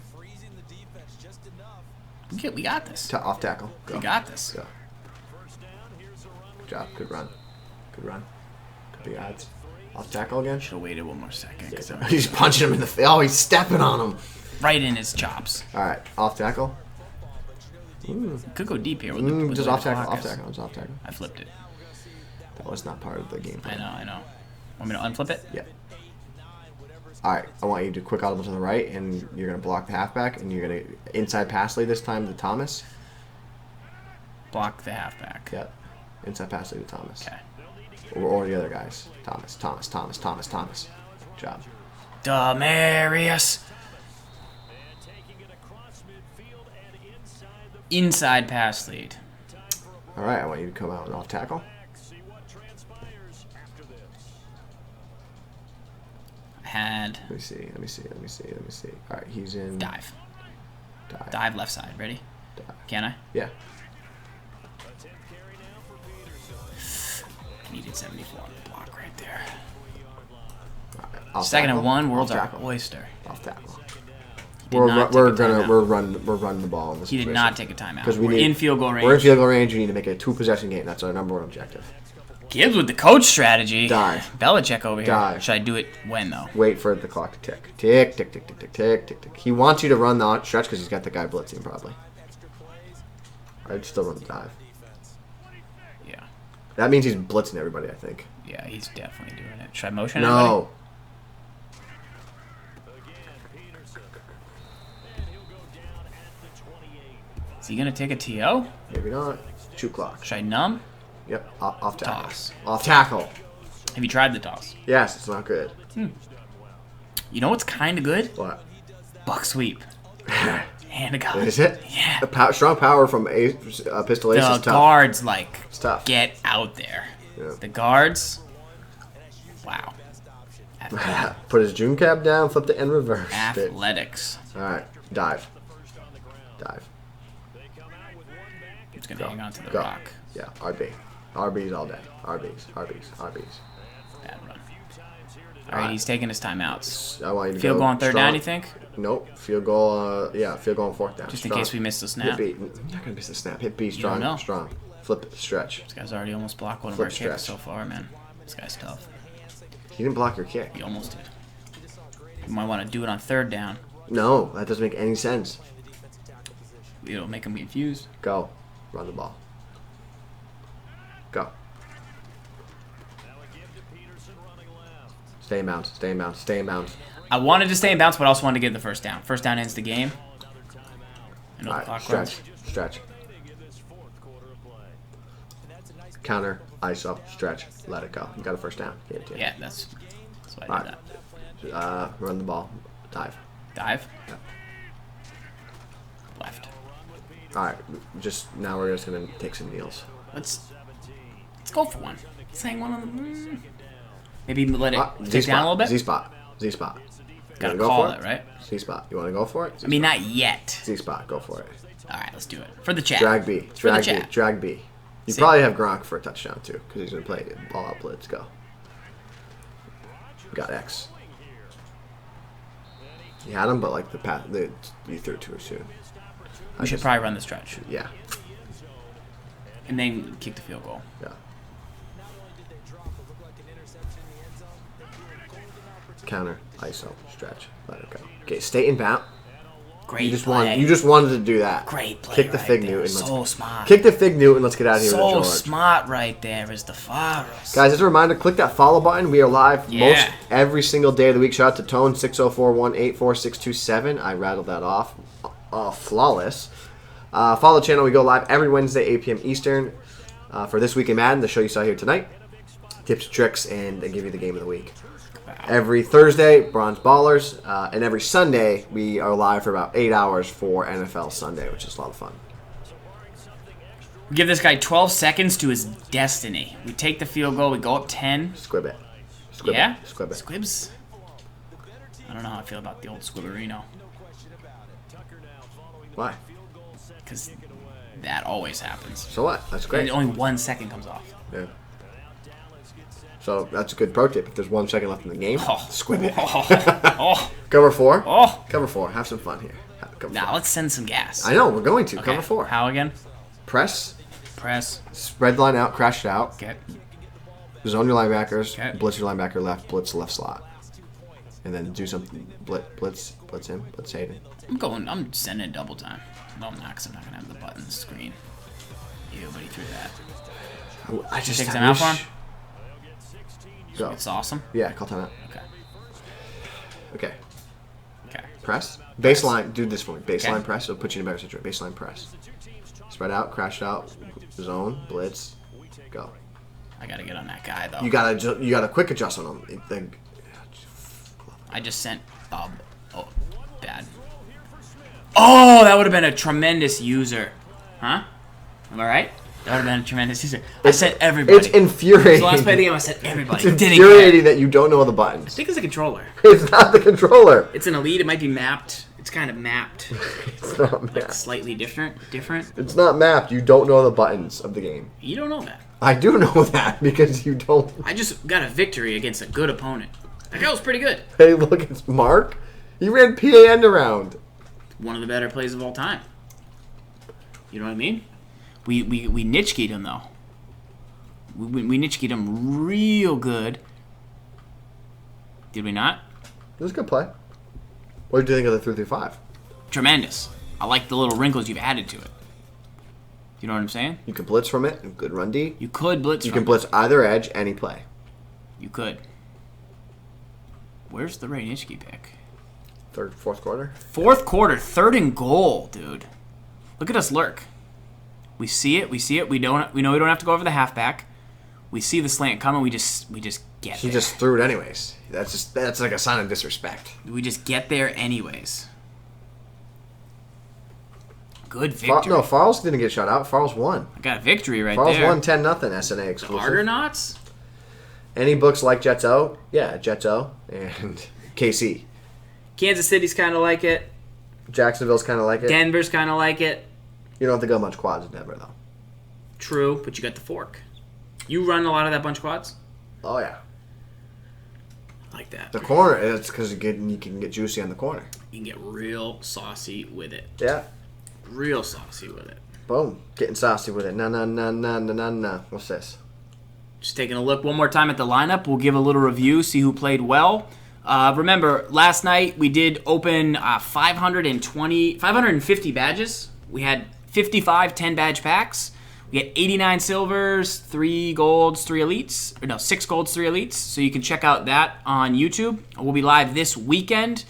We got this. Off tackle. Go. We got this. Go. Good job. Good run. Good run. Good big odds. Off tackle again. Should have waited one more second. Yeah, he's punching him in the face. Oh, he's stepping on him. Right in his chops. All right. Off tackle. Could go deep here. With Just the off tackle. block Off is. tackle. Just off tackle. I flipped it. That was not part of the game plan. I know. Want me to unflip it? Yeah. All right. I want you to quick audible to the right, and you're gonna block the halfback, and you're gonna inside pass lead this time to Thomas. Block the halfback. Yep. Inside pass lead to Thomas. Okay. Or the other guys. Thomas. Good job. Demarius. Inside pass lead. All right. I want you to come out and off tackle. Had Let me see. All right. He's in. dive. Dive. Dive left side. Ready? Dive. Can I? Yeah. I needed 74 on the block right there. All right. Off Second tackle. and one. World's Off our tackle. oyster. Off tackle. He did not take a timeout. We're running the ball in this. He did situation. not take a timeout. Because We're in field goal range. We're in field goal range. We need to make it a 2-possession game. That's our number one objective. Gibbs with the coach strategy. Dive. Belichick over here. Dive. Should I do it when though? Wait for the clock to tick. Tick, tick, tick, tick, tick, tick, tick, tick. He wants you to run the stretch because he's got the guy blitzing probably. I'd still run the dive. Yeah. That means he's blitzing everybody, I think. Yeah, he's definitely doing it. Should I motion No. Is he going to take a TO? Maybe not. Shoot clock. Should I numb? Yep. Off tackle. Toss. Off tackle. Have you tried the toss? Yes, it's not good. You know what's kind of good? What? Buck sweep. Hand of God. Is it? Yeah. Strong power from Pistol Ace The is tough. guards, like, It's tough. get out there. Yeah. The guards, wow. Put his June cap down, flipped it, and reversed it. Athletics. All right. Dive. Dive. He's going to hang on to the Go. rock. Yeah, RB. RBs all day. RBs. Bad run. All right, he's taking his timeouts. I want you to Field go goal on third strong. down, you think? Nope. Field goal, field goal on fourth down. Just strong. in case we miss the snap. Hit B. You're not going to miss the snap. Hit B strong. know. Strong. Flip it. Stretch. This guy's already almost blocked one of Flip our stretch. kicks so far, man. This guy's tough. He didn't block your kick. He almost did. You might want to do it on third down. No, that doesn't make any sense. It'll make him confused. Go. Run the ball. Go. Stay in bounds. I wanted to stay in bounds, but I also wanted to get the first down. First down ends the game. I know All the right, clock stretch. runs. Stretch. Counter. ISO. Stretch. Let it go. You got a first down. Get it to you. Yeah, that's why I did All that. right. Run the ball. Dive. Dive. Yeah. Left. All right. Just now we're just gonna take some kneels. Let's go for one. Let's hang one on the. Maybe let it Z tick down a little bit. Z spot. You Gotta wanna go call for it, right? Z spot. You want to go for it? I mean, not yet. Z spot. Go for it. All right, let's do it for the chat. Drag B. For the Drag B. chat. Drag B. You See. probably have Gronk for a touchdown too, because he's gonna play ball out blitz. Go. We got X. You had him, but like you threw it too soon. We should probably run the stretch Yeah. and then kick the field goal. Yeah. Counter, ISO, stretch, let it go. Okay, stay in bound. Great You just play. wanted to do that. Great play. Kick the right fig there. Newton. So smart. Kick the fig Newton. Let's get out of here with So George. smart right there is the Farrells. Guys, as a reminder, click that follow button. We are live Yeah. every single day of the week. Shout out to Tone 604-184-627. I rattled that off. Flawless. Follow the channel. We go live every Wednesday, 8 p.m. Eastern. For This Week in Madden, the show you saw here tonight. tips, tricks, and they give you the game of the week. Every Thursday, Bronze Ballers, and every Sunday, we are live for about 8 hours for NFL Sunday, which is a lot of fun. We give this guy 12 seconds to his destiny. We take the field goal. We go up 10. Squib it. Yeah? Squib it. Squibs? I don't know how I feel about the old Squibberino. Why? Because that always happens. So what? That's great. And only 1 second comes off. Yeah. So that's a good pro tip. If there's 1 second left in the game, squib it. Cover 4? Oh. Cover 4. Have some fun here. Now let's send some gas. I know. We're going to. Okay. Cover 4. How again? Press. Spread the line out. Crash it out. Okay. Zone your linebackers. Okay. Blitz your linebacker left. Blitz left slot. And then do something. Blitz him. Blitz Hayden. I'm sending double time. No, I'm not, because I'm not going to have the button screen. Ew, but he threw that. I just take time out for him? Go. It's awesome. Yeah, call timeout. Okay. Okay. Press. Baseline. Do this for me. Baseline press. It'll put you in a better situation. Baseline press. Spread out. Crash out. Zone. Blitz. Go. I got to get on that guy, though. You got a quick adjust on him. I just sent... oh, bad. Oh, that would have been a tremendous user. Huh? Am I right? That would have been a tremendous user. I sent everybody. It's infuriating. So last play of the game, I sent everybody. It's infuriating that you don't know the buttons. I think it's a controller. It's not the controller. It's an Elite. It might be mapped. It's kind of mapped. It's not mapped. Like slightly different. It's not mapped. You don't know the buttons of the game. You don't know that. I do know that because you don't. I just got a victory against a good opponent. That guy was pretty good. Hey, look, it's Mark. He ran PA end around. One of the better plays of all time. You know what I mean? We niche keyed him though. We niche keyed him real good. Did we not? It was a good play. What did you think of the 3-5? Tremendous. I like the little wrinkles you've added to it. You know what I'm saying? You can blitz from it. Good run D. You could blitz. You can blitz either edge, any play. You could. Where's the Ray Nitschke pick? Fourth quarter. Fourth quarter, 3rd and goal, dude. Look at us lurk. We see it. We know we don't have to go over the halfback. We see the slant coming. We just get. He there. just threw it anyways. That's like a sign of disrespect. We just get there anyways. Good victory. No, Farls didn't get shut out. Farls won. I got a victory right Farls there. won 10-0 SNA exclusive. The Argonauts? Any books like Jets O? Yeah, Jets O and KC. Kansas City's kind of like it. Jacksonville's kind of like it. Denver's kind of like it. You don't have to go much quads in Denver, though. True, but you got the fork. You run a lot of that bunch quads? Oh, yeah. I like that. The corner, it's because you can get juicy on the corner. You can get real saucy with it. Yeah. Real saucy with it. Boom. Getting saucy with it. Na. What's this? Just taking a look one more time at the lineup. We'll give a little review, see who played well. Remember, last night we did open 550 badges. We had 55 10-badge packs. We had 89 silvers, 3 golds, 3 elites. Or no, 6 golds, 3 elites. So you can check out that on YouTube. We'll be live this weekend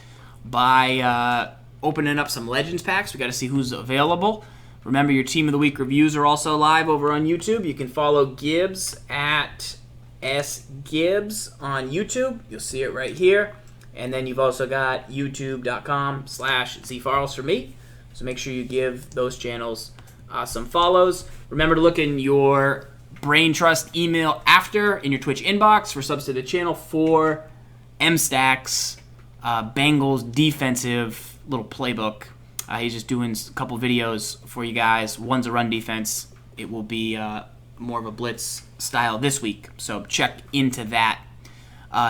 by opening up some Legends packs. We got to see who's available. Remember, your Team of the Week reviews are also live over on YouTube. You can follow Gibbs at sgibbs on YouTube. You'll see it right here. And then you've also got youtube.com/ZFarls for me. So make sure you give those channels some follows. Remember to look in your Brain Trust email after in your Twitch inbox for subs to the channel for MStacks, Bengals defensive little playbook. He's just doing a couple videos for you guys. One's a run defense. It will be more of a blitz style this week. So check into that.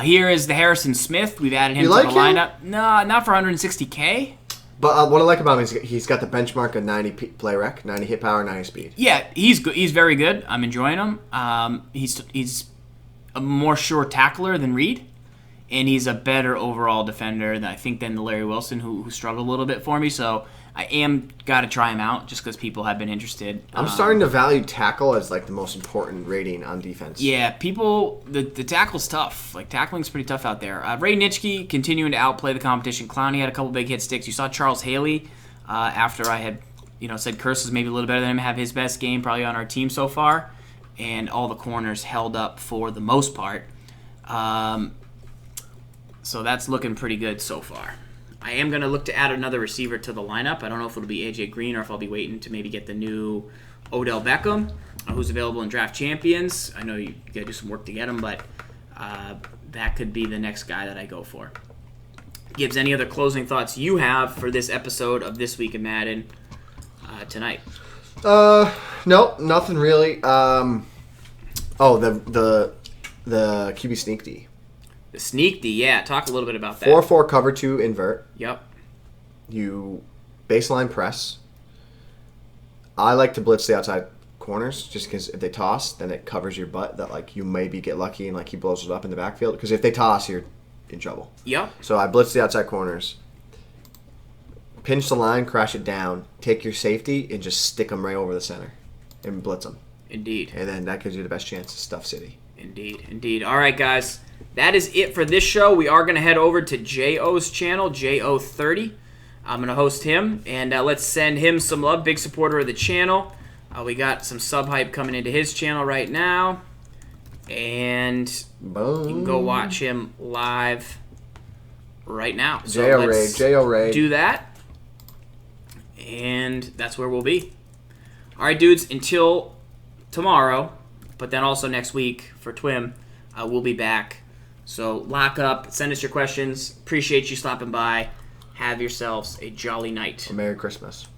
Here is the Harrison Smith. We've added him to the lineup. No, not for 160K. But what I like about him is he's got the benchmark of 90 play rec, 90 hit power, 90 speed. Yeah, he's good. He's very good. I'm enjoying him. He's a more sure tackler than Reed, and he's a better overall defender than the Larry Wilson, who struggled a little bit for me. So I am got to try him out just because people have been interested. I'm starting to value tackle as like the most important rating on defense. Yeah, the tackle's tough. Like tackling's pretty tough out there. Ray Nitschke continuing to outplay the competition. Clowney had a couple big hit sticks. You saw Charles Haley after I had said Curse is maybe a little better than him, have his best game probably on our team so far. and all the corners held up for the most part. So that's looking pretty good so far. I am going to look to add another receiver to the lineup. I don't know if it'll be A.J. Green or if I'll be waiting to maybe get the new Odell Beckham, who's available in Draft Champions. I know you got to do some work to get him, but that could be the next guy that I go for. Gibbs, any other closing thoughts you have for this episode of This Week in Madden tonight? No, nothing really. The QB sneak D. The sneak D, yeah. Talk a little bit about that. 4-4 cover 2 invert. Yep. You baseline press. I like to blitz the outside corners just because if they toss, then it covers your butt that like you maybe get lucky and like he blows it up in the backfield. Because if they toss, you're in trouble. Yep. So I blitz the outside corners. Pinch the line, crash it down, take your safety, and just stick them right over the center and blitz them. Indeed. And then that gives you the best chance to stuff City. Indeed. All right, guys. That is it for this show. We are going to head over to J.O.'s channel, J.O.30. I'm going to host him, and let's send him some love. Big supporter of the channel. We got some sub hype coming into his channel right now. And Boom. You can go watch him live right now. So J.O. Ray. Do that. And that's where we'll be. All right, dudes, until tomorrow, but then also next week for TWIM, we'll be back. So lock up, send us your questions. Appreciate you stopping by. Have yourselves a jolly night. Merry Christmas.